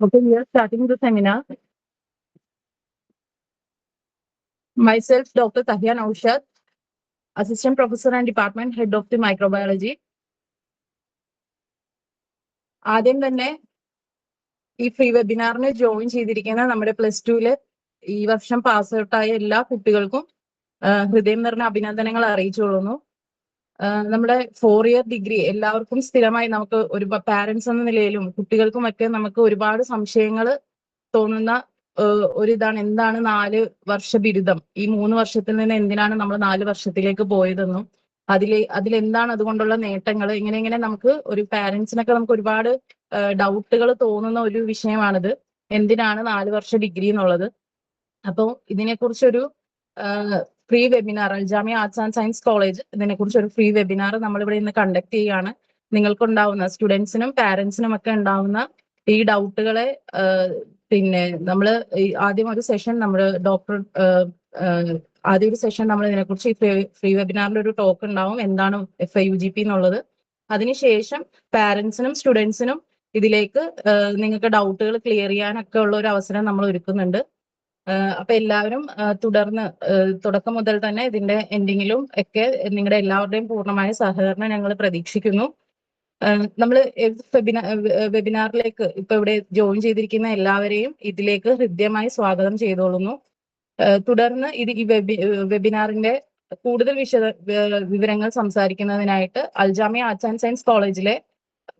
Okay, we are starting the seminar. Myself, Dr. Tahia Naushad, Assistant Professor and Department Head of the Microbiology. ആദ്യം തന്നെ ഈ free വെബിനാറിന് join ചെയ്തിരിക്കുന്ന നമ്മുടെ +2 ഈ വർഷം പാസ് ഔട്ടായ എല്ലാ കുട്ടികൾക്കും ഹൃദയം നിറഞ്ഞ അഭിനന്ദനങ്ങൾ അറിയിച്ചുകൊള്ളുന്നു. നമ്മുടെ 4 ഇയർ ഡിഗ്രി എല്ലാവർക്കും സ്ഥിരമായി നമുക്ക് ഒരു പാരന്റ്സ് എന്ന നിലയിലും കുട്ടികൾക്കുമൊക്കെ നമുക്ക് ഒരുപാട് സംശയങ്ങൾ തോന്നുന്ന ഒരിതാണ്, എന്താണ് 4 വർഷ ബിരുദം, ഈ 3 വർഷത്തിൽ നിന്ന് എന്തിനാണ് നമ്മൾ 4 വർഷത്തിലേക്ക് പോയതെന്നും അതിലെന്താണ് അതുകൊണ്ടുള്ള നേട്ടങ്ങൾ, ഇങ്ങനെ നമുക്ക് ഒരു പാരന്റ്സിനൊക്കെ നമുക്ക് ഒരുപാട് ഡൗട്ടുകൾ തോന്നുന്ന ഒരു വിഷയമാണിത്, എന്തിനാണ് 4 വർഷ ഡിഗ്രി എന്നുള്ളത്. അപ്പോൾ ഇതിനെക്കുറിച്ചൊരു free webinar Aljamia arts and science college ഇതിനെക്കുറിച്ച് ഒരു ഫ്രീ വെബിനാർ നമ്മളിവിടെ ഇന്ന് കണ്ടക്ട് ചെയ്യുകയാണ്. നിങ്ങൾക്കുണ്ടാവുന്ന സ്റ്റുഡൻസിനും പാരന്റ്സിനും ഒക്കെ ഉണ്ടാവുന്ന ഈ ഡൗട്ടുകളെ പിന്നെ നമ്മൾ ആദ്യം ഒരു സെഷൻ നമ്മൾ നമ്മൾ ഇതിനെക്കുറിച്ച് ഫ്രീ വെബിനാറിൽ ഒരു ടോക്ക് ഉണ്ടാവും, എന്താണ് FIUGP എന്നുള്ളത്. അതിനുശേഷം പാരന്റ്സിനും സ്റ്റുഡൻസിനും ഇതിലേക്ക് നിങ്ങൾക്ക് ഡൗട്ടുകൾ ക്ലിയർ ചെയ്യാനൊക്കെ ഉള്ള ഒരു അവസരം നമ്മൾ ഒരുക്കുന്നുണ്ട്. അപ്പൊ എല്ലാവരും തുടർന്ന് തുടക്കം മുതൽ തന്നെ ഇതിന്റെ എൻഡിങ്ങിലും ഒക്കെ നിങ്ങളുടെ എല്ലാവരുടെയും പൂർണ്ണമായ സഹകരണം ഞങ്ങൾ പ്രതീക്ഷിക്കുന്നു. നമ്മൾ വെബിനാറിലേക്ക് ഇപ്പൊ ഇവിടെ ജോയിൻ ചെയ്തിരിക്കുന്ന എല്ലാവരെയും ഇതിലേക്ക് ഹൃദ്യമായി സ്വാഗതം ചെയ്തോളുന്നു. തുടർന്ന് ഈ വെബിനാറിന്റെ കൂടുതൽ വിവരങ്ങൾ സംസാരിക്കുന്നതിനായിട്ട് അൽജാമിയ ആർട്സ് ആൻഡ് സയൻസ് കോളേജിലെ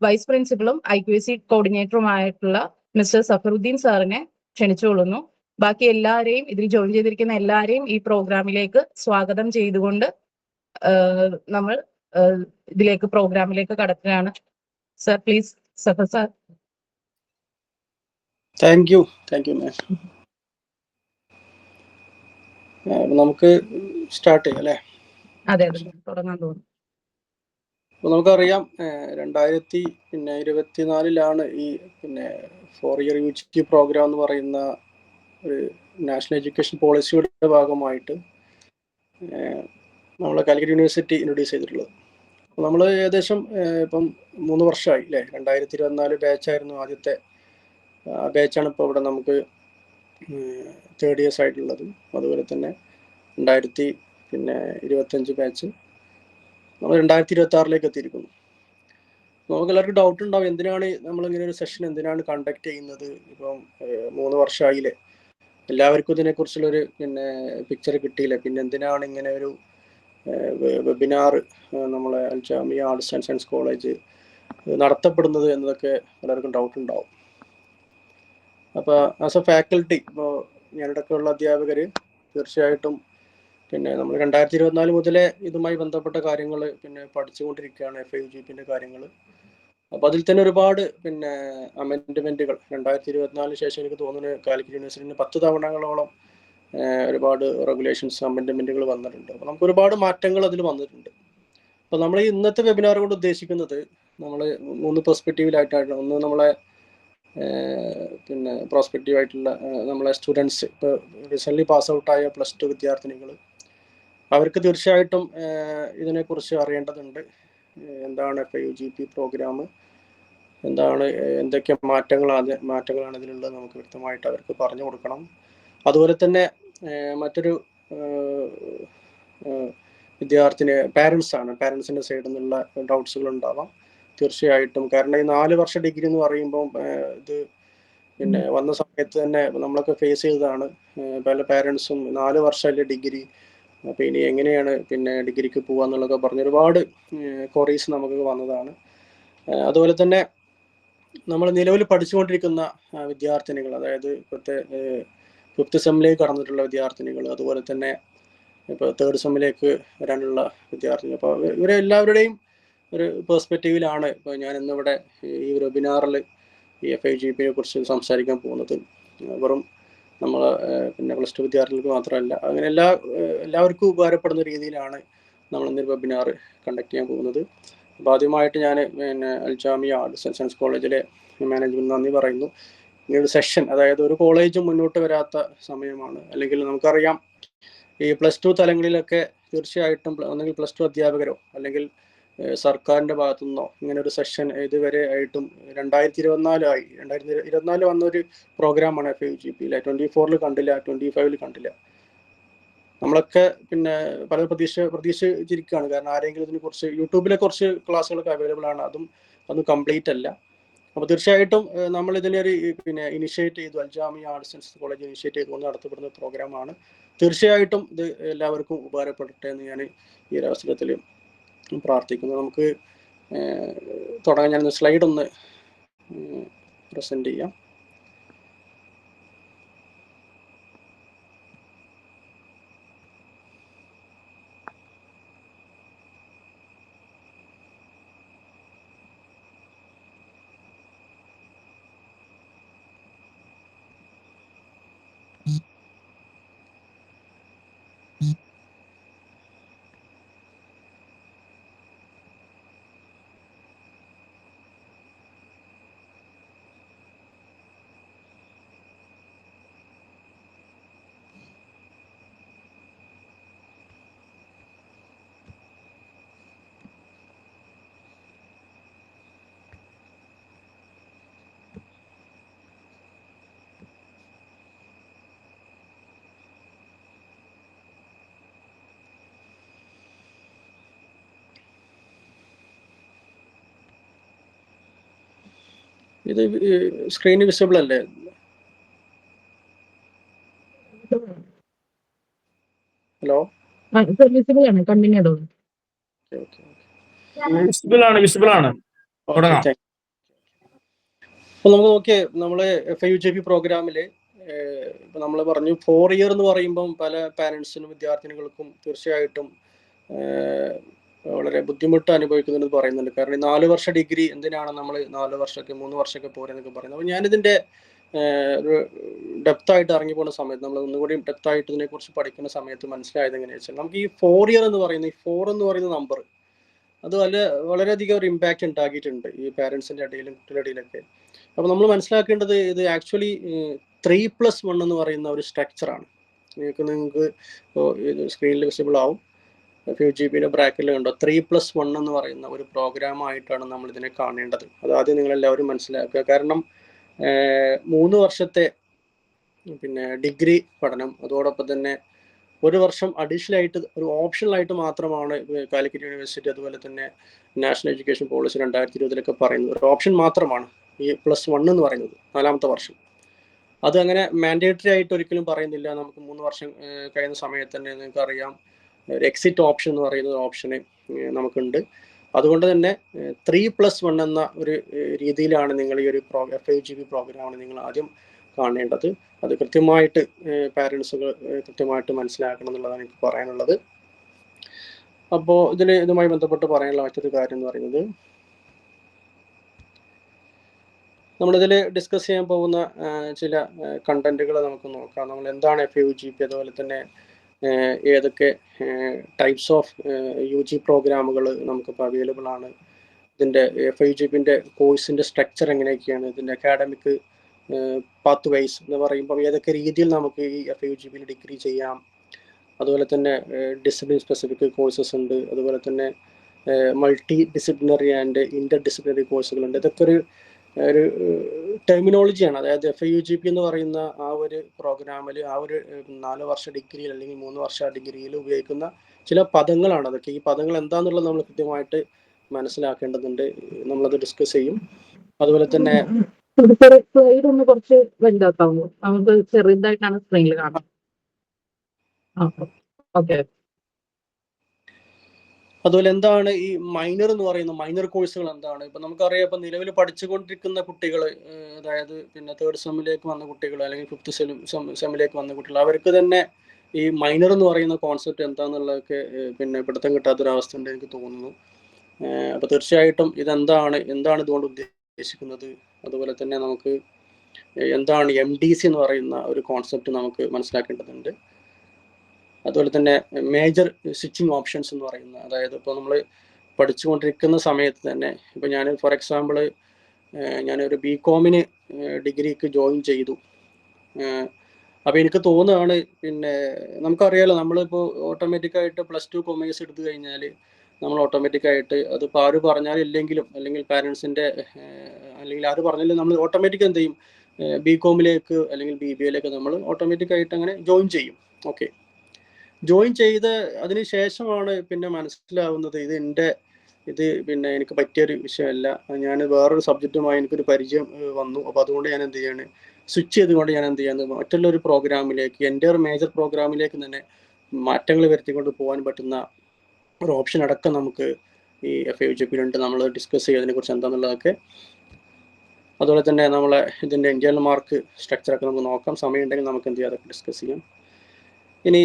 വൈസ് പ്രിൻസിപ്പളും IQAC കോർഡിനേറ്ററുമായിട്ടുള്ള മിസ്റ്റർ സഫറുദ്ദീൻ സാറിനെ ക്ഷണിച്ചുകൊള്ളുന്നു. ബാക്കി എല്ലാവരെയും ഇതിൽ ജോയിൻ ചെയ്തിരിക്കുന്ന എല്ലാവരെയും ഈ പ്രോഗ്രാമിലേക്ക് സ്വാഗതം ചെയ്തുകൊണ്ട് നമ്മൾ പ്രോഗ്രാമിലേക്ക് കടക്കുകയാണ്. Sir please, Zafar sir. Thank you ma'am. നമുക്ക് സ്റ്റാർട്ട് ചെയ്യാം അല്ലേ? അതെ, തുടങ്ങാൻ തോന്നുന്നു. നമുക്കറിയാം 2024 ഈ 4 ഇയർ UG പ്രോഗ്രാം എന്ന് പറയുന്ന ഒരു നാഷണൽ എഡ്യൂക്കേഷൻ പോളിസിയുടെ ഭാഗമായിട്ട് നമ്മളെ കാലിക്കറ്റ് യൂണിവേഴ്സിറ്റി ഇൻട്രൊഡ്യൂസ് ചെയ്തിട്ടുള്ളത്. നമ്മൾ ഏകദേശം ഇപ്പം 3 വർഷമായി അല്ലേ? 2024 ബാച്ചായിരുന്നു ആദ്യത്തെ ബാച്ചാണ് ഇപ്പോൾ ഇവിടെ നമുക്ക് 3rd ഇയേഴ്സ് ആയിട്ടുള്ളത്. അതുപോലെ തന്നെ 2025 ബാച്ച് നമ്മൾ 2026 എത്തിയിരിക്കുന്നു. നമുക്ക് എല്ലാവർക്കും ഡൗട്ട് ഉണ്ടാവും, എന്തിനാണ് നമ്മളിങ്ങനെ ഒരു സെഷൻ എന്തിനാണ് കണ്ടക്ട് ചെയ്യുന്നത്? ഇപ്പം 3 വർഷമായില്ലേ, എല്ലാവർക്കും ഇതിനെക്കുറിച്ചുള്ളൊരു പിക്ചർ കിട്ടിയില്ലേ, പിന്നെ എന്തിനാണ് ഇങ്ങനെ ഒരു വെബിനാർ നമ്മളെ Aljamia arts and science college നടത്തപ്പെടുന്നത് എന്നതൊക്കെ പലർക്കും ഡൗട്ട് ഉണ്ടാവും. അപ്പോൾ ആസ് എ ഫാക്കൽറ്റി, ഇപ്പോൾ ഞാനിടയ്ക്കുള്ള അധ്യാപകർ തീർച്ചയായിട്ടും നമ്മൾ 2024 മുതലേ ഇതുമായി ബന്ധപ്പെട്ട കാര്യങ്ങൾ പഠിച്ചുകൊണ്ടിരിക്കുകയാണ്, FIUGPന്റെ കാര്യങ്ങൾ. അപ്പോൾ അതിൽ തന്നെ ഒരുപാട് അമെൻഡ്മെൻറ്റുകൾ 2024 ശേഷം എനിക്ക് തോന്നുന്നു കാലിക്കറ്റ് യൂണിവേഴ്സിറ്റിന് 10 തവണകളോളം ഒരുപാട് റെഗുലേഷൻസ് അമെൻഡ്മെൻറ്റുകൾ വന്നിട്ടുണ്ട്. അപ്പോൾ നമുക്ക് ഒരുപാട് മാറ്റങ്ങൾ അതിൽ വന്നിട്ടുണ്ട്. അപ്പോൾ നമ്മൾ ഈ ഇന്നത്തെ വെബിനാർ കൊണ്ട് ഉദ്ദേശിക്കുന്നത് നമ്മൾ 3 പെർസ്പെക്റ്റീവിലായിട്ടാണ്. ഒന്ന് നമ്മളെ പ്രോസ്പെക്റ്റീവായിട്ടുള്ള നമ്മളെ സ്റ്റുഡൻസ്, ഇപ്പോൾ റീസെൻ്റ്ലി പാസ് ഔട്ടായ +2 വിദ്യാർത്ഥിനികൾ, അവർക്ക് തീർച്ചയായിട്ടും ഇതിനെക്കുറിച്ച് അറിയേണ്ടതുണ്ട്. എന്താണ് FIUGP പ്രോഗ്രാം, എന്തൊക്കെ മാറ്റങ്ങളാണ് ഇതിലുള്ളത്, നമുക്ക് വ്യക്തമായിട്ട് അവർക്ക് പറഞ്ഞു കൊടുക്കണം. അതുപോലെ തന്നെ മറ്റൊരു വിദ്യാർത്ഥിന് പാരൻസിൻ്റെ സൈഡിൽ നിന്നുള്ള ഡൗട്ട്സുകൾ ഉണ്ടാവാം തീർച്ചയായിട്ടും. കാരണം ഈ 4 വർഷ ഡിഗ്രി എന്ന് പറയുമ്പോൾ ഇത് വന്ന സമയത്ത് തന്നെ നമ്മളൊക്കെ ഫേസ് ചെയ്തതാണ്. പല പാരൻസും 4 വർഷമല്ലേ ഡിഗ്രി, അപ്പോൾ ഇനി എങ്ങനെയാണ് ഡിഗ്രിക്ക് പോകാന്നുള്ളതൊക്കെ പറഞ്ഞ് ഒരുപാട് ക്വറീസ് നമുക്ക് വന്നതാണ്. അതുപോലെ തന്നെ നമ്മൾ നിലവിൽ പഠിച്ചുകൊണ്ടിരിക്കുന്ന വിദ്യാർത്ഥിനികൾ, അതായത് ഇപ്പോഴത്തെ 5th സെമ്മിലേക്ക് കടന്നിട്ടുള്ള വിദ്യാർത്ഥിനികൾ, അതുപോലെ തന്നെ ഇപ്പോൾ 3rd സെമ്മിലേക്ക് വരാനുള്ള വിദ്യാർത്ഥികൾ, അപ്പോൾ ഇവരെ എല്ലാവരുടെയും ഒരു പെർസ്പെക്റ്റീവിലാണ് ഇപ്പോൾ ഞാൻ ഇന്നിവിടെ ഈ വെബിനാറിൽ ഈ FIUGPയെ കുറിച്ച് സംസാരിക്കാൻ പോകുന്നത്. വെറും നമ്മൾ +2 വിദ്യാർത്ഥികൾക്ക് മാത്രമല്ല, അങ്ങനെ എല്ലാവർക്കും ഉപകാരപ്പെടുന്ന രീതിയിലാണ് നമ്മൾ ഇന്നൊരു വെബിനാർ കണ്ടക്ട് ചെയ്യാൻ പോകുന്നത്. അപ്പോൾ ആദ്യമായിട്ട് ഞാൻ അൽജാമിയ ആർട്സ് ആൻഡ് സയൻസ് കോളേജിലെ മാനേജ്മെന്റ് നന്ദി പറയുന്നു. ഇങ്ങനൊരു സെഷൻ, അതായത് ഒരു കോളേജും മുന്നോട്ട് വരാത്ത സമയമാണ്. അല്ലെങ്കിൽ നമുക്കറിയാം ഈ +2 തലങ്ങളിലൊക്കെ തീർച്ചയായിട്ടും ഒന്നെങ്കിൽ +2 അധ്യാപകരോ അല്ലെങ്കിൽ സർക്കാരിൻ്റെ ഭാഗത്തു നിന്നോ ഇങ്ങനെ ഒരു സെഷൻ ഇതുവരെ ആയിട്ടും 2024 വന്നൊരു പ്രോഗ്രാമാണ് FUGP. 24 കണ്ടില്ല, 25 കണ്ടില്ല. നമ്മളൊക്കെ പിന്നെ പല പ്രതീക്ഷിച്ചിരിക്കുകയാണ്. കാരണം ആരെങ്കിലും ഇതിനെ കുറിച്ച് യൂട്യൂബിലെ കുറച്ച് ക്ലാസ്സുകളൊക്കെ അവൈലബിൾ ആണ്, അതൊന്നും കംപ്ലീറ്റ് അല്ല. അപ്പോൾ തീർച്ചയായിട്ടും നമ്മൾ ഇതിനൊരു പിന്നെ ഇനിഷ്യേറ്റ് ചെയ്തു, Al Jamia arts and science college initiate ചെയ്തുകൊണ്ട് നടത്തപ്പെടുന്ന പ്രോഗ്രാമാണ്. തീർച്ചയായിട്ടും ഇത് എല്ലാവർക്കും ഉപകാരപ്പെടട്ടെ എന്ന് ഞാൻ ഈ ഒരു അവസരത്തിൽ പ്രാർത്ഥിക്കുന്നു. നമുക്ക് തുടങ്ങാൻ. ഞാൻ സ്ലൈഡ് ഒന്ന് പ്രസന്റ് ചെയ്യാം. ഇത് സ്ക്രീന് വിസിബിൾ അല്ലേ? ഹലോ, വിസിബിൾ ആണ്. അപ്പോൾ നമുക്ക് നോക്കിയേ, നമ്മള് FUGP പ്രോഗ്രാമില് ഇപ്പൊ നമ്മൾ പറഞ്ഞു 4 ഇയർ എന്ന് പറയുമ്പം പല പാരന്റ്സിനും വിദ്യാർത്ഥിനികൾക്കും തീർച്ചയായിട്ടും വളരെ ബുദ്ധിമുട്ട് അനുഭവിക്കുന്നുണ്ട് പറയുന്നുണ്ട്. കാരണം 4 വർഷ ഡിഗ്രി എന്തിനാണ് നമ്മൾ 4 വർഷമൊക്കെ 3 വർഷമൊക്കെ പോരെന്നൊക്കെ പറയുന്നത്. അപ്പോൾ ഞാനിതിൻ്റെ ഒരു ഡെപ്തായിട്ട് ഇറങ്ങി പോകുന്ന സമയത്ത്, നമ്മൾ ഒന്നുകൂടി ഡെപ്തായിട്ട് ഇതിനെക്കുറിച്ച് പഠിക്കുന്ന സമയത്ത് മനസ്സിലായത് എങ്ങനെയാണെന്ന് വെച്ചാൽ, നമുക്ക് ഈ 4 ഇയർ എന്ന് പറയുന്ന ഈ 4 എന്ന് പറയുന്ന നമ്പർ അത് വളരെയധികം ഒരു ഇമ്പാക്റ്റ് ഉണ്ടാക്കിയിട്ടുണ്ട് ഈ പാരൻസിൻ്റെ ഇടയിലും കുട്ടികളുടെ ഇടയിലൊക്കെ. അപ്പോൾ നമ്മൾ മനസ്സിലാക്കേണ്ടത് ഇത് ആക്ച്വലി 3+1 എന്ന് പറയുന്ന ഒരു സ്ട്രക്ചറാണ്. നിങ്ങൾക്ക് ഇത് സ്ക്രീനിൽ വിസിബിൾ ആവും. FUGPയുടെ ബ്രാക്കറ്റിൽ കണ്ടോ 3+1 എന്ന് പറയുന്ന ഒരു പ്രോഗ്രാമായിട്ടാണ് നമ്മൾ ഇതിനെ കാണേണ്ടത്. അതാദ്യം നിങ്ങളെല്ലാവരും മനസ്സിലാക്കുക. കാരണം 3 വർഷത്തെ പിന്നെ ഡിഗ്രി പഠനം, അതോടൊപ്പം തന്നെ 1 വർഷം അഡീഷണൽ ആയിട്ട് ഒരു ഓപ്ഷണലായിട്ട് മാത്രമാണ് കാലിക്കറ്റ് യൂണിവേഴ്സിറ്റി അതുപോലെ തന്നെ നാഷണൽ എഡ്യൂക്കേഷൻ പോളിസി 2020 പറയുന്നത്. ഒരു ഓപ്ഷൻ മാത്രമാണ് ഈ +1 എന്ന് പറയുന്നത്, 4ാമത്തെ വർഷം. അത് അങ്ങനെ മാൻഡേറ്ററി ആയിട്ട് ഒരിക്കലും പറയുന്നില്ല. നമുക്ക് 3 വർഷം കഴിയുന്ന സമയത്ത് തന്നെ നിങ്ങൾക്ക് അറിയാം ഒരു എക്സിറ്റ് ഓപ്ഷൻ എന്ന് പറയുന്ന ഓപ്ഷന് നമുക്കുണ്ട്. അതുകൊണ്ട് തന്നെ 3+1 എന്ന ഒരു രീതിയിലാണ് നിങ്ങൾ ഈ ഒരു FUGP പ്രോഗ്രാമാണ് നിങ്ങൾ ആദ്യം കാണേണ്ടത്. അത് കൃത്യമായിട്ട് പാരൻസുകൾ കൃത്യമായിട്ട് മനസ്സിലാക്കണം എന്നുള്ളതാണ് എനിക്ക് പറയാനുള്ളത്. അപ്പോൾ ഇതുമായി ബന്ധപ്പെട്ട് പറയാനുള്ള മറ്റൊരു കാര്യം എന്ന് പറയുന്നത്, നമ്മളിതിൽ ഡിസ്കസ് ചെയ്യാൻ പോകുന്ന ചില കണ്ടന്റുകൾ നമുക്ക് നോക്കാം. നമ്മൾ എന്താണ് FUGP, അതുപോലെ തന്നെ ഏതൊക്കെ ടൈപ്സ് ഓഫ് UG പ്രോഗ്രാമുകൾ നമുക്കിപ്പോൾ അവൈലബിൾ ആണ്, ഇതിൻ്റെ FUGPൻ്റെ കോഴ്സിൻ്റെ സ്ട്രക്ചർ എങ്ങനെയൊക്കെയാണ്, ഇതിൻ്റെ അക്കാഡമിക് പാത്ത് വൈസ് എന്ന് പറയുമ്പോൾ ഏതൊക്കെ രീതിയിൽ നമുക്ക് ഈ FUGPയിൽ ഡിഗ്രി ചെയ്യാം, അതുപോലെ തന്നെ ഡിസിപ്ലിൻ സ്പെസിഫിക് കോഴ്സസ് ഉണ്ട്, അതുപോലെ തന്നെ multi disciplinary and inter disciplinary കോഴ്സുകളുണ്ട്. ഇതൊക്കെ ഒരു ടെർമിനോളജിയാണ്. അതായത് FUGP എന്ന് പറയുന്ന ആ ഒരു പ്രോഗ്രാമിൽ ആ ഒരു 4 വർഷ ഡിഗ്രിയിൽ അല്ലെങ്കിൽ 3 വർഷ ഡിഗ്രിയിൽ ഉപയോഗിക്കുന്ന ചില പദങ്ങളാണ് അതൊക്കെ. ഈ പദങ്ങൾ എന്താണെന്നുള്ളത് നമ്മൾ കൃത്യമായിട്ട് മനസ്സിലാക്കേണ്ടതുണ്ട്. നമ്മളത് ഡിസ്കസ് ചെയ്യും. അതുപോലെ തന്നെ സ്ലൈഡ് ഒന്ന് കുറച്ച് വലുതാക്കാമോ? നമുക്ക് ചെറുതായിട്ടാണ് സ്ക്രീനിൽ കാണാം. ഓക്കെ. അതുപോലെ എന്താണ് ഈ മൈനർ എന്ന് പറയുന്ന മൈനർ കോഴ്സുകൾ എന്താണ്? ഇപ്പം നമുക്കറിയാം, ഇപ്പം നിലവിൽ പഠിച്ചുകൊണ്ടിരിക്കുന്ന കുട്ടികൾ, അതായത് പിന്നെ 3rd സെമ്മിലേക്ക് വന്ന കുട്ടികൾ അല്ലെങ്കിൽ 5th സെമ്മിലേക്ക് വന്ന കുട്ടികൾ, അവർക്ക് തന്നെ ഈ മൈനർ എന്ന് പറയുന്ന കോൺസെപ്റ്റ് എന്താണെന്നുള്ളതൊക്കെ പിന്നെ പിടുത്തം കിട്ടാത്തൊരവസ്ഥ ഉണ്ട് എനിക്ക് തോന്നുന്നു. അപ്പോൾ തീർച്ചയായിട്ടും എന്താണ് ഇതുകൊണ്ട് ഉദ്ദേശിക്കുന്നത്, അതുപോലെ തന്നെ നമുക്ക് എന്താണ് MDC എന്ന് പറയുന്ന ഒരു കോൺസെപ്റ്റ് നമുക്ക് മനസ്സിലാക്കേണ്ടതുണ്ട്. അതുപോലെ തന്നെ മേജർ സ്വിച്ചിങ് ഓപ്ഷൻസ് എന്ന് പറയുന്ന, അതായത് ഇപ്പോൾ നമ്മൾ പഠിച്ചുകൊണ്ടിരിക്കുന്ന സമയത്ത് തന്നെ, ഇപ്പോൾ ഞാൻ ഫോർ എക്സാമ്പിൾ ഞാനൊരു BComന് ഡിഗ്രിക്ക് ജോയിൻ ചെയ്തു. അപ്പോൾ എനിക്ക് തോന്നുകയാണ്, പിന്നെ നമുക്കറിയാലോ, നമ്മളിപ്പോൾ ഓട്ടോമാറ്റിക്കായിട്ട് +2 കൊമേഴ്സ് എടുത്തു കഴിഞ്ഞാൽ നമ്മൾ ഓട്ടോമാറ്റിക്കായിട്ട് അതിപ്പോൾ ആര് പറഞ്ഞാലില്ലെങ്കിലും അല്ലെങ്കിൽ പാരൻസിൻ്റെ അല്ലെങ്കിൽ ആര് പറഞ്ഞാലും നമ്മൾ ഓട്ടോമാറ്റിക് എന്ത് ചെയ്യും, ബികോമിലേക്ക് അല്ലെങ്കിൽ BBA നമ്മൾ ഓട്ടോമാറ്റിക്കായിട്ട് അങ്ങനെ ജോയിൻ ചെയ്യും. ഓക്കെ, ജോയിൻ ചെയ്ത് അതിന് ശേഷമാണ് പിന്നെ മനസ്സിലാവുന്നത് ഇത് പിന്നെ എനിക്ക് പറ്റിയൊരു വിഷയമല്ല, ഞാൻ വേറൊരു സബ്ജക്റ്റുമായി എനിക്കൊരു പരിചയം വന്നു. അപ്പോൾ അതുകൊണ്ട് ഞാൻ എന്ത് ചെയ്യാണ്, സ്വിച്ച് ചെയ്തുകൊണ്ട് ഞാൻ എന്ത് ചെയ്യുന്നത് മറ്റുള്ളൊരു പ്രോഗ്രാമിലേക്ക്, എൻ്റെ ഒരു മേജർ പ്രോഗ്രാമിലേക്ക് തന്നെ മാറ്റങ്ങൾ വരുത്തിക്കൊണ്ട് പോകാൻ പറ്റുന്ന ഒരു ഓപ്ഷൻ അടക്കം നമുക്ക് ഈ FIUGP-ലുണ്ട്. നമ്മൾ ഡിസ്കസ് ചെയ്തതിനെ കുറിച്ച് എന്താണെന്നുള്ളതൊക്കെ. അതുപോലെ തന്നെ നമ്മളെ ഇതിൻ്റെ ഇന്റേണൽ മാർക്ക് സ്ട്രക്ചറൊക്കെ നമുക്ക് നോക്കാം. സമയം ഉണ്ടെങ്കിൽ നമുക്ക് എന്ത് ചെയ്യാം, അതൊക്കെ ഡിസ്കസ് ചെയ്യാം. ഇനി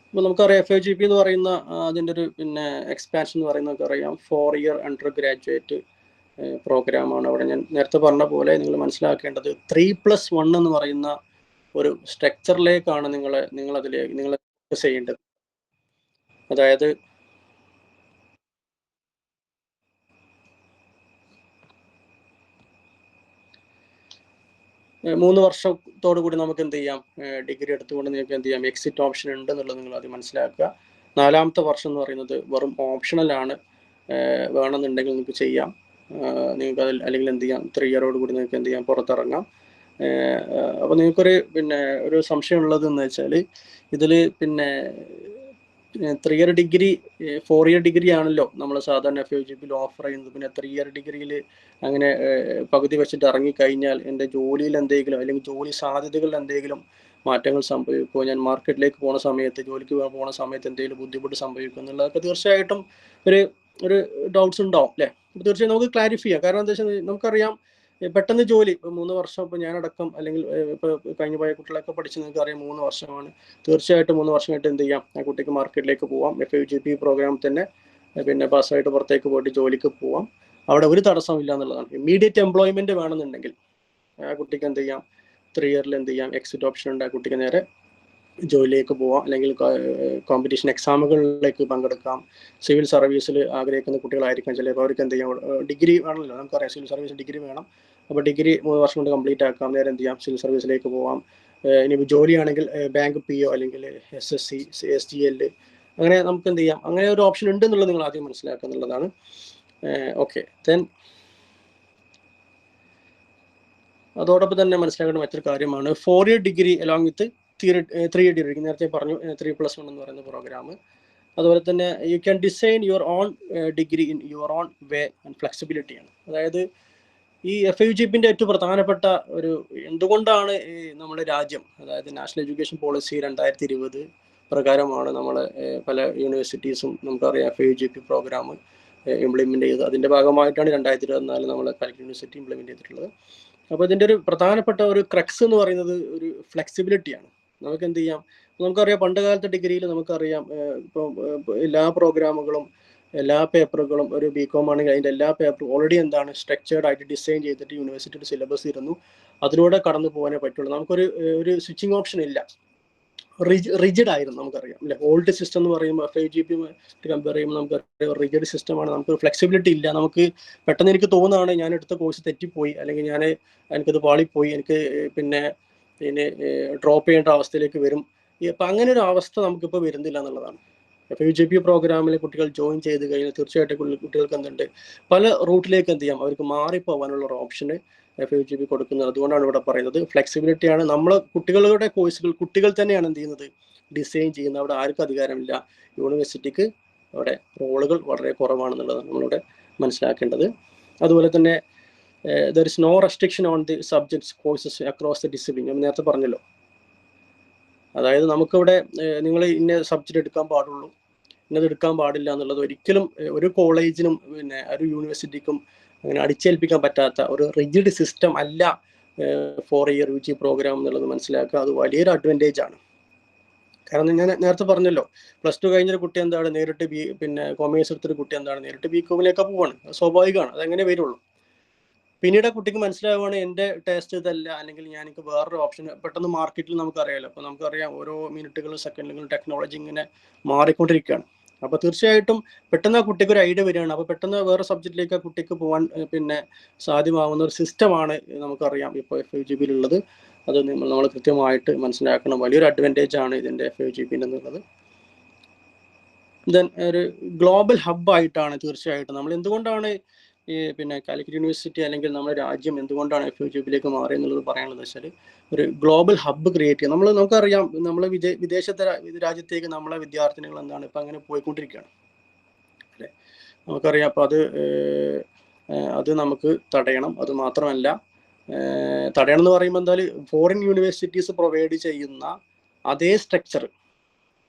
ഇപ്പോൾ നമുക്കറിയാം FIUGP എന്ന് പറയുന്ന അതിൻ്റെ ഒരു പിന്നെ എക്സ്പാൻഷൻ എന്ന് പറയുന്നതൊക്കെ അറിയാം. 4 year അണ്ടർ ഗ്രാജുവേറ്റ് പ്രോഗ്രാമാണ്. അവിടെ ഞാൻ നേരത്തെ പറഞ്ഞ പോലെ നിങ്ങൾ മനസ്സിലാക്കേണ്ടത് 3+1 എന്ന് പറയുന്ന ഒരു സ്ട്രക്ചറിലേക്കാണ് നിങ്ങൾ ഫോക്കസ് ചെയ്യേണ്ടത്. അതായത് മൂന്ന് വർഷത്തോടു കൂടി നമുക്ക് എന്ത് ചെയ്യാം, ഡിഗ്രി എടുത്തുകൊണ്ട് നിങ്ങൾക്ക് എന്ത് ചെയ്യാം, എക്സിറ്റ് ഓപ്ഷൻ ഉണ്ട് എന്നുള്ളത് നിങ്ങൾ അത് മനസ്സിലാക്കുക. 4ാമത്തെ വർഷം എന്ന് പറയുന്നത് വെറും ഓപ്ഷണലാണ്. വേണമെന്നുണ്ടെങ്കിൽ നിങ്ങൾക്ക് ചെയ്യാം, നിങ്ങൾക്ക് അതിൽ അല്ലെങ്കിൽ എന്ത് ചെയ്യാം 3 year കൂടി നിങ്ങൾക്ക് എന്ത് ചെയ്യാം, പുറത്തിറങ്ങാം. അപ്പോൾ നിങ്ങൾക്കൊരു പിന്നെ ഒരു സംശയം ഉള്ളത് എന്ന് വെച്ചാൽ ഇതിൽ പിന്നെ 3 year ഡിഗ്രി 4 year ഡിഗ്രി ആണല്ലോ നമ്മൾ സാധാരണ FIUGP-ൽ ഓഫർ ചെയ്യുന്നത്. പിന്നെ 3 year ഡിഗ്രിയിൽ അങ്ങനെ പകുതി വെച്ചിട്ട് ഇറങ്ങിക്കഴിഞ്ഞാൽ എൻ്റെ ജോലിയിൽ എന്തെങ്കിലും അല്ലെങ്കിൽ ജോലി സാധ്യതകളിൽ എന്തെങ്കിലും മാറ്റങ്ങൾ സംഭവിക്കുമോ, ഞാൻ മാർക്കറ്റിലേക്ക് പോകുന്ന സമയത്ത്, ജോലിക്ക് പോകുന്ന സമയത്ത് എന്തെങ്കിലും ബുദ്ധിമുട്ട് സംഭവിക്കും എന്നുള്ളതൊക്കെ തീർച്ചയായിട്ടും ഒരു ഡൗട്ട്സ് ഉണ്ടാവും അല്ലേ. അപ്പോൾ തീർച്ചയായും നമുക്ക് ക്ലാരിഫൈ ചെയ്യാം. കാരണം എന്താ വെച്ചാൽ നമുക്കറിയാം പെട്ടെന്ന് ജോലി, ഇപ്പോൾ 3 വർഷം, ഇപ്പോൾ ഞാനടക്കം അല്ലെങ്കിൽ ഇപ്പോൾ കഴിഞ്ഞു പോയ കുട്ടികളൊക്കെ പഠിച്ച് നിങ്ങൾക്ക് അറിയാം 3 വർഷമാണ്. തീർച്ചയായിട്ടും 3 വർഷമായിട്ട് എന്ത് ചെയ്യാം, ആ കുട്ടിക്ക് മാർക്കറ്റിലേക്ക് പോവാം. FIUGP പ്രോഗ്രാം തന്നെ പിന്നെ പാസ്സായിട്ട് പുറത്തേക്ക് പോയിട്ട് ജോലിക്ക് പോവാം. അവിടെ ഒരു തടസ്സം ഇല്ല എന്നുള്ളതാണ്. ഇമ്മീഡിയറ്റ് എംപ്ലോയ്മെന്റ് വേണമെന്നുണ്ടെങ്കിൽ ആ കുട്ടിക്ക് എന്ത് ചെയ്യാം, 3 year എന്ത് ചെയ്യാം, എക്സിറ്റ് ഓപ്ഷൻ ഉണ്ട്. ആ കുട്ടിക്ക് നേരെ ജോലിയിലേക്ക് പോവാം, അല്ലെങ്കിൽ കോമ്പറ്റീഷൻ എക്സാമുകളിലേക്ക് പങ്കെടുക്കാം. സിവിൽ സർവീസിൽ ആഗ്രഹിക്കുന്ന കുട്ടികളായിരിക്കാം ചിലപ്പോൾ, അവർക്ക് എന്ത് ചെയ്യാം, ഡിഗ്രി വേണമല്ലോ, നമുക്കറിയാം സിവിൽ സർവീസ് ഡിഗ്രി വേണം. അപ്പോൾ ഡിഗ്രി 3 വർഷം കൊണ്ട് കംപ്ലീറ്റ് ആക്കാം, നേരെ എന്ത് ചെയ്യാം, സിവിൽ സർവീസിലേക്ക് പോവാം. ഇനി ജോലിയാണെങ്കിൽ ബാങ്ക് PO അല്ലെങ്കിൽ SSC SGL, അങ്ങനെ നമുക്ക് എന്ത് ചെയ്യാം, അങ്ങനെ ഒരു ഓപ്ഷൻ ഉണ്ട് എന്നുള്ളത് നിങ്ങൾ ആദ്യം മനസ്സിലാക്കുക എന്നുള്ളതാണ്. ഓക്കെ, ദെൻ അതോടൊപ്പം തന്നെ മനസ്സിലാക്കേണ്ട മറ്റൊരു കാര്യമാണ് 4 year degree along with 3 year degree. നേരത്തെ പറഞ്ഞു 3+1 എന്ന് പറയുന്ന പ്രോഗ്രാം. അതുപോലെ തന്നെ you can design your own degree in your own way and ഫ്ലെക്സിബിലിറ്റിയാണ്. അതായത് ഈ FIUGP-ന്റെ ഏറ്റവും പ്രധാനപ്പെട്ട ഒരു എന്തുകൊണ്ടാണ് നമ്മുടെ രാജ്യം, അതായത് നാഷണൽ എഡ്യൂക്കേഷൻ പോളിസി 2020 പ്രകാരമാണ് നമ്മൾ പല യൂണിവേഴ്സിറ്റീസും നമുക്കറിയാം FIUGP പ്രോഗ്രാം ഇംപ്ലിമെന്റ് ചെയ്ത്, അതിൻ്റെ ഭാഗമായിട്ടാണ് 2024 നമ്മൾ കാലിക്കറ്റ് യൂണിവേഴ്സിറ്റി ഇംപ്ലിമെന്റ് ചെയ്തിട്ടുള്ളത്. അപ്പോൾ ഇതിൻ്റെ ഒരു പ്രധാനപ്പെട്ട ഒരു ക്രക്സ് എന്ന് പറയുന്നത് ഒരു ഫ്ലെക്സിബിലിറ്റിയാണ്. നമുക്ക് എന്ത് ചെയ്യാം, നമുക്കറിയാം പണ്ട് കാലത്തെ ഡിഗ്രിയിൽ നമുക്കറിയാം ഇപ്പം എല്ലാ പ്രോഗ്രാമുകളും എല്ലാ പേപ്പറുകളും ഒരു BCom ആണെങ്കിൽ അതിൻ്റെ എല്ലാ പേപ്പറും ഓൾറെഡി എന്താണ് സ്ട്രക്ചേർഡ് ആയിട്ട് ഡിസൈൻ ചെയ്തിട്ട് യൂണിവേഴ്സിറ്റിയുടെ സിലബസ് ഇരുന്നു, അതിലൂടെ കടന്നു പോകാനേ പറ്റുള്ളൂ. നമുക്കൊരു സ്വിച്ചിങ് ഓപ്ഷൻ ഇല്ല, റിജിഡ് ആയിരുന്നു നമുക്കറിയാം അല്ലെ. ഓൾഡ് സിസ്റ്റം എന്ന് പറയുമ്പോൾ FIUGP കമ്പയർ ചെയ്യുമ്പോൾ നമുക്ക് റിജിഡ് സിസ്റ്റമാണ്, നമുക്ക് ഫ്ലെക്സിബിലിറ്റി ഇല്ല. നമുക്ക് പെട്ടെന്ന് എനിക്ക് തോന്നുകയാണ് ഞാൻ എടുത്ത കോഴ്സ് തെറ്റിപ്പോയി, അല്ലെങ്കിൽ എനിക്കത് പാളിപ്പോയി, എനിക്ക് പിന്നെ ഡ്രോപ്പ് ചെയ്യേണ്ട അവസ്ഥയിലേക്ക് വരും. അപ്പം അങ്ങനെ ഒരു അവസ്ഥ നമുക്കിപ്പോൾ വരുന്നില്ല എന്നുള്ളതാണ്. FIUGP പ്രോഗ്രാമിൽ കുട്ടികൾ ജോയിൻ ചെയ്ത് കഴിഞ്ഞാൽ തീർച്ചയായിട്ടും കുട്ടികൾക്ക് എന്തുണ്ട്, പല റൂട്ടിലേക്ക് എന്ത് ചെയ്യാം, അവർക്ക് മാറിപ്പോകാനുള്ള ഒരു ഓപ്ഷന് FIUGP കൊടുക്കുന്നത്. അതുകൊണ്ടാണ് ഇവിടെ പറയുന്നത് ഫ്ലെക്സിബിലിറ്റിയാണ്. നമ്മൾ കുട്ടികളുടെ കോഴ്സുകൾ കുട്ടികൾ തന്നെയാണ് എന്ത് ചെയ്യുന്നത്, ഡിസൈൻ ചെയ്യുന്നത്. അവിടെ ആർക്കും അധികാരമില്ല. യൂണിവേഴ്സിറ്റിക്ക് അവിടെ റോളുകൾ വളരെ കുറവാണെന്നുള്ളതാണ് നമ്മളിവിടെ മനസ്സിലാക്കേണ്ടത്. അതുപോലെ തന്നെ there is no restriction on the subjects courses across the discipline. ഞാൻ നേരത്തെ പറഞ്ഞല്ലോ, അതായത് നമുക്കിവിടെ നിങ്ങൾ ഇന്ന സബ്ജക്റ്റ് എടുക്കാൻ പാടുള്ളൂ, ഇന്നത് എടുക്കാൻ പാടില്ല എന്നുള്ളത് ഒരിക്കലും ഒരു കോളേജിനും പിന്നെ ഒരു യൂണിവേഴ്സിറ്റിക്കും അങ്ങനെ അടിച്ചേൽപ്പിക്കാൻ പറ്റാത്ത ഒരു റിജിഡ് സിസ്റ്റം അല്ല 4 year UG പ്രോഗ്രാം എന്നുള്ളത് മനസ്സിലാക്കുക. അത് വലിയൊരു അഡ്വാൻറ്റേജ് ആണ്. കാരണം ഞാൻ നേരത്തെ പറഞ്ഞല്ലോ, +2 കഴിഞ്ഞൊരു കുട്ടി എന്താണ് നേരിട്ട് പിന്നെ കൊമേഴ്സ് എടുത്തൊരു കുട്ടി എന്താണ് നേരിട്ട് BCom-ലേക്ക് പോവാണ്, സ്വാഭാവികമാണ്, അതങ്ങനെ വരുള്ളൂ. പിന്നീട് കുട്ടിക്ക് മനസ്സിലാവുകയാണ് എൻ്റെ ടേസ്റ്റ് ഇതല്ല, അല്ലെങ്കിൽ എനിക്ക് വേറൊരു ഓപ്ഷൻ. പെട്ടെന്ന് മാർക്കറ്റിൽ നമുക്കറിയാമല്ലോ, അപ്പോൾ നമുക്കറിയാം ഓരോ മിനിറ്റുകളും സെക്കൻഡുകളും ടെക്നോളജി ഇങ്ങനെ മാറിക്കൊണ്ടിരിക്കുകയാണ്. അപ്പോൾ തീർച്ചയായിട്ടും പെട്ടെന്ന് ആ കുട്ടിക്ക് ഒരു ഐഡിയ വരികയാണ്. അപ്പോൾ പെട്ടെന്ന് വേറെ സബ്ജക്റ്റിലേക്ക് ആ കുട്ടിക്ക് പോകാൻ പിന്നെ സാധ്യമാവുന്ന ഒരു സിസ്റ്റമാണ് നമുക്കറിയാം ഇപ്പോൾ FIUGP-ലുള്ളത്. അത് നമ്മൾ കൃത്യമായിട്ട് മനസ്സിലാക്കണം. വലിയൊരു അഡ്വാൻറ്റേജ് ആണ് ഇതിൻ്റെ FUGP എന്നുള്ളത്. ദെൻ ഒരു ഗ്ലോബൽ ഹബ്ബായിട്ടാണ് തീർച്ചയായിട്ടും നമ്മൾ എന്തുകൊണ്ടാണ് ഈ പിന്നെ കാലിക്കറ്റ് യൂണിവേഴ്സിറ്റി അല്ലെങ്കിൽ നമ്മുടെ രാജ്യം എന്തുകൊണ്ടാണ് FUGP മാറി എന്നുള്ളത് പറയാനുള്ളത് വെച്ചാൽ ഒരു ഗ്ലോബൽ ഹബ്ബ് ക്രിയേറ്റ് ചെയ്യുക. നമുക്കറിയാം നമ്മൾ വിദേശത്തെ രാജ്യത്തേക്ക് നമ്മളെ വിദ്യാർത്ഥിനികൾ എന്താണ് ഇപ്പം അങ്ങനെ പോയിക്കൊണ്ടിരിക്കുകയാണ് അല്ലേ, നമുക്കറിയാം. അപ്പോൾ അത് നമുക്ക് തടയണം. അത് മാത്രമല്ല തടയണം എന്ന് പറയുമ്പോൾ എന്തായാലും ഫോറിൻ യൂണിവേഴ്സിറ്റീസ് പ്രൊവൈഡ് ചെയ്യുന്ന അതേ സ്ട്രക്ചർ,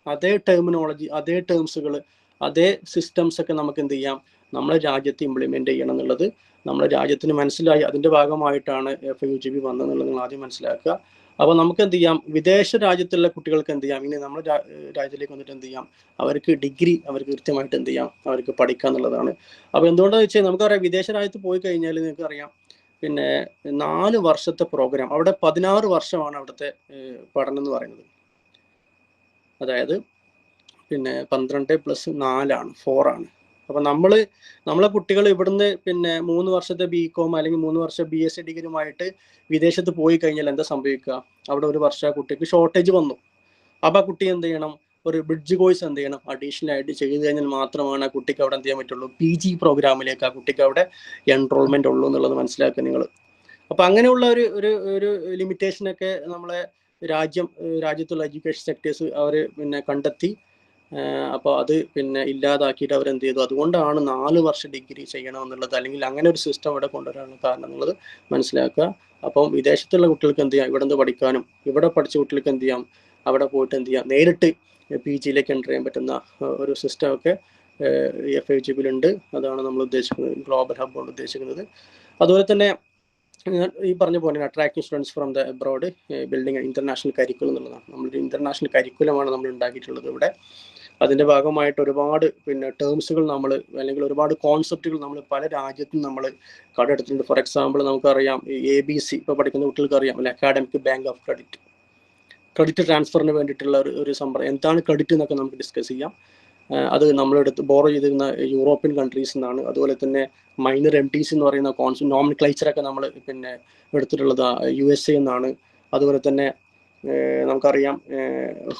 അതേ ടെർമിനോളജി, അതേ ടേംസുകൾ, അതേ സിസ്റ്റംസ് ഒക്കെ നമുക്ക് എന്ത് ചെയ്യാം, നമ്മളെ രാജ്യത്ത് ഇംപ്ലിമെന്റ് ചെയ്യണം എന്നുള്ളത് നമ്മുടെ രാജ്യത്തിന് മനസ്സിലായി. അതിന്റെ ഭാഗമായിട്ടാണ് FUGP വന്നതെന്നുള്ളത് നിങ്ങൾ ആദ്യം മനസ്സിലാക്കുക. അപ്പോൾ നമുക്ക് എന്ത് ചെയ്യാം, വിദേശ രാജ്യത്തുള്ള കുട്ടികൾക്ക് എന്ത് ചെയ്യാം, ഇനി നമ്മുടെ രാജ്യത്തിലേക്ക് വന്നിട്ട് എന്ത് ചെയ്യാം, അവർക്ക് ഡിഗ്രി അവർക്ക് കൃത്യമായിട്ട് എന്ത് ചെയ്യാം, അവർക്ക് പഠിക്കുക എന്നുള്ളതാണ്. അപ്പോൾ എന്തുകൊണ്ടാണെന്ന് വെച്ചാൽ നമുക്കറിയാം വിദേശ രാജ്യത്ത് പോയി കഴിഞ്ഞാൽ നിങ്ങൾക്കറിയാം പിന്നെ 4 വർഷത്തെ പ്രോഗ്രാം, അവിടെ 16 വർഷമാണ് അവിടുത്തെ പഠനം എന്ന് പറയുന്നത്. അതായത് പിന്നെ 12 + 4 ആണ്, 4 ആണ്. അപ്പൊ നമ്മളെ കുട്ടികൾ ഇവിടുന്ന് പിന്നെ 3 വർഷത്തെ BCom അല്ലെങ്കിൽ 3 വർഷം BSc ഡിഗ്രിയുമായിട്ട് വിദേശത്ത് പോയി കഴിഞ്ഞാൽ എന്താ സംഭവിക്കുക, അവിടെ ഒരു വർഷം കുട്ടിക്ക് ഷോർട്ടേജ് വന്നു. അപ്പൊ ആ കുട്ടി എന്ത് ചെയ്യണം, ഒരു ബ്രിഡ്ജ് കോഴ്സ് എന്ത് ചെയ്യണം, അഡീഷണൽ ആയിട്ട് ചെയ്ത് കഴിഞ്ഞാൽ മാത്രമാണ് ആ കുട്ടിക്ക് അവിടെ എന്ത് ചെയ്യാൻ പറ്റുള്ളൂ, PG പ്രോഗ്രാമിലേക്ക് ആ കുട്ടിക്ക് അവിടെ എൻറോൾമെന്റ് ഉള്ളൂ എന്നുള്ളത് മനസ്സിലാക്കുക നിങ്ങൾ. അപ്പൊ അങ്ങനെയുള്ള ഒരു ലിമിറ്റേഷനൊക്കെ നമ്മളെ രാജ്യത്തുള്ള എഡ്യൂക്കേഷൻ സെക്ടേഴ്സ് അവർ പിന്നെ കണ്ടെത്തി. അപ്പോൾ അത് പിന്നെ ഇല്ലാതാക്കിയിട്ട് അവരെന്ത് ചെയ്തു, അതുകൊണ്ടാണ് 4 വർഷം ഡിഗ്രി ചെയ്യണമെന്നുള്ളത്, അല്ലെങ്കിൽ അങ്ങനെ ഒരു സിസ്റ്റം ഇവിടെ കൊണ്ടുവരാനുള്ള കാരണം എന്നുള്ളത് മനസ്സിലാക്കുക. അപ്പം വിദേശത്തുള്ള കുട്ടികൾക്ക് എന്ത് ചെയ്യാം, ഇവിടെ നിന്ന് പഠിക്കാനും, ഇവിടെ പഠിച്ച കുട്ടികൾക്ക് എന്ത് ചെയ്യാം, അവിടെ പോയിട്ട് എന്ത് ചെയ്യാം, നേരിട്ട് PGയിലേക്ക് എൻ്റർ ചെയ്യാൻ പറ്റുന്ന ഒരു സിസ്റ്റം ഒക്കെ FUGP-ലുണ്ട്. അതാണ് നമ്മൾ ഉദ്ദേശിക്കുന്നത്, ഗ്ലോബൽ ഹബ് കൊണ്ട് ഉദ്ദേശിക്കുന്നത്. അതുപോലെ തന്നെ ഈ പറഞ്ഞ പോലെ attracting students from the abroad, building international curriculum എന്നുള്ളതാണ്. നമ്മളൊരു ഇന്റർനാഷണൽ കരിക്കുലമാണ് നമ്മൾ ഉണ്ടാക്കിയിട്ടുള്ളത് ഇവിടെ. അതിന്റെ ഭാഗമായിട്ട് ഒരുപാട് പിന്നെ ടേംസുകൾ നമ്മൾ, അല്ലെങ്കിൽ ഒരുപാട് കോൺസെപ്റ്റുകൾ നമ്മൾ പല രാജ്യത്തും നമ്മൾ കടമെടുത്തിട്ടുണ്ട്. ഫോർ എക്സാമ്പിൾ നമുക്കറിയാം ABC ഇപ്പോൾ പഠിക്കുന്ന കുട്ടികൾക്ക് അറിയാം അല്ലെ, അക്കാഡമിക് ബാങ്ക് ഓഫ് ക്രെഡിറ്റ് ട്രാൻസ്ഫറിന് വേണ്ടിയിട്ടുള്ള ഒരു സമ്പ്രദായം. എന്താണ് ക്രെഡിറ്റ് എന്നൊക്കെ നമുക്ക് ഡിസ്കസ് ചെയ്യാം. അത് നമ്മളെടുത്ത് ബോറോ ചെയ്തിരുന്ന യൂറോപ്യൻ കൺട്രീസിൽ നിന്നാണ്. അതുപോലെ തന്നെ മൈനർ MTC എന്ന് പറയുന്ന നോമിൻക്ലേച്ചറൊക്കെ നമ്മൾ പിന്നെ എടുത്തിട്ടുള്ളത് USA എന്നാണ്. അതുപോലെ തന്നെ നമുക്കറിയാം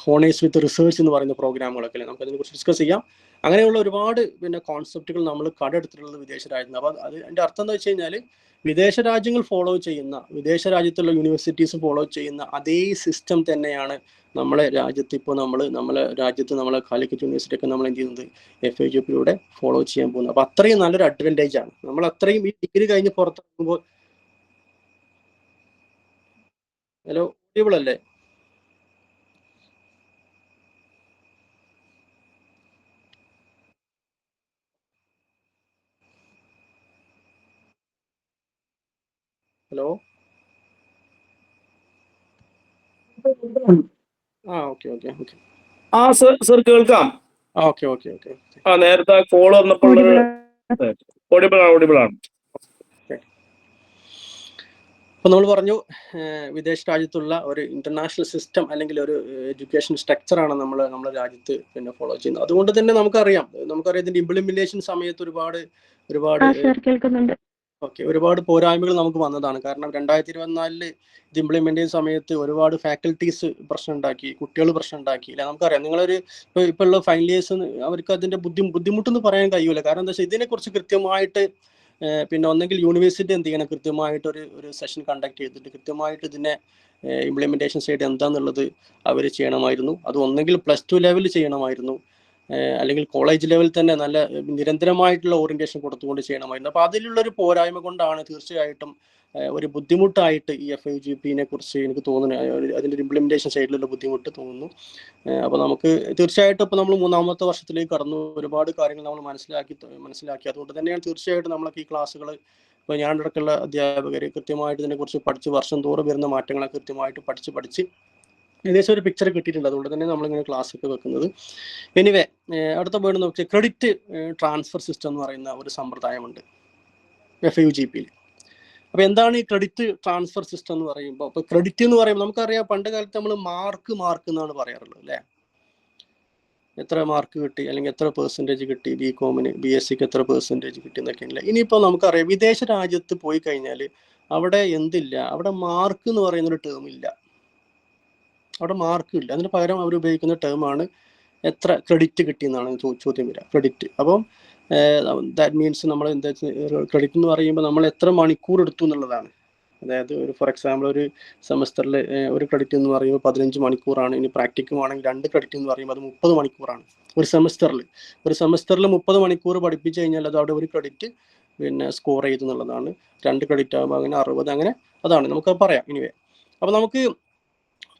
ഹോണേഴ്സ് വിത്ത് റിസർച്ച് എന്ന് പറയുന്ന പ്രോഗ്രാമുകളൊക്കെ അല്ലേ, നമുക്ക് അതിനെക്കുറിച്ച് ഡിസ്കസ് ചെയ്യാം. അങ്ങനെയുള്ള ഒരുപാട് പിന്നെ കോൺസെപ്റ്റുകൾ നമ്മൾ കടമെടുത്തിട്ടുള്ളത് വിദേശ രാജ്യത്ത്. അപ്പോൾ അതിൻ്റെ അർത്ഥം എന്താ വെച്ച് കഴിഞ്ഞാൽ വിദേശ രാജ്യങ്ങൾ ഫോളോ ചെയ്യുന്ന, വിദേശ രാജ്യത്തുള്ള യൂണിവേഴ്സിറ്റീസ് ഫോളോ ചെയ്യുന്ന അതേ സിസ്റ്റം തന്നെയാണ് നമ്മളെ രാജ്യത്ത് ഇപ്പോൾ നമ്മളെ കാലിക്കറ്റ് യൂണിവേഴ്സിറ്റി ഒക്കെ നമ്മൾ എന്ത് ചെയ്യുന്നത്, FUGP-യിലൂടെ ഫോളോ ചെയ്യാൻ പോകുന്നത്. അപ്പൊ അത്രയും നല്ലൊരു അഡ്വാൻറ്റേജ് ആണ്. നമ്മൾ അത്രയും ഈ ഡിഗ്രി കഴിഞ്ഞ് പുറത്തിറങ്ങുമ്പോൾ, ഹലോ ഓഡിബിൾ അല്ലേ? Hello okay. സർ കേൾക്കാം. ഓക്കെ. നേരത്തെ കോൾ വന്നപ്പോൾ ഓഡിബിൾ ആണ്. അപ്പോൾ നമ്മൾ പറഞ്ഞു വിദേശ രാജ്യത്തുള്ള ഒരു ഇന്റർനാഷണൽ സിസ്റ്റം അല്ലെങ്കിൽ ഒരു എഡ്യൂക്കേഷൻ സ്ട്രക്ചറാണ് നമ്മുടെ രാജ്യത്ത് പിന്നെ ഫോളോ ചെയ്യുന്നത്. അതുകൊണ്ട് തന്നെ നമുക്കറിയാം ഇതിന്റെ ഇംപ്ലിമെന്റേഷൻ സമയത്ത് ഒരുപാട് ഒരുപാട് പോരായ്മകൾ നമുക്ക് വന്നതാണ്. കാരണം 2024 ഇത് ഇംപ്ലിമെന്റ് ചെയ്യുന്ന സമയത്ത് ഒരുപാട് ഫാക്കൽറ്റീസ് പ്രശ്നം ഉണ്ടാക്കി, കുട്ടികൾ പ്രശ്നം ഉണ്ടാക്കി അല്ലെ. നമുക്കറിയാം നിങ്ങളൊരു ഇപ്പോൾ ഉള്ള ഫൈനൽ ഇയേഴ്സ് അവർക്ക് അതിന്റെ ബുദ്ധിമുട്ടെന്ന് പറയാൻ കഴിയൂല. കാരണം എന്താ വെച്ചാൽ ഇതിനെക്കുറിച്ച് കൃത്യമായിട്ട് പിന്നെ ഒന്നെങ്കിൽ യൂണിവേഴ്സിറ്റി എന്ത് ചെയ്യണം, കൃത്യമായിട്ട് ഒരു സെഷൻ കണ്ടക്ട് ചെയ്തിട്ട് കൃത്യമായിട്ട് ഇതിനെ ഇംപ്ലിമെന്റേഷൻ സൈഡ് എന്താന്നുള്ളത് അവർ ചെയ്യണമായിരുന്നു. അത് ഒന്നെങ്കിൽ +2 ലെവലിൽ ചെയ്യണമായിരുന്നു, അല്ലെങ്കിൽ കോളേജ് ലെവലിൽ തന്നെ നല്ല നിരന്തരമായിട്ടുള്ള ഓറിയന്റേഷൻ കൊടുത്തുകൊണ്ട് ചെയ്യണമായിരുന്നു. അപ്പോൾ അതിലുള്ളൊരു പോരായ്മ കൊണ്ടാണ് തീർച്ചയായിട്ടും ഒരു ബുദ്ധിമുട്ടായിട്ട് ഈ FUGP-നെ കുറിച്ച് എനിക്ക് തോന്നുന്നു, അതിൻ്റെ ഇംപ്ലിമെന്റേഷൻ സൈഡിലുള്ള ബുദ്ധിമുട്ട് തോന്നുന്നു. അപ്പോൾ നമുക്ക് തീർച്ചയായിട്ടും ഇപ്പോൾ നമ്മൾ 3-ാമത്തെ വർഷത്തിലേക്ക് കടന്നു, ഒരുപാട് കാര്യങ്ങൾ നമ്മൾ മനസ്സിലാക്കി. അതുകൊണ്ട് തന്നെയാണ് തീർച്ചയായിട്ടും നമ്മളൊക്കെ ഈ ക്ലാസ്സുകൾ, ഇപ്പോൾ ഞാനടക്കമുള്ള അധ്യാപകർ കൃത്യമായിട്ട് ഇതിനെക്കുറിച്ച് പഠിച്ച് വർഷം തോറും വരുന്ന മാറ്റങ്ങളെ കൃത്യമായിട്ട് പഠിച്ച് ഏകദേശം ഒരു പിക്ചർ കിട്ടിയിട്ടുണ്ട്. അതുകൊണ്ട് തന്നെ നമ്മളിങ്ങനെ ക്ലാസ് ഒക്കെ വെക്കുന്നത്. എനിവേ അടുത്ത പോയിട്ട് നോക്കിയാൽ ക്രെഡിറ്റ് ട്രാൻസ്ഫർ സിസ്റ്റം എന്ന് പറയുന്ന ഒരു സമ്പ്രദായമുണ്ട് FUGP-യിൽ. അപ്പോൾ എന്താണ് ഈ ക്രെഡിറ്റ് ട്രാൻസ്ഫർ സിസ്റ്റം എന്ന് പറയുമ്പോൾ, ഇപ്പോൾ ക്രെഡിറ്റ് എന്ന് പറയുമ്പോൾ നമുക്കറിയാം പണ്ട് കാലത്ത് നമ്മൾ മാർക്ക് എന്നാണ് പറയാറുള്ളത് അല്ലേ. എത്ര മാർക്ക് കിട്ടി, അല്ലെങ്കിൽ എത്ര പെർസെൻറ്റേജ് കിട്ടി, BCom-ന് BSc-ക്ക് എത്ര പെർസെൻറ്റേജ് കിട്ടി എന്നൊക്കെയല്ല. ഇനിയിപ്പോൾ നമുക്കറിയാം വിദേശ രാജ്യത്ത് പോയി കഴിഞ്ഞാൽ അവിടെ എന്തില്ല, അവിടെ മാർക്ക് എന്ന് പറയുന്നൊരു ടേം ഇല്ല. അവിടെ മാർക്ക് ഇല്ല. അതിന് പകരം അവർ ഉപയോഗിക്കുന്ന ടേമാണ് എത്ര ക്രെഡിറ്റ് കിട്ടിയെന്നാണ് ചോദ്യം വരിക, ക്രെഡിറ്റ്. അപ്പം ദാറ്റ് മീൻസ് നമ്മൾ എന്താ ക്രെഡിറ്റ് എന്ന് പറയുമ്പോൾ നമ്മൾ എത്ര മണിക്കൂർ എടുത്തു എന്നുള്ളതാണ്. അതായത് ഒരു ഫോർ എക്സാമ്പിൾ ഒരു സെമസ്റ്ററിൽ ഒരു ക്രെഡിറ്റ് എന്ന് പറയുമ്പോൾ 15 മണിക്കൂറാണ്. ഇനി പ്രാക്ടിക്കും ആണെങ്കിൽ 2 ക്രെഡിറ്റ് എന്ന് പറയുമ്പോൾ അത് 30 മണിക്കൂറാണ് ഒരു സെമസ്റ്ററിൽ. ഒരു സെമസ്റ്ററിൽ 30 മണിക്കൂർ പഠിപ്പിച്ചു കഴിഞ്ഞാൽ അത് അവിടെ ഒരു ക്രെഡിറ്റ് പിന്നെ സ്കോർ ചെയ്തു എന്നുള്ളതാണ്. 2 ക്രെഡിറ്റ് ആകുമ്പോൾ അങ്ങനെ 60, അങ്ങനെ അതാണ് നമുക്ക് പറയാം. ഇനിവേ അപ്പോൾ നമുക്ക്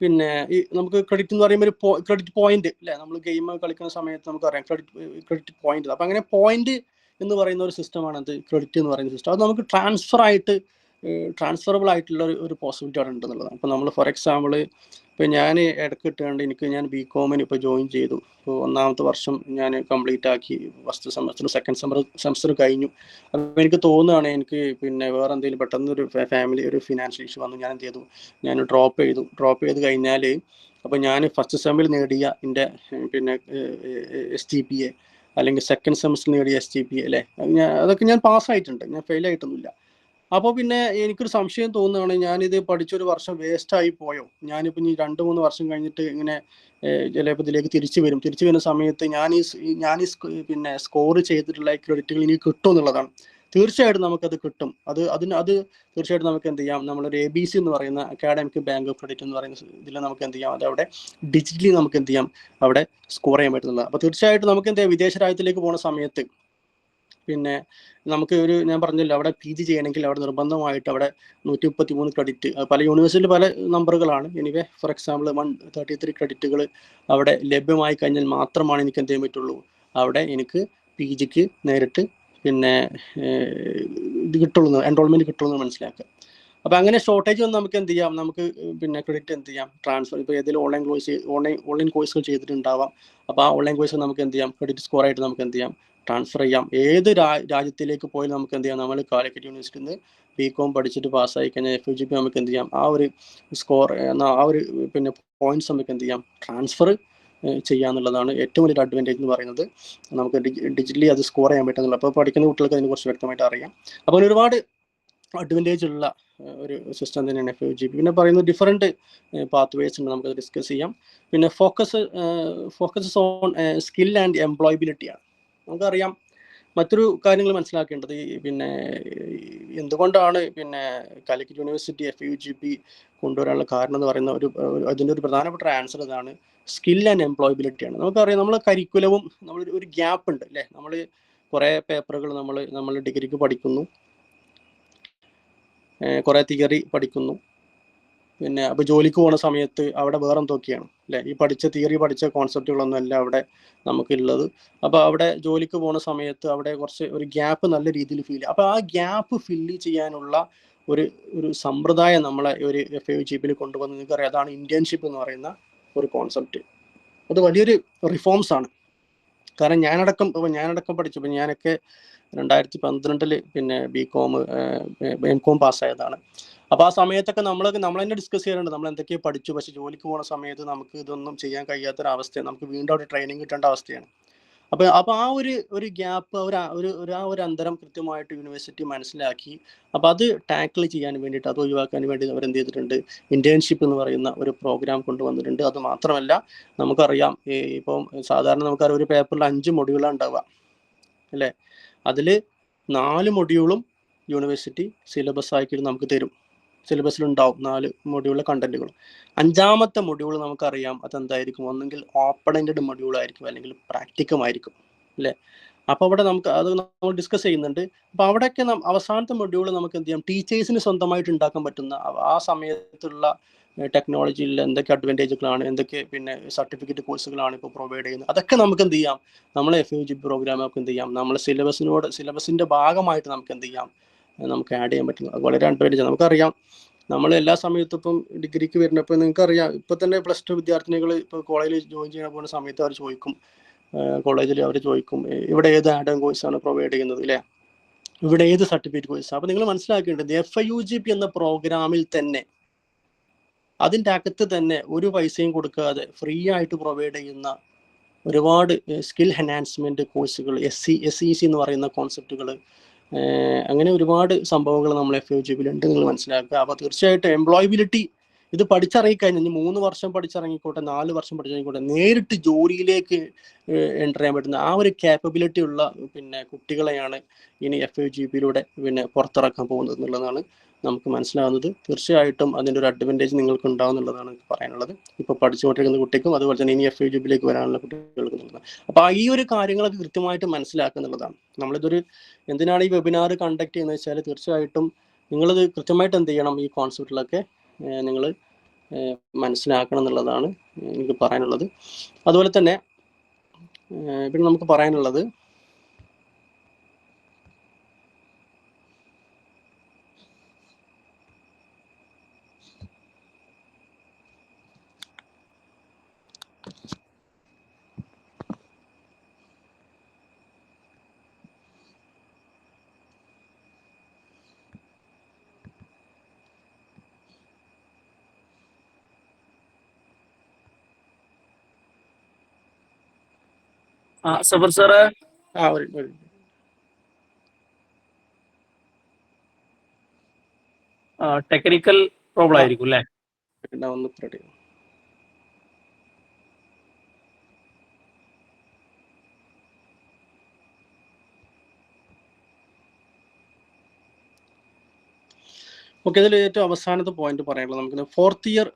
പിന്നെ ഈ നമുക്ക് ക്രെഡിറ്റ് എന്ന് പറയുമ്പോൾ ഒരു ക്രെഡിറ്റ് പോയിന്റ് അല്ലേ, നമ്മൾ ഗെയിം കളിക്കുന്ന സമയത്ത് നമുക്കറിയാം ക്രെഡിറ്റ് പോയിന്റ്. അപ്പം അങ്ങനെ പോയിന്റ് എന്ന് പറയുന്ന ഒരു സിസ്റ്റമാണ് അത് ക്രെഡിറ്റ് എന്ന് പറയുന്ന സിസ്റ്റം. അത് നമുക്ക് ട്രാൻസ്ഫറബിൾ ആയിട്ടുള്ള ഒരു പോസിബിലിറ്റി അവിടെ ഉണ്ടെന്നുള്ളതാണ്. അപ്പോൾ നമ്മൾ ഫോർ എക്സാമ്പിൾ ഇപ്പോൾ ഞാൻ ഇടയ്ക്ക് ഇട്ടുകൊണ്ട് ഞാൻ BCom ഇപ്പോൾ ജോയിൻ ചെയ്തു. ഇപ്പോൾ 1ാമത്തെ വർഷം ഞാൻ കംപ്ലീറ്റ് ആക്കി. ഫസ്റ്റ് സെമസ്റ്റർ സെക്കൻഡ് സെമസ്റ്റർ കഴിഞ്ഞു. അപ്പോൾ എനിക്ക് തോന്നുകയാണ് എനിക്ക് പിന്നെ വേറെ എന്തെങ്കിലും പെട്ടെന്ന് ഒരു ഫാമിലി ഒരു ഫിനാൻഷ്യൽ ഇഷ്യൂ വന്നു. ഞാൻ എന്ത് ചെയ്തു, ഞാൻ ഡ്രോപ്പ് ചെയ്ത് കഴിഞ്ഞാൽ അപ്പോൾ ഞാൻ ഫസ്റ്റ് സെമ്മിൽ നേടിയ എൻ്റെ പിന്നെ SGPA അല്ലെങ്കിൽ സെക്കൻഡ് സെമസ്റ്റർ നേടിയ SGPA അല്ലേ, അതൊക്കെ ഞാൻ പാസ്സായിട്ടുണ്ട്, ഞാൻ ഫെയിൽ ആയിട്ടൊന്നുമില്ല. അപ്പോൾ പിന്നെ എനിക്കൊരു സംശയം തോന്നുകയാണ്, ഞാനിത് പഠിച്ചൊരു വർഷം വേസ്റ്റ് ആയി പോയോ? ഞാനിപ്പോൾ ഇനി 2-3 വർഷം കഴിഞ്ഞിട്ട് ഇങ്ങനെ ചിലപ്പോൾ ഇതിലേക്ക് തിരിച്ചു വരുന്ന സമയത്ത് ഞാൻ ഈ പിന്നെ സ്കോർ ചെയ്തിട്ടുള്ള ക്രെഡിറ്റുകൾ ഇനി കിട്ടും എന്നുള്ളതാണ്. തീർച്ചയായിട്ടും നമുക്കത് കിട്ടും. അത് തീർച്ചയായിട്ടും നമുക്ക് എന്ത് ചെയ്യാം, നമ്മളൊരു ABC എന്ന് പറയുന്ന അക്കാഡമിക് ബാങ്ക് ഓഫ് ക്രെഡിറ്റ് എന്ന് പറയുന്ന ഇതിൽ നമുക്ക് എന്ത് ചെയ്യാം, അതവിടെ ഡിജിറ്റലി നമുക്ക് എന്ത് ചെയ്യാം, അവിടെ സ്കോർ ചെയ്യാൻ പറ്റുന്നതാണ്. അപ്പോൾ തീർച്ചയായിട്ടും നമുക്ക് എന്ത് ചെയ്യാം, വിദേശ രാജ്യത്തിലേക്ക് പോകുന്ന സമയത്ത് പിന്നെ നമുക്ക് ഞാൻ പറഞ്ഞല്ലോ, അവിടെ PG ചെയ്യണമെങ്കിൽ അവിടെ നിർബന്ധമായിട്ട് അവിടെ 133 ക്രെഡിറ്റ്, പല യൂണിവേഴ്സിറ്റിയിൽ പല നമ്പറുകളാണ്. എനിവേ ഫോർ എക്സാമ്പിൾ 133 ക്രെഡിറ്റുകൾ അവിടെ ലഭ്യമായി കഴിഞ്ഞാൽ മാത്രമാണ് എനിക്ക് എന്ത് ചെയ്യാൻ പറ്റുള്ളൂ, അവിടെ എനിക്ക് PGക്ക് നേരിട്ട് പിന്നെ ഇത് കിട്ടുള്ളൂ, എൻറോൾമെന്റ് കിട്ടുള്ളൂ മനസ്സിലാക്കുക. അപ്പോൾ അങ്ങനെ ഷോർട്ടേജ് വന്ന് നമുക്ക് എന്ത് ചെയ്യാം, നമുക്ക് പിന്നെ ക്രെഡിറ്റ് എന്ത് ചെയ്യാം, ട്രാൻസ്ഫർ. ഇപ്പോൾ ഏതെങ്കിലും ഓൺലൈൻ കോഴ്സുകൾ ചെയ്തിട്ടുണ്ടാവാം. അപ്പോൾ ആ ഓൺലൈൻ കോഴ്സ് നമുക്ക് എന്ത് ചെയ്യാം, ക്രെഡിറ്റ് സ്കോർ ആയിട്ട് നമുക്ക് എന്ത് ചെയ്യാം, ട്രാൻസ്ഫർ ചെയ്യാം. ഏത് രാജ്യത്തിലേക്ക് പോയി നമുക്ക് എന്ത് ചെയ്യാം, നമ്മൾ കാലിക്കറ്റ് യൂണിവേഴ്സിറ്റിയിൽ നിന്ന് BCom പഠിച്ചിട്ട് പാസ്സായി കഴിഞ്ഞാൽ FUGP നമുക്ക് എന്ത് ചെയ്യാം, ആ ഒരു സ്കോർ ആ ഒരു പിന്നെ പോയിന്റ്സ് നമുക്ക് എന്ത് ചെയ്യാം, ട്രാൻസ്ഫർ ചെയ്യാന്നുള്ളതാണ് ഏറ്റവും വലിയൊരു അഡ്വാൻറ്റേജ് എന്ന് പറയുന്നത്. നമുക്ക് ഡിജിറ്റലി അത് സ്കോർ ചെയ്യാൻ പറ്റുന്നില്ല. അപ്പോൾ പഠിക്കുന്ന കുട്ടികൾക്ക് അതിനെ കുറിച്ച് വ്യക്തമായിട്ട് അറിയാം. അപ്പോൾ ഒരുപാട് അഡ്വാൻറ്റേജ് ഉള്ള ഒരു സിസ്റ്റം തന്നെയാണ് FUGP. പിന്നെ പറയുന്നത് ഡിഫറെൻറ്റ് പാത്വേസ് ഉണ്ട്, നമുക്ക് ഡിസ്കസ് ചെയ്യാം. പിന്നെ ഫോക്കസ് ഓൺ സ്കിൽ ആൻഡ് എംപ്ലോയബിലിറ്റിയാണ്. നമുക്കറിയാം മറ്റൊരു കാര്യങ്ങൾ മനസ്സിലാക്കേണ്ടത് പിന്നെ എന്തുകൊണ്ടാണ് പിന്നെ കാലിക്കറ്റ് യൂണിവേഴ്സിറ്റി FUGP കൊണ്ടുവരാനുള്ള കാരണം എന്ന് പറയുന്ന അതിൻ്റെ ഒരു പ്രധാനപ്പെട്ട ആൻസർ ഇതാണ്, സ്കിൽ ആൻഡ് എംപ്ലോയബിലിറ്റിയാണ്. നമുക്കറിയാം നമ്മൾ കരിക്കുലവും നമ്മൾ ഒരു ഗ്യാപ്പ് ഉണ്ട് അല്ലേ, നമ്മൾ കുറേ പേപ്പറുകൾ നമ്മൾ ഡിഗ്രിക്ക് പഠിക്കുന്നു, കുറേ തിയറി പഠിക്കുന്നു. പിന്നെ അപ്പോൾ ജോലിക്ക് പോകുന്ന സമയത്ത് അവിടെ വേറെ എന്തൊക്കെയാണ് അല്ലേ, ഈ പഠിച്ച കോൺസെപ്റ്റുകളൊന്നും അല്ല അവിടെ നമുക്കുള്ളത്. അപ്പോൾ അവിടെ ജോലിക്ക് പോകുന്ന സമയത്ത് അവിടെ കുറച്ച് ഒരു ഗ്യാപ്പ് നല്ല രീതിയിൽ ഫീൽ ചെയ്യും. അപ്പോൾ ആ ഗ്യാപ്പ് ഫില്ല് ചെയ്യാനുള്ള ഒരു സമ്പ്രദായം നമ്മളെ ഒരു FUGP കൊണ്ടുവന്ന് നിങ്ങൾക്കറിയാം, അതാണ് ഇന്റേൺഷിപ്പ് എന്ന് പറയുന്ന ഒരു കോൺസെപ്റ്റ്. അത് വലിയൊരു റിഫോംസ് ആണ്. കാരണം ഞാനടക്കം പഠിച്ചു. ഇപ്പം ഞാനൊക്കെ 2012 പിന്നെ MCom പാസ്സായതാണ്. അപ്പോൾ ആ സമയത്തൊക്കെ നമ്മൾ തന്നെ ഡിസ്കസ് ചെയ്യാറുണ്ട്, നമ്മൾ എന്തൊക്കെയോ പഠിച്ചു, പക്ഷെ ജോലിക്ക് പോകുന്ന സമയത്ത് നമുക്ക് ഇതൊന്നും ചെയ്യാൻ കഴിയാത്തൊരവസ്ഥയാണ്, നമുക്ക് വീണ്ടും അവിടെ ട്രെയിനിങ് കിട്ടേണ്ട അവസ്ഥയാണ്. അപ്പോൾ ആ ഒരു ഗ്യാപ്പ്, ഒരു അന്തരം കൃത്യമായിട്ട് യൂണിവേഴ്സിറ്റി മനസ്സിലാക്കി. അപ്പോൾ അത് ടാക്കിൾ ചെയ്യാൻ വേണ്ടിയിട്ട്, അത് ഒഴിവാക്കാൻ വേണ്ടി അവരെന്ത് ചെയ്തിട്ടുണ്ട്, ഇന്റേൺഷിപ്പ് എന്ന് പറയുന്ന ഒരു പ്രോഗ്രാം കൊണ്ടുവന്നിട്ടുണ്ട്. അത് മാത്രമല്ല നമുക്കറിയാം, ഇപ്പം സാധാരണ നമുക്കറിയാം ഒരു പേപ്പറിൽ 5 മൊഡ്യൂളാണ് ഉണ്ടാവുക അല്ലേ, അതിൽ 4 മൊഡ്യൂളും യൂണിവേഴ്സിറ്റി സിലബസ് ആക്കിയിട്ട് നമുക്ക് തരും. സിലബസിലുണ്ടാവും 4 മൊഡ്യൂളിലെ കണ്ടന്റുകളും. 5ാമത്തെ മൊഡ്യൂൾ നമുക്കറിയാം അതെന്തായിരിക്കും, ഒന്നെങ്കിൽ ഓപ്പൺ എൻഡഡ് മൊഡ്യൂൾ ആയിരിക്കും, അല്ലെങ്കിൽ പ്രാക്ടിക്കം ആയിരിക്കും അല്ലേ. അപ്പോൾ അവിടെ അത് നമ്മൾ ഡിസ്കസ് ചെയ്യുന്നുണ്ട്. അപ്പോൾ അവിടെയൊക്കെ അവസാനത്തെ മൊഡ്യൂൾ നമുക്ക് എന്ത് ചെയ്യാം, ടീച്ചേഴ്സിന് സ്വന്തമായിട്ട് ഉണ്ടാക്കാൻ പറ്റുന്ന ആ സമയത്തുള്ള ടെക്നോളജിയിൽ എന്തൊക്കെ അഡ്വാൻറ്റേജുകളാണ്, എന്തൊക്കെ പിന്നെ സർട്ടിഫിക്കറ്റ് കോഴ്സുകളാണ് ഇപ്പോൾ പ്രൊവൈഡ് ചെയ്യുന്നത്, അതൊക്കെ നമുക്ക് എന്ത് ചെയ്യാം, നമ്മളെ FUGP പ്രോഗ്രാം നമുക്ക് എന്ത് ചെയ്യാം, നമ്മളെ സിലബസിൻ്റെ ഭാഗമായിട്ട് നമുക്ക് എന്ത് ചെയ്യാം, നമുക്ക് ആഡ് ചെയ്യാൻ പറ്റുന്നത്. അത് വളരെ അഡ്വാൻറ്റേജ്. നമുക്കറിയാം നമ്മൾ എല്ലാ സമയത്തും ഇപ്പം ഡിഗ്രിക്ക് വരുന്നപ്പോൾ നിങ്ങൾക്കറിയാം, ഇപ്പോൾ തന്നെ +2 വിദ്യാർത്ഥിനികൾ ഇപ്പോൾ കോളേജിൽ ജോയിൻ ചെയ്യാൻ പോകുന്ന സമയത്ത് അവർ ചോദിക്കും, കോളേജിൽ അവർ ചോദിക്കും, ഇവിടെ ഏത് ആഡ് ഓൺ കോഴ്സാണ് പ്രൊവൈഡ് ചെയ്യുന്നത് അല്ലേ, ഇവിടെ ഏത് സർട്ടിഫിക്കറ്റ് കോഴ്സ്. അപ്പോൾ നിങ്ങൾ മനസ്സിലാക്കേണ്ടത് FUGP എന്ന പ്രോഗ്രാമിൽ തന്നെ, അതിൻ്റെ അകത്ത് തന്നെ ഒരു പൈസയും കൊടുക്കാതെ ഫ്രീ ആയിട്ട് പ്രൊവൈഡ് ചെയ്യുന്ന ഒരുപാട് സ്കിൽ എൻഹാൻസ്മെന്റ് കോഴ്സുകൾ, SEC എന്ന് പറയുന്ന കോൺസെപ്റ്റുകൾ, അങ്ങനെ ഒരുപാട് സംഭവങ്ങൾ നമ്മൾ FUGP ഉണ്ട് നിങ്ങൾ മനസ്സിലാക്കുക. അപ്പോൾ തീർച്ചയായിട്ടും എംപ്ലോയബിലിറ്റി ഇത് പഠിച്ചിറങ്ങിക്കഴിഞ്ഞാൽ, ഇനി 3 വർഷം പഠിച്ചിറങ്ങിക്കോട്ടെ, 4 വർഷം പഠിച്ചിറങ്ങിക്കോട്ടെ, നേരിട്ട് ജോലിയിലേക്ക് എൻ്റർ ചെയ്യാൻ പറ്റുന്ന ആ ഒരു ക്യാപ്പബിലിറ്റി ഉള്ള കുട്ടികളെയാണ് ഇനി FUGP പുറത്തിറക്കാൻ പോകുന്നത് എന്നുള്ളതാണ് നമുക്ക് മനസ്സിലാവുന്നത്. തീർച്ചയായിട്ടും അതിൻ്റെ ഒരു അഡ്വാൻറ്റേജ് നിങ്ങൾക്ക് ഉണ്ടാവും എന്നുള്ളതാണ് എനിക്ക് പറയാനുള്ളത്. ഇപ്പോൾ പഠിച്ചുകൊണ്ടിരിക്കുന്ന കുട്ടിക്കും അതുപോലെ തന്നെ ഇനി FUGP വരാനുള്ള കുട്ടികൾക്കും എന്നുള്ളതാണ്. അപ്പോൾ ഈ ഒരു കാര്യങ്ങളൊക്കെ കൃത്യമായിട്ട് മനസ്സിലാക്കുക എന്നുള്ളതാണ്. നമ്മളിതൊരു എന്തിനാണ് ഈ വെബിനാർ കണ്ടക്ട് ചെയ്യുന്നത് വെച്ചാൽ, തീർച്ചയായിട്ടും നിങ്ങളിത് കൃത്യമായിട്ട് എന്ത് ചെയ്യണം, ഈ കോൺസെപ്റ്റിലൊക്കെ നിങ്ങൾ മനസ്സിലാക്കണം എന്നുള്ളതാണ് എനിക്ക് പറയാനുള്ളത്. അതുപോലെ തന്നെ പിന്നെ നമുക്ക് പറയാനുള്ളത് സഫർ സാറ് ഒരു ടെക്നിക്കൽ പ്രോബ്ലം ആയിരിക്കും അല്ലേ? ഒന്ന് റെഡി. ഓക്കെ, ഇതിൽ ഏറ്റവും അവസാനത്തെ പോയിന്റ് പറയാനുള്ളത് നമുക്ക് 4th year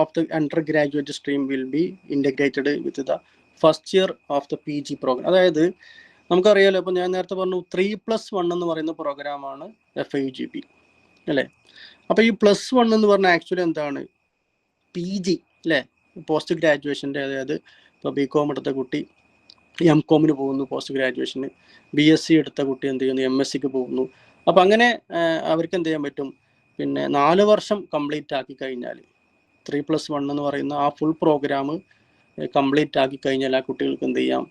of the undergraduate stream will be integrated with the first year of the PG programme. അതായത് നമുക്കറിയാലോ, ഇപ്പോൾ ഞാൻ നേരത്തെ പറഞ്ഞു 3+1 എന്ന് പറയുന്ന പ്രോഗ്രാമാണ് FUGP അല്ലേ. അപ്പോൾ ഈ +1 എന്ന് പറഞ്ഞാൽ ആക്ച്വലി എന്താണ്, PG അല്ലേ, പോസ്റ്റ് ഗ്രാജുവേഷൻ്റെ. അതായത് ഇപ്പോൾ BCom എടുത്ത കുട്ടി MComന് പോകുന്നു പോസ്റ്റ് ഗ്രാജുവേഷന്, BSc എടുത്ത കുട്ടി എന്ത് ചെയ്യുന്നു, MScക്ക് പോകുന്നു. അപ്പം അങ്ങനെ അവർക്ക് എന്ത് ചെയ്യാൻ പറ്റും, 4 വർഷം കംപ്ലീറ്റ് ആക്കി കഴിഞ്ഞാൽ 3+1 എന്ന് പറയുന്ന ആ ഫുൾ പ്രോഗ്രാം കംപ്ലീറ്റ് ആക്കി കഴിഞ്ഞാൽ ആ കുട്ടികൾക്ക് എന്ത് ചെയ്യാം,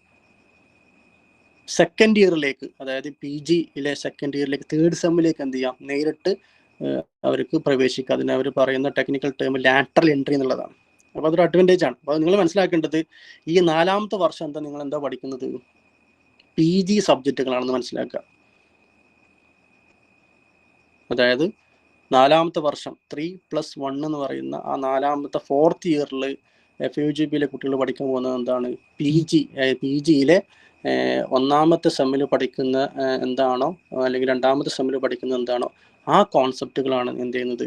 സെക്കൻഡ് ഇയറിലേക്ക്, അതായത് PGയിലെ സെക്കൻഡ് ഇയറിലേക്ക്, 3rd സെമ്മിലേക്ക് എന്ത് ചെയ്യാം, നേരിട്ട് അവർക്ക് പ്രവേശിക്കുക. അതിന് അവർ പറയുന്ന ടെക്നിക്കൽ ടേം ലാറ്ററൽ എൻട്രി എന്നുള്ളതാണ്. അപ്പോൾ അതൊരു അഡ്വാൻറ്റേജ് ആണ്. അപ്പോൾ നിങ്ങൾ മനസ്സിലാക്കേണ്ടത് ഈ 4ാമത്തെ വർഷം നിങ്ങൾ എന്താ പഠിക്കുന്നത്, PG സബ്ജക്റ്റുകളാണെന്ന് മനസ്സിലാക്കുക. അതായത് 4ാമത്തെ വർഷം 3+1 എന്ന് പറയുന്ന ആ 4ാമത്തെ 4th ഇയറിൽ FUGPയിലെ കുട്ടികൾ പഠിക്കാൻ പോകുന്നത് എന്താണ്, PGയിലെ 1ാമത്തെ സെമ്മിൽ പഠിക്കുന്ന എന്താണോ, അല്ലെങ്കിൽ 2ാമത്തെ സെമ്മിൽ പഠിക്കുന്ന എന്താണോ, ആ കോൺസെപ്റ്റുകളാണ് എന്ത് ചെയ്യുന്നത്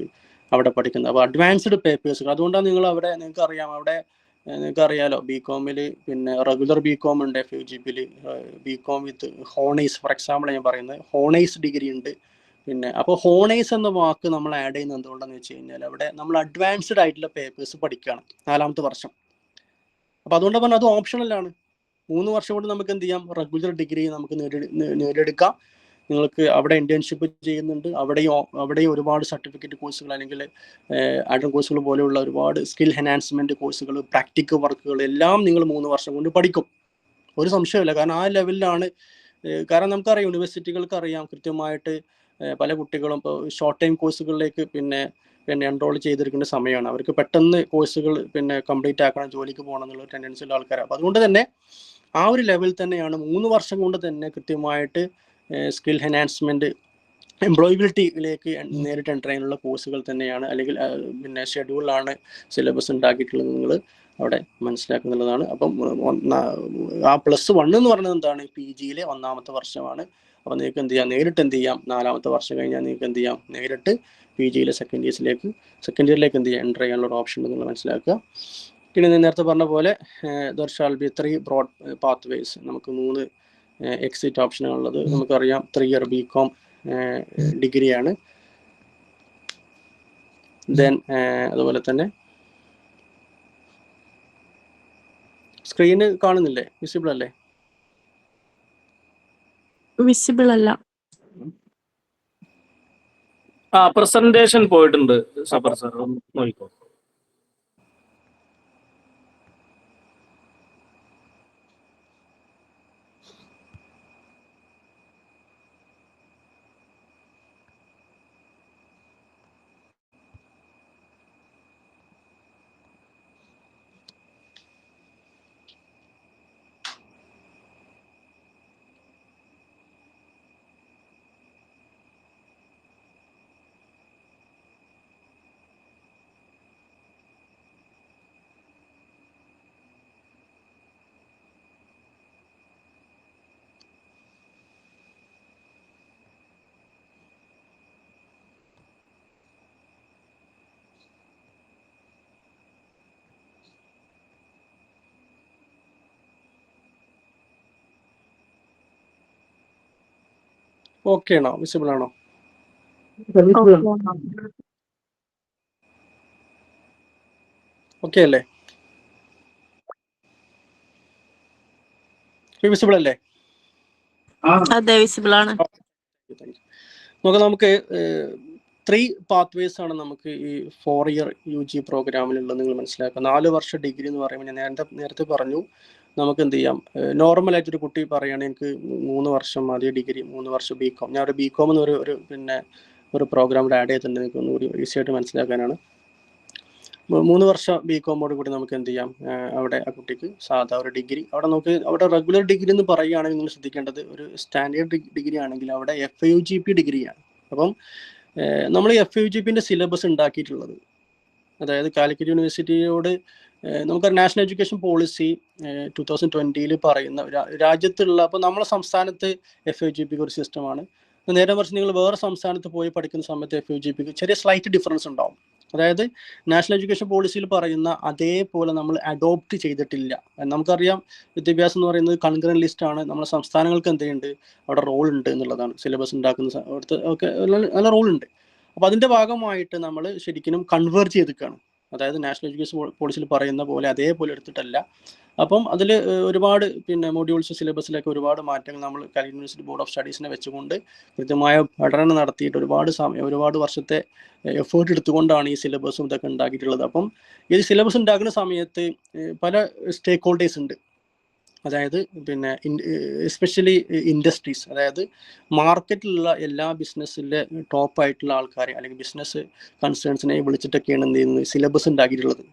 അവിടെ പഠിക്കുന്നത്. അപ്പോൾ അഡ്വാൻസ്ഡ് പേപ്പേഴ്സുകൾ. അതുകൊണ്ടാണ് നിങ്ങൾ അവിടെ നിങ്ങൾക്കറിയാലോ, BComൽ റെഗുലർ BCom ഉണ്ട്, FUGPയിൽ BCom with honours. For example ഞാൻ പറയുന്നത് ഹോണേഴ്സ് ഡിഗ്രി ഉണ്ട്. അപ്പോൾ ഹോണേഴ്സ് എന്ന വാക്ക് നമ്മൾ ആഡ് ചെയ്യുന്നത് എന്തുകൊണ്ടാണെന്ന് വെച്ച് കഴിഞ്ഞാൽ, അവിടെ നമ്മൾ അഡ്വാൻസ്ഡ് ആയിട്ടുള്ള പേപ്പേഴ്സ് പഠിക്കുകയാണ് 4ാമത്തെ വർഷം. അപ്പോൾ അതുകൊണ്ട് പറഞ്ഞാൽ അത് ഓപ്ഷണലാണ്. 3 വർഷം കൊണ്ട് നമുക്ക് എന്ത് ചെയ്യാം, റെഗുലർ ഡിഗ്രി നമുക്ക് നേടിയെടുക്കാം. നിങ്ങൾക്ക് അവിടെ ഇന്റേൺഷിപ്പ് ചെയ്യുന്നുണ്ട്, അവിടെയും ഒരുപാട് സർട്ടിഫിക്കറ്റ് കോഴ്സുകൾ അല്ലെങ്കിൽ ആഡൺ കോഴ്സുകൾ പോലെയുള്ള ഒരുപാട് സ്കിൽ എൻഹാൻസ്മെന്റ് കോഴ്സുകൾ, പ്രാക്ടിക്കൽ വർക്കുകൾ എല്ലാം നിങ്ങൾ 3 വർഷം കൊണ്ട് പഠിക്കും. ഒരു സംശയമില്ല. കാരണം ആ ലെവലിലാണ്. കാരണം നമുക്കറിയാം, യൂണിവേഴ്സിറ്റികൾക്ക് അറിയാം കൃത്യമായിട്ട് പല കുട്ടികളും ഇപ്പോൾ ഷോർട്ട് ടൈം കോഴ്സുകളിലേക്ക് എൻറോൾ ചെയ്തിരിക്കുന്ന സമയമാണ്. അവർക്ക് പെട്ടെന്ന് കോഴ്സുകൾ കംപ്ലീറ്റ് ആക്കണം, ജോലിക്ക് പോകണം എന്നുള്ള ടെൻഡൻസി ഉള്ള ആൾക്കാരാണ്. അപ്പോൾ അതുകൊണ്ട് തന്നെ ആ ഒരു ലെവൽ തന്നെയാണ് 3 വർഷം കൊണ്ട് തന്നെ കൃത്യമായിട്ട് സ്കിൽ എൻഹാൻസ്മെന്റ്, എംപ്ലോയബിലിറ്റിയിലേക്ക് നേരിട്ട് എൻ്റർ ചെയ്യാനുള്ള കോഴ്സുകൾ തന്നെയാണ്, അല്ലെങ്കിൽ ഷെഡ്യൂളാണ്, സിലബസ് ഉണ്ടാക്കിയിട്ടുള്ളത്. നിങ്ങൾ അവിടെ മനസ്സിലാക്കുന്നുള്ളതാണ്. അപ്പം ആ +1 എന്ന് പറയുന്നത് എന്താണ്, PGയിലെ 1ാമത്തെ വർഷമാണ്. അപ്പോൾ നിങ്ങൾക്ക് എന്ത് ചെയ്യാം, നേരിട്ട് എന്ത് ചെയ്യാം, 4ാമത്തെ വർഷം കഴിഞ്ഞാൽ നിങ്ങൾക്ക് എന്ത് ചെയ്യാം, നേരിട്ട് PGയിലെ സെക്കൻഡ് ഇയറിലേക്ക് എന്ത് ചെയ്യാം, എൻ്റർ ചെയ്യാനുള്ള ഒരു ഓപ്ഷൻ നിങ്ങൾ മനസ്സിലാക്കുക. പിന്നെ ഞാൻ നേരത്തെ പറഞ്ഞ പോലെ there shall be 3 broad pathways. നമുക്ക് 3 എക്സിറ്റ് ഓപ്ഷനുള്ളത്. നമുക്കറിയാം 3 ഇയർ BCom ഡിഗ്രിയാണ്. ദെൻ അതുപോലെ തന്നെ സ്ക്രീന് കാണുന്നില്ലേ, വിസിബിൾ അല്ലേ? വിസിബിൾ അല്ല. പ്രസന്റേഷൻ പോയിട്ടുണ്ട് സഫർ സാർ, ഒന്ന് നോക്കിക്കോ. ഓക്കെ ആണോ? വിസിബിൾ ആണോ? ഓക്കെ അല്ലേ? വിസിബിൾ അല്ലേ? അതെ, വിസിബിൾ ആണ്. നമുക്ക് 3 പാത്വേസ് ആണ് നമുക്ക് ഈ 4 ഇയർ UG പ്രോഗ്രാമിലുള്ളത്. നിങ്ങൾ മനസ്സിലാക്കുക. 4 വർഷ ഡിഗ്രി എന്ന് പറയുമ്പോൾ ഞാൻ നേരത്തെ പറഞ്ഞു, നമുക്ക് എന്ത് ചെയ്യാം, നോർമലായിട്ടൊരു കുട്ടി പറയുകയാണെങ്കിൽ എനിക്ക് 3 വർഷം മതി ഡിഗ്രി, 3 വർഷം BCom. ഞാൻ ഒരു BCom എന്നൊരു ഒരു പ്രോഗ്രാമിൽ ആഡ് ചെയ്തിട്ടുണ്ട്, നിങ്ങൾക്ക് ഒന്നുകൂടി ഈസി ആയിട്ട് മനസ്സിലാക്കാനാണ്. 3 വർഷം BCom-ഓട് കൂടി നമുക്ക് എന്ത് ചെയ്യാം, അവിടെ ആ കുട്ടിക്ക് സാധാ ഒരു ഡിഗ്രി, അവിടെ റെഗുലർ ഡിഗ്രി എന്ന് പറയുകയാണെങ്കിൽ നിങ്ങൾ ശ്രദ്ധിക്കേണ്ടത് ഒരു സ്റ്റാൻഡേർഡ് ഡിഗ്രി ആണെങ്കിൽ അവിടെ FUGP ഡിഗ്രിയാണ്. അപ്പം നമ്മൾ FUGPന്റെ സിലബസ് ഉണ്ടാക്കിയിട്ടുള്ളത്, അതായത് കാലിക്കറ്റ് യൂണിവേഴ്സിറ്റിയോട് നമുക്കൊരു നാഷണൽ എഡ്യൂക്കേഷൻ പോളിസി 2020 പറയുന്ന രാജ്യത്തുള്ള, അപ്പോൾ നമ്മുടെ സംസ്ഥാനത്ത് FUGPക്ക് ഒരു സിസ്റ്റമാണ്. നേരെ മറിച്ച് നിങ്ങൾ വേറെ സംസ്ഥാനത്ത് പോയി പഠിക്കുന്ന സമയത്ത് FUGPക്ക് ചെറിയ സ്ലൈറ്റ് ഡിഫറൻസ് ഉണ്ടാവും. അതായത് നാഷണൽ എഡ്യൂക്കേഷൻ പോളിസിയിൽ പറയുന്ന അതേപോലെ നമ്മൾ അഡോപ്റ്റ് ചെയ്തിട്ടില്ല. നമുക്കറിയാം, വിദ്യാഭ്യാസം എന്ന് പറയുന്നത് കൺകറന്റ് ലിസ്റ്റ് ആണ്. നമ്മുടെ സംസ്ഥാനങ്ങൾക്ക് എന്തുണ്ട്, അവിടെ റോൾ ഉണ്ട് എന്നുള്ളതാണ്. സിലബസ് ഉണ്ടാക്കുന്ന അവിടുത്തെ ഒക്കെ നല്ല റോൾ ഉണ്ട്. അപ്പോൾ അതിൻ്റെ ഭാഗമായിട്ട് നമ്മൾ ശരിക്കും കൺവേർട്ട് ചെയ്തിരിക്കുകയാണ്. അതായത് നാഷണൽ എഡ്യൂക്കേഷൻ പോളിസിയിൽ പറയുന്ന പോലെ അതേപോലെ എടുത്തിട്ടല്ല. അപ്പം അതിൽ ഒരുപാട് മൊഡ്യൂൾസ് സിലബസിലൊക്കെ ഒരുപാട് മാറ്റങ്ങൾ നമ്മൾ കാലിക്കറ്റ് യൂണിവേഴ്സിറ്റി ബോർഡ് ഓഫ് സ്റ്റഡീസിനെ വെച്ചുകൊണ്ട് കൃത്യമായ പഠനം നടത്തിയിട്ട് ഒരുപാട് വർഷത്തെ എഫേർട്ട് എടുത്തുകൊണ്ടാണ് ഈ സിലബസും ഇതൊക്കെ ഉണ്ടാക്കിയിട്ടുള്ളത്. അപ്പം ഈ സിലബസ് ഉണ്ടാക്കുന്ന സമയത്ത് പല സ്റ്റേക്ക് ഹോൾഡേഴ്സ് ഉണ്ട്. അതായത് എസ്പെഷ്യലി ഇൻഡസ്ട്രീസ്, അതായത് മാർക്കറ്റിലുള്ള എല്ലാ ബിസിനസ്സിലെ ടോപ്പായിട്ടുള്ള ആൾക്കാരെ അല്ലെങ്കിൽ ബിസിനസ് കൺസേൺസിനെ വിളിച്ചിട്ടൊക്കെയാണ് എന്ത് ചെയ്യുന്നത്, സിലബസ് ഉണ്ടാക്കിയിട്ടുള്ളത്.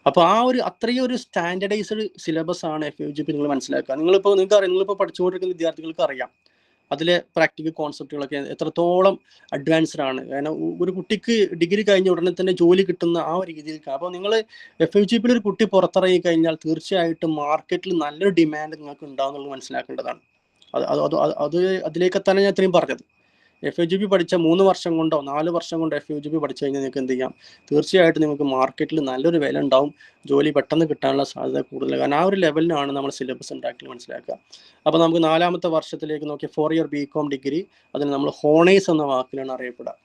അപ്പോൾ അത്രയും ഒരു സ്റ്റാൻഡർഡൈസ്ഡ് സിലബസ് ആണ് FUGP. നിങ്ങൾ മനസ്സിലാക്കുക. നിങ്ങളിപ്പോൾ പഠിച്ചുകൊണ്ടിരിക്കുന്ന വിദ്യാർത്ഥികൾക്ക് അറിയാം അതിലെ പ്രാക്ടിക്കൽ കോൺസെപ്റ്റുകളൊക്കെ എത്രത്തോളം അഡ്വാൻസ്ഡ് ആണ്. കാരണം ഒരു കുട്ടിക്ക് ഡിഗ്രി കഴിഞ്ഞ ഉടനെ തന്നെ ജോലി കിട്ടുന്ന ആ ഒരു രീതിയിൽ. അപ്പോൾ നിങ്ങൾ FUGPയിൽ ഒരു കുട്ടി പുറത്തിറങ്ങി കഴിഞ്ഞാൽ തീർച്ചയായിട്ടും മാർക്കറ്റിൽ നല്ലൊരു ഡിമാൻഡ് നിങ്ങൾക്ക് ഉണ്ടാവും എന്നുള്ളത് മനസ്സിലാക്കേണ്ടതാണ്. അതിലേക്ക് തന്നെ ഞാൻ ഇത്രയും പറഞ്ഞത്. FUGP പഠിച്ച 3 വർഷം കൊണ്ടോ 4 വർഷം കൊണ്ടോ FUGP പഠിച്ചു കഴിഞ്ഞാൽ നിങ്ങൾക്ക് എന്ത് ചെയ്യാം, തീർച്ചയായിട്ടും നിങ്ങൾക്ക് മാർക്കറ്റിൽ നല്ലൊരു വില ഉണ്ടാവും, ജോലി പെട്ടെന്ന് കിട്ടാനുള്ള സാധ്യത കൂടുതൽ. കാരണം ആ ഒരു ലെവലിലാണ് നമ്മൾ സിലബസ് ഉണ്ടാക്കി മനസ്സിലാക്കുക. അപ്പോൾ നമുക്ക് 4ാമത്തെ വർഷത്തിലേക്ക് നോക്കിയ 4 ഇയർ BCom ഡിഗ്രി, അതിന് നമ്മൾ ഹോണേഴ്സ് എന്ന വാക്കിലാണ് അറിയപ്പെടുക.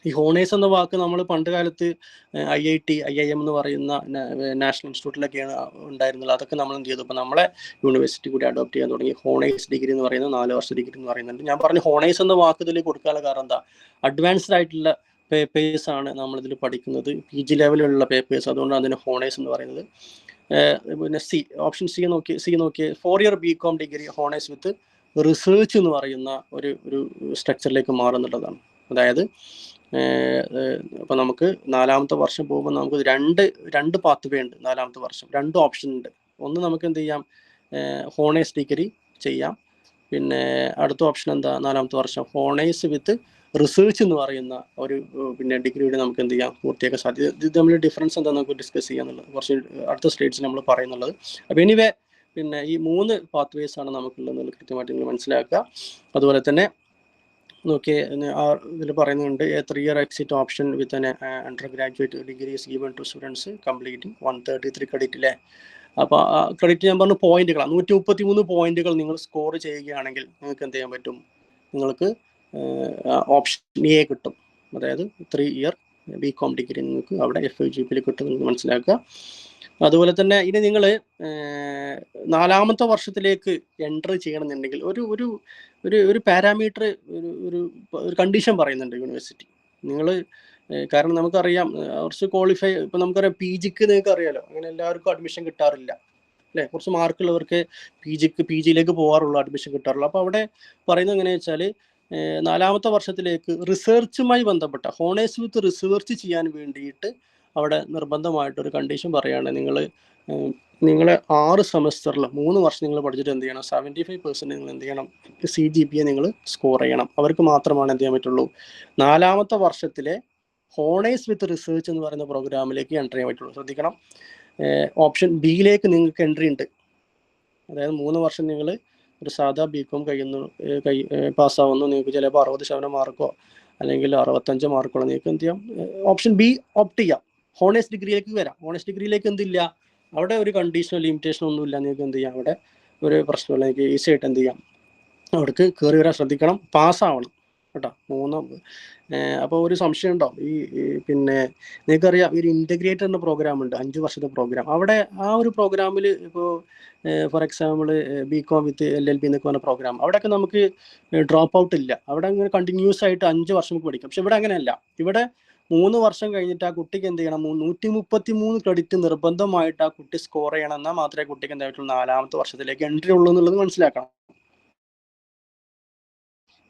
ഈ ഹോണേഴ്സ് എന്ന വാക്ക് നമ്മൾ പണ്ട് കാലത്ത് IIT, IIM എന്ന് പറയുന്ന നാഷണൽ ഇൻസ്റ്റിറ്റ്യൂട്ടിലൊക്കെയാണ് ഉണ്ടായിരുന്നത്. അതൊക്കെ നമ്മൾ എന്ത് ചെയ്തു, ഇപ്പോൾ നമ്മളെ യൂണിവേഴ്സിറ്റി കൂടി അഡോപ്റ്റ് ചെയ്യാൻ തുടങ്ങി. ഹോണേഴ്സ് ഡിഗ്രി എന്ന് പറയുന്ന 4 വർഷ ഡിഗ്രി എന്ന് പറയുന്നുണ്ട്. ഞാൻ പറഞ്ഞു ഹോണേഴ്സ് എന്ന വാക്ക് ഇതിൽ കൊടുക്കാനുള്ള കാരണം എന്താ, അഡ്വാൻസ്ഡ് ആയിട്ടുള്ള പേപ്പേഴ്സ് ആണ് നമ്മളിതിൽ പഠിക്കുന്നത്, PG ലെവലിലുള്ള പേപ്പേഴ്സ്. അതുകൊണ്ടാണ് അതിന് ഹോണേഴ്സ് എന്ന് പറയുന്നത്. ഓപ്ഷൻ സി നോക്കി 4 year BCom degree honours with research എന്ന് പറയുന്ന ഒരു സ്ട്രക്ചറിലേക്ക് മാറുന്നുള്ളതാണ്. അതായത് അപ്പോൾ നമുക്ക് 4ാമത്തെ വർഷം പോകുമ്പോൾ നമുക്ക് രണ്ട് പാത്വേ ഉണ്ട്. 4ാമത്തെ വർഷം 2 ഓപ്ഷൻ ഉണ്ട്. ഒന്ന് നമുക്ക് എന്ത് ചെയ്യാം, ഹോണേഴ്സ് ഡിഗ്രി ചെയ്യാം. അടുത്ത ഓപ്ഷൻ എന്താ, 4ാമത്തെ വർഷം ഹോണേഴ്സ് വിത്ത് റിസർച്ച് എന്ന് പറയുന്ന ഒരു ഡിഗ്രിയുടെ നമുക്ക് എന്ത് ചെയ്യാം, പൂർത്തിയാക്കാൻ സാധ്യത. ഇത് തമ്മിൽ ഡിഫറൻസ് എന്താ നമുക്ക് ഡിസ്കസ് ചെയ്യാന്നുള്ളത് കുറച്ച് അടുത്ത സ്ലൈഡ്സിൽ നമ്മൾ പറയുന്നുള്ളത്. അപ്പോൾ എനിവേ ഈ 3 പാത്വേസ് ആണ് നമുക്കുള്ളത് കൃത്യമായിട്ട് നിങ്ങൾ മനസ്സിലാക്കുക. അതുപോലെ തന്നെ നോക്കി ഇതിൽ പറയുന്നുണ്ട്, 3 year exit option with undergraduate degree is given to students completing 133 ക്രെഡിറ്റിലെ. അപ്പോൾ ക്രെഡിറ്റ് ഞാൻ പറഞ്ഞു പോയിന്റുകളാണ്. 133 പോയിന്റുകൾ നിങ്ങൾ സ്കോർ ചെയ്യുകയാണെങ്കിൽ നിങ്ങൾക്ക് എന്ത് ചെയ്യാൻ പറ്റും, നിങ്ങൾക്ക് ഓപ്ഷൻ A കിട്ടും. അതായത് 3 ഇയർ BCom ഡിഗ്രി നിങ്ങൾക്ക് അവിടെ FUGPയിൽ കിട്ടും, നിങ്ങൾക്ക് മനസ്സിലാക്കുക. അതുപോലെ തന്നെ ഇനി നിങ്ങൾ 4ാമത്തെ വർഷത്തിലേക്ക് എൻ്റർ ചെയ്യണമെന്നുണ്ടെങ്കിൽ ഒരു പാരാമീറ്റർ, ഒരു കണ്ടീഷൻ പറയുന്നുണ്ട് യൂണിവേഴ്സിറ്റി. നിങ്ങൾ കാരണം നമുക്കറിയാം കുറച്ച് ക്വാളിഫൈ, ഇപ്പം നമുക്കറിയാം PGക്ക് നിങ്ങൾക്ക് അറിയാലോ, അങ്ങനെ എല്ലാവർക്കും അഡ്മിഷൻ കിട്ടാറില്ല അല്ലേ. കുറച്ച് മാർക്കുള്ളവർക്ക് PGയിലേക്ക് പോകാറുള്ളൂ, അഡ്മിഷൻ കിട്ടാറുള്ളൂ. അപ്പോൾ അവിടെ പറയുന്നത് എങ്ങനെയാണെന്ന് വെച്ചാൽ 4ാമത്തെ വർഷത്തിലേക്ക് റിസർച്ചുമായി ബന്ധപ്പെട്ട ഹോണേഴ്സ് വിത്ത് റിസർച്ച് ചെയ്യാൻ വേണ്ടിയിട്ട് അവിടെ നിർബന്ധമായിട്ടൊരു കണ്ടീഷൻ പറയുകയാണ്. നിങ്ങളെ 6 സെമസ്റ്ററിൽ 3 വർഷം നിങ്ങൾ പഠിച്ചിട്ട് എന്ത് ചെയ്യണം, 75% നിങ്ങൾ എന്ത് ചെയ്യണം, CGPA നിങ്ങൾ സ്കോർ ചെയ്യണം. അവർക്ക് മാത്രമാണ് എന്ത് ചെയ്യാൻ പറ്റുള്ളൂ, 4ാമത്തെ വർഷത്തിലെ ഹോണേഴ്സ് വിത്ത് റിസർച്ച് എന്ന് പറയുന്ന പ്രോഗ്രാമിലേക്ക് എൻ്റർ ചെയ്യാൻ പറ്റുള്ളൂ. ശ്രദ്ധിക്കണം, ഓപ്ഷൻ Bയിലേക്ക് നിങ്ങൾക്ക് എൻട്രി ഉണ്ട്. അതായത് 3 വർഷം നിങ്ങൾ ഒരു സാധാ BCom പാസ്സാവുന്നു, നിങ്ങൾക്ക് ചിലപ്പോൾ 60% മാർക്കോ അല്ലെങ്കിൽ 65 മാർക്കോ നിങ്ങൾക്ക് എന്ത് ചെയ്യാം, ഓപ്ഷൻ B ഓപ്റ്റ് ചെയ്യാം. ഹോണേഴ്സ് ഡിഗ്രിയിലേക്ക് വരാം. ഹോണേഴ്സ് ഡിഗ്രിയിലേക്ക് എന്തില്ല, അവിടെ ഒരു കണ്ടീഷനോ ലിമിറ്റേഷനോ ഒന്നും ഇല്ല. നിങ്ങൾക്ക് എന്ത് ചെയ്യാം, അവിടെ ഒരു പ്രശ്നമില്ല, നിങ്ങൾക്ക് ഈസി ആയിട്ട് എന്ത് ചെയ്യാം, അവർക്ക് കയറി വരാൻ ശ്രദ്ധിക്കണം, പാസ്സാവണം കേട്ടോ. അപ്പോൾ ഒരു സംശയം ഉണ്ടാവും. പിന്നെ നിങ്ങൾക്കറിയാം ഒരു ഇൻ്റഗ്രേറ്റഡ് എന്ന പ്രോഗ്രാം ഉണ്ട്, 5 വർഷത്തെ പ്രോഗ്രാം. അവിടെ ആ ഒരു പ്രോഗ്രാമിൽ ഇപ്പോൾ for example BCom with LLB എന്നൊക്കെ പറഞ്ഞ പ്രോഗ്രാം, അവിടെയൊക്കെ നമുക്ക് ഡ്രോപ്പ് ഔട്ട് ഇല്ല. അവിടെ അങ്ങനെ കണ്ടിന്യൂസ് ആയിട്ട് 5 വർഷം നമുക്ക് പഠിക്കാം. പക്ഷെ ഇവിടെ അങ്ങനെയല്ല. ഇവിടെ 3 വർഷം കഴിഞ്ഞിട്ട് ആ കുട്ടിക്ക് എന്ത് ചെയ്യണം, 133 ക്രെഡിറ്റ് നിർബന്ധമായിട്ട് ആ കുട്ടി സ്കോർ ചെയ്യണം. എന്നാൽ മാത്രമേ കുട്ടിക്ക് എന്തായിട്ടുള്ള 4ാമത്തെ വർഷത്തിലേക്ക് എൻട്രി ഉള്ളൂ എന്നുള്ളത് മനസ്സിലാക്കണം.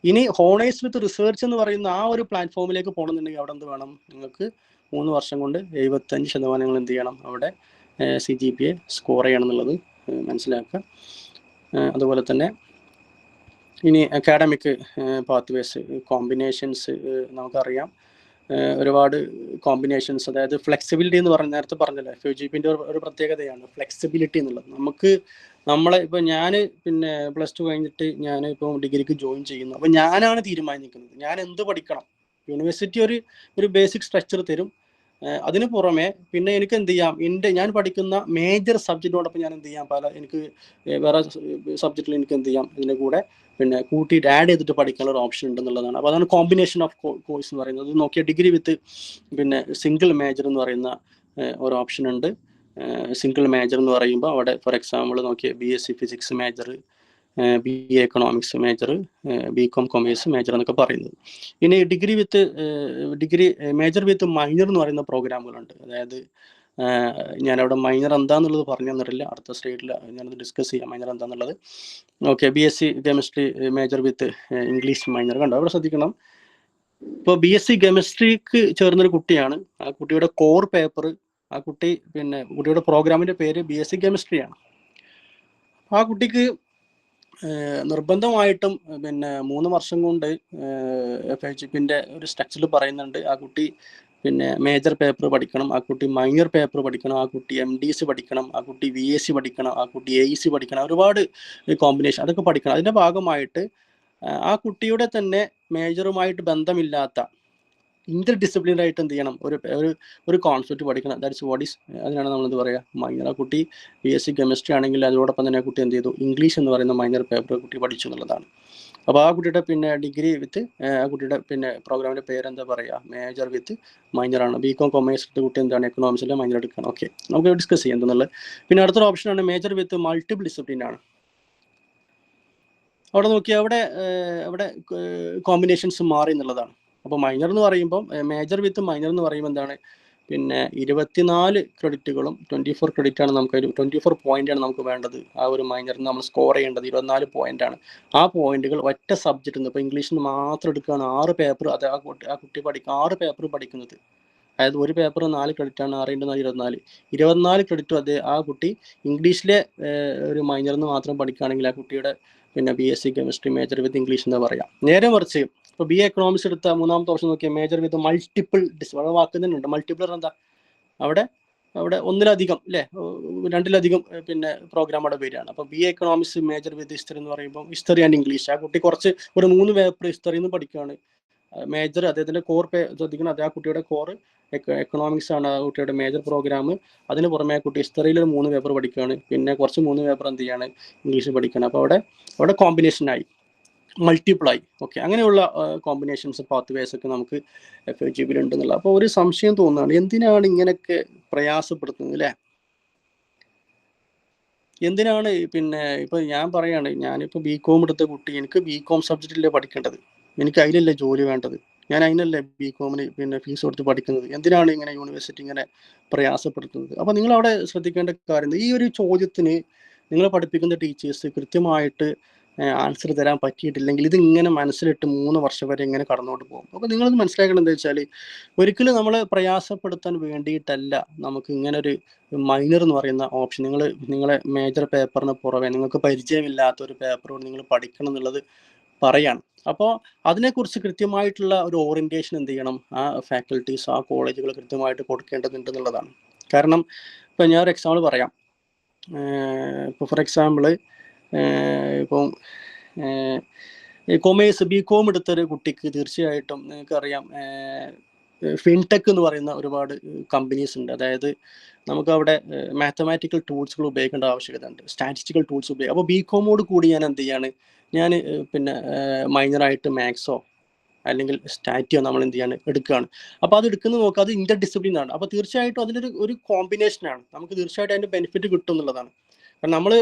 ഇനി ഹോണേഴ്സ് വിത്ത് റിസർച്ച് എന്ന് പറയുന്ന ആ ഒരു പ്ലാറ്റ്ഫോമിലേക്ക് പോകണമെന്നുണ്ടെങ്കിൽ അവിടെ എന്ത് വേണം, നിങ്ങൾക്ക് 3 വർഷം കൊണ്ട് 75% നിങ്ങൾ എന്ത് ചെയ്യണം, അവിടെ CGPA സ്കോർ ചെയ്യണം എന്നുള്ളത് മനസ്സിലാക്കുക. അതുപോലെ തന്നെ ഇനി അക്കാഡമിക് പാത്വേസ് കോമ്പിനേഷൻസ് നമുക്കറിയാം. ഒരുപാട് കോമ്പിനേഷൻസ്, അതായത് ഫ്ലെക്സിബിലിറ്റി എന്ന് പറഞ്ഞ നേരത്തെ പറഞ്ഞല്ലോ, FUGPന്റെ ഒരു പ്രത്യേകതയാണ് ഫ്ലെക്സിബിലിറ്റി എന്നുള്ളത്. നമ്മളെ ഇപ്പം ഞാൻ പിന്നെ +2 കഴിഞ്ഞിട്ട് ഞാൻ ഇപ്പോൾ ഡിഗ്രിക്ക് ജോയിൻ ചെയ്യുന്നു. അപ്പം ഞാനാണ് തീരുമാനിക്കുന്നത് ഞാൻ എന്ത് പഠിക്കണം. യൂണിവേഴ്സിറ്റി ഒരു ബേസിക് സ്ട്രക്ചർ തരും. അതിന് പുറമെ പിന്നെ എനിക്ക് എന്ത് ചെയ്യാം, ഞാൻ പഠിക്കുന്ന മേജർ സബ്ജക്റ്റിനോടൊപ്പം ഞാൻ എന്ത് ചെയ്യാം, എനിക്ക് വേറെ സബ്ജക്റ്റിൽ എനിക്ക് എന്ത് ചെയ്യാം, ഇതിൻ്റെ കൂടെ പിന്നെ കൂട്ടിയിട്ട് ആഡ് ചെയ്തിട്ട് പഠിക്കാനുള്ള ഒരു ഓപ്ഷൻ ഉണ്ടെന്നുള്ളതാണ്. അപ്പോൾ അതാണ് കോമ്പിനേഷൻ ഓഫ് കോഴ്സ് എന്ന് പറയുന്നത്. അത് നോക്കിയാൽ ഡിഗ്രി വിത്ത് പിന്നെ സിംഗിൾ മേജർ എന്ന് പറയുന്ന ഒരു ഓപ്ഷൻ ഉണ്ട്. സിംഗിൾ മേജർ എന്ന് പറയുമ്പോൾ അവിടെ ഫോർ എക്സാമ്പിൾ നോക്കിയാൽ BSc physics major, BA economics major, BCom commerce major എന്നൊക്കെ പറയുന്നത്. ഇനി ഡിഗ്രി മേജർ വിത്ത് മൈനർ എന്ന് പറയുന്ന പ്രോഗ്രാമുകളുണ്ട്. അതായത് ഞാനവിടെ മൈനർ എന്താന്നുള്ളത് പറഞ്ഞു തന്നിട്ടില്ല, അടുത്ത സ്ലൈഡിൽ ഞാനത് ഡിസ്കസ് ചെയ്യാം മൈനർ എന്താന്നുള്ളത്. Okay, BSc chemistry major with English minor കണ്ടോ, അവിടെ ശ്രദ്ധിക്കണം. ഇപ്പോൾ BSc കെമിസ്ട്രിക്ക് ചേർന്നൊരു കുട്ടിയാണ്, ആ കുട്ടിയുടെ കോർ പേപ്പർ, ആ കുട്ടിയുടെ പ്രോഗ്രാമിന്റെ പേര് BSc കെമിസ്ട്രിയാണ്. ആ കുട്ടിക്ക് നിർബന്ധമായിട്ടും 3 വർഷം കൊണ്ട് FUGPന്റെ ഒരു സ്ട്രക്ചറിൽ പറയുന്നുണ്ട്, ആ കുട്ടി മേജർ പേപ്പർ പഠിക്കണം, ആ കുട്ടി മൈനർ പേപ്പർ പഠിക്കണം, ആ കുട്ടി MDC പഠിക്കണം, ആ കുട്ടി VAC പഠിക്കണം, ആ കുട്ടി AEC പഠിക്കണം, ഒരുപാട് കോമ്പിനേഷൻ അതൊക്കെ പഠിക്കണം. അതിന്റെ ഭാഗമായിട്ട് ആ കുട്ടിയുടെ തന്നെ മേജറുമായിട്ട് ബന്ധമില്ലാത്ത ഇന്റർ ഡിസിപ്ലിനറി ആയിട്ട് എന്ത് ചെയ്യണം, ഒരു കോൺസെപ്റ്റ് പഠിക്കണം. അതിനാണ് നമ്മളെന്ത് പറയുക, മൈനർ. ആ കുട്ടി BSc കെമിസ്ട്രി ആണെങ്കിൽ അതോടൊപ്പം തന്നെ ആ കുട്ടി എന്ത് ചെയ്തു, ഇംഗ്ലീഷ് എന്ന് പറയുന്ന മൈനർ പേപ്പർ കുട്ടി പഠിച്ചു എന്നുള്ളതാണ്. അപ്പോൾ ആ കുട്ടിയുടെ ഡിഗ്രി വിത്ത് ആ കുട്ടിയുടെ പ്രോഗ്രാമിന്റെ പേരെന്താ പറയുക, മേജർ വിത്ത് മൈനർ ആണ്. BCom കൊമേഴ്സ് എടുത്ത കുട്ടി എന്താണ്, എക്കണോമിക്സിലെ മൈനർ എടുക്കണം. ഓക്കെ, നമുക്ക് ഡിസ്കസ് ചെയ്യാം എന്നുള്ളത്. പിന്നെ അടുത്തൊരു ഓപ്ഷനാണ് മേജർ വിത്ത് മൾട്ടിപ്പിൾ ഡിസിപ്ലിൻ ആണ്. അവിടെ നോക്കിയാൽ അവിടെ കോമ്പിനേഷൻസ് മാറി എന്നുള്ളതാണ്. അപ്പോൾ മൈനർ എന്ന് പറയുമ്പോൾ മേജർ വിത്ത് മൈനർ എന്ന് പറയുമ്പോൾ എന്താണ്, 24 ക്രെഡിറ്റുകളും 24 ക്രെഡിറ്റ് ആണ് നമുക്ക്, 24 പോയിന്റ് ആണ് നമുക്ക് വേണ്ടത്. ആ ഒരു മൈനറിന് നമ്മൾ സ്കോർ ചെയ്യേണ്ടത് 24 പോയിന്റ് ആണ്. ആ പോയിന്റുകൾ ഒറ്റ സബ്ജക്റ്റിൽ നിന്ന്, ഇപ്പോൾ ഇംഗ്ലീഷിന് മാത്രം എടുക്കുകയാണ് 6 പേപ്പർ, അത് ആ കുട്ടി 6 പേപ്പർ പഠിക്കുന്നത്. അതായത് ഒരു പേപ്പർ 4 ക്രെഡിറ്റ് ആണ്, 6 × 4 24 ക്രെഡിറ്റും ആ കുട്ടി ഇംഗ്ലീഷിലെ ഒരു മൈനറിന് മാത്രം പഠിക്കുകയാണെങ്കിൽ ആ കുട്ടിയുടെ BSc chemistry major with English എന്ന് പറയാം. നേരെ മറിച്ച് ഇപ്പോൾ BA എക്കണോമിക്സ് എടുത്ത 3ാമത്തെ ഓപ്ഷൻ നോക്കിയാൽ മേജർ വിത്ത് മൾട്ടിപ്പിൾ വാക്ക് തന്നെയുണ്ട്. മൾട്ടിപ്പിൾ എന്താ, അവിടെ ഒന്നിലധികം അല്ലേ, 2-ലധികം പ്രോഗ്രാം അവിടെ പേരാണ്. അപ്പോൾ BA എക്കണോമിക്സ് മേജർ വിത്ത് ഹിസ്റ്ററി എന്ന് പറയുമ്പോൾ ഹിസ്റ്ററി ആൻഡ് ഇംഗ്ലീഷ്, ആ കുട്ടി കുറച്ച് ഒരു 3 പേപ്പർ ഹിസ്റ്ററിയിൽ നിന്ന് പഠിക്കുകയാണ്. മേജർ അദ്ദേഹത്തിന്റെ കോർ ശ്രദ്ധിക്കണം, അത് ആ കുട്ടിയുടെ കോർ എക്കണോമിക്സ് ആണ് ആ കുട്ടിയുടെ മേജർ പ്രോഗ്രാം. അതിന് പുറമെ ആ കുട്ടി ഹിസ്റ്ററിയിൽ 3 പേപ്പർ പഠിക്കുകയാണ്, പിന്നെ കുറച്ച് 3 പേപ്പർ എന്ത് ചെയ്യാണ്, ഇംഗ്ലീഷ് പഠിക്കുകയാണ്. അപ്പോൾ അവിടെ കോമ്പിനേഷനായി, മൾട്ടിപ്പിളായി. ഓക്കെ, അങ്ങനെയുള്ള കോമ്പിനേഷൻസ് പാത്വേസ് ഒക്കെ നമുക്ക് FUGPയിൽ ഉണ്ടെന്നുള്ള. അപ്പോൾ ഒരു സംശയം തോന്നുകയാണ്, എന്തിനാണ് ഇങ്ങനെയൊക്കെ പ്രയാസപ്പെടുത്തുന്നത് അല്ലേ? എന്തിനാണ് ഇപ്പൊ ഞാൻ പറയാണ്, ഞാനിപ്പോൾ BCom എടുത്ത കുട്ടി, എനിക്ക് BCom സബ്ജക്റ്റിലല്ലേ പഠിക്കേണ്ടത്, എനിക്ക് അതിലല്ലേ ജോലി വേണ്ടത്, ഞാൻ അതിനല്ലേ BComന് ഫീസ് കൊടുത്ത് പഠിക്കുന്നത്. എന്തിനാണ് ഇങ്ങനെ യൂണിവേഴ്സിറ്റി ഇങ്ങനെ പ്രയാസപ്പെടുത്തുന്നത്? അപ്പോൾ നിങ്ങൾ അവിടെ ശ്രദ്ധിക്കേണ്ട കാര്യം, ഈ ഒരു ചോദ്യത്തിന് നിങ്ങൾ പഠിപ്പിക്കുന്ന ടീച്ചേഴ്സ് കൃത്യമായിട്ട് ആൻസർ തരാൻ പറ്റിയിട്ടില്ലെങ്കിൽ ഇത് ഇങ്ങനെ മനസ്സിലിട്ട് 3 വർഷം വരെ ഇങ്ങനെ കടന്നുകൊണ്ട് പോകും. അപ്പോൾ നിങ്ങളത് മനസ്സിലാക്കണം, എന്താ വെച്ചാൽ ഒരിക്കലും നമ്മളെ പ്രയാസപ്പെടുത്താൻ വേണ്ടിയിട്ടല്ല നമുക്ക് ഇങ്ങനെ ഒരു മൈനർ എന്ന് പറയുന്ന ഓപ്ഷൻ. നിങ്ങളെ മേജർ പേപ്പറിന് പുറമെ നിങ്ങൾക്ക് പരിചയമില്ലാത്ത ഒരു പേപ്പറോട് നിങ്ങൾ പഠിക്കണം എന്നുള്ളത് പറയാണ്. അപ്പോൾ അതിനെക്കുറിച്ച് കൃത്യമായിട്ടുള്ള ഒരു ഓറിയന്റേഷൻ എന്ത് ചെയ്യണം, ആ ഫാക്കൽറ്റീസ്, ആ കോളേജുകൾ കൃത്യമായിട്ട് കൊടുക്കേണ്ടതുണ്ട് എന്നുള്ളതാണ്. കാരണം ഇപ്പം ഞാൻ ഒരു എക്സാമ്പിൾ പറയാം. ഇപ്പോൾ ഫോർ എക്സാമ്പിൾ ഇപ്പം കൊമേഴ്സ് BCom എടുത്തൊരു കുട്ടിക്ക് തീർച്ചയായിട്ടും നിങ്ങൾക്കറിയാം ഫിൻടെക് എന്ന് പറയുന്ന ഒരുപാട് കമ്പനീസ് ഉണ്ട്. അതായത് നമുക്ക് അവിടെ മാത്തമാറ്റിക്കൽ ടൂൾസുകൾ ഉപയോഗിക്കേണ്ട ആവശ്യകത ഉണ്ട്, സ്റ്റാറ്റിസ്റ്റിക്കൽ ടൂൾസ് ഉപയോഗിക്കും. അപ്പോൾ ബികോമോട് കൂടി ഞാൻ എന്ത് ചെയ്യാണ്, ഞാൻ പിന്നെ മൈനറായിട്ട് മാത്സോ അല്ലെങ്കിൽ സ്റ്റാറ്റിയോ നമ്മൾ എന്ത് ചെയ്യാണ് എടുക്കുകയാണ്. അപ്പോൾ അത് എടുക്കുന്നത് നോക്കുക, അത് ഇന്റർ ഡിസിപ്ലിൻ ആണ്. അപ്പോൾ തീർച്ചയായിട്ടും അതിലൊരു കോമ്പിനേഷനാണ്, നമുക്ക് തീർച്ചയായിട്ടും അതിൻ്റെ ബെനിഫിറ്റ് കിട്ടും എന്നുള്ളതാണ്. കാരണം നമ്മൾ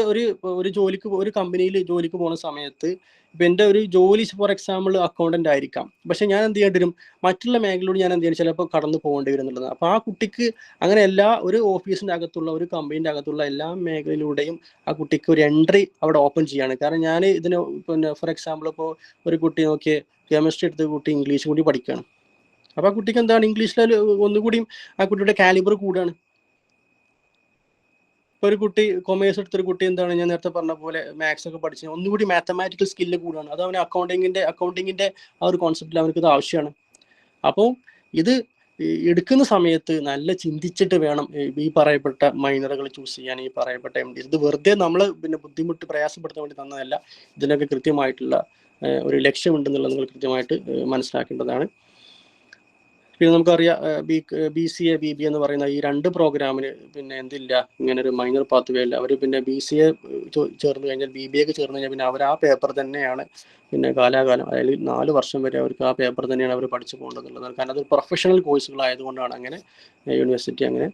ഒരു ജോലിക്ക് ഒരു കമ്പനിയിൽ ജോലിക്ക് പോകുന്ന സമയത്ത് ഇപ്പം എൻ്റെ ഒരു ജോലി ഫോർ എക്സാമ്പിൾ അക്കൗണ്ടന്റ് ആയിരിക്കാം, പക്ഷെ ഞാൻ എന്ത് ചെയ്യേണ്ടി വരും, മറ്റുള്ള മേഖലയോട് ഞാൻ എന്ത് ചെയ്യണം, ചിലപ്പോൾ കടന്നു പോകേണ്ടി വരും എന്നുള്ളത്. അപ്പോൾ ആ കുട്ടിക്ക് അങ്ങനെ ഒരു ഓഫീസിൻ്റെ അകത്തുള്ള ഒരു കമ്പനീൻ്റെ അകത്തുള്ള എല്ലാ മേഖലയിലൂടെയും ആ കുട്ടിക്ക് ഒരു എൻട്രി അവിടെ ഓപ്പൺ ചെയ്യാണ്. കാരണം ഞാൻ ഇതിന് പിന്നെ ഫോർ എക്സാമ്പിൾ ഇപ്പോൾ ഒരു കുട്ടി നോക്കിയ കെമിസ്ട്രി എടുത്ത കുട്ടി ഇംഗ്ലീഷ് കൂടി പഠിക്കുകയാണ്. അപ്പോൾ ആ കുട്ടിക്ക് എന്താണ്, ഇംഗ്ലീഷിൽ ഒന്നുകൂടിയും ആ കുട്ടിയുടെ കാലിബർ കൂടുകയാണ്. ഒരു കുട്ടി കൊമേഴ്സ് എടുത്തൊരു കുട്ടി എന്താണ്, ഞാൻ നേരത്തെ പറഞ്ഞ പോലെ മാത്സ് ഒക്കെ പഠിച്ച് ഒന്നുകൂടി മാത്തമാറ്റിക്കൽ സ്കില്ല് കൂടാണ്. അത് അവന് അക്കൗണ്ടിങ്ങിന്റെ ആ ഒരു കോൺസെപ്റ്റിൽ അവർക്ക് ഇത് ആവശ്യമാണ്. അപ്പോൾ ഇത് എടുക്കുന്ന സമയത്ത് നല്ല ചിന്തിച്ചിട്ട് വേണം ഈ പറയപ്പെട്ട മൈനറുകൾ ചൂസ് ചെയ്യാൻ, ഈ പറയപ്പെട്ട MD. ഇത് വെറുതെ നമ്മൾ പിന്നെ ബുദ്ധിമുട്ട് പ്രയാസപ്പെടുത്താൻ വേണ്ടി തന്നതല്ല, ഇതിനൊക്കെ കൃത്യമായിട്ടുള്ള ഒരു ലക്ഷ്യമുണ്ടെന്നുള്ളത് നിങ്ങൾ കൃത്യമായിട്ട് മനസ്സിലാക്കേണ്ടതാണ്. പിന്നെ നമുക്കറിയാം BCA BBA എന്ന് പറയുന്ന ഈ 2 പ്രോഗ്രാമിന് പിന്നെ എന്തില്ല, ഇങ്ങനെ ഒരു മൈനർ പാത്വേ ഇല്ല. അവർ പിന്നെ BCA ചേർന്ന് കഴിഞ്ഞാൽ BBAക്ക് ചേർന്ന് കഴിഞ്ഞാൽ പിന്നെ അവർ ആ പേപ്പർ തന്നെയാണ് പിന്നെ കാലാകാലം, അതായത് 4 വർഷം വരെ അവർക്ക് ആ പേപ്പർ തന്നെയാണ് അവർ പഠിച്ചു പോകേണ്ടതുള്ളതാണ്. കാരണം അത് പ്രൊഫഷണൽ കോഴ്സുകളായതുകൊണ്ടാണ് അങ്ങനെ യൂണിവേഴ്സിറ്റി അങ്ങനെ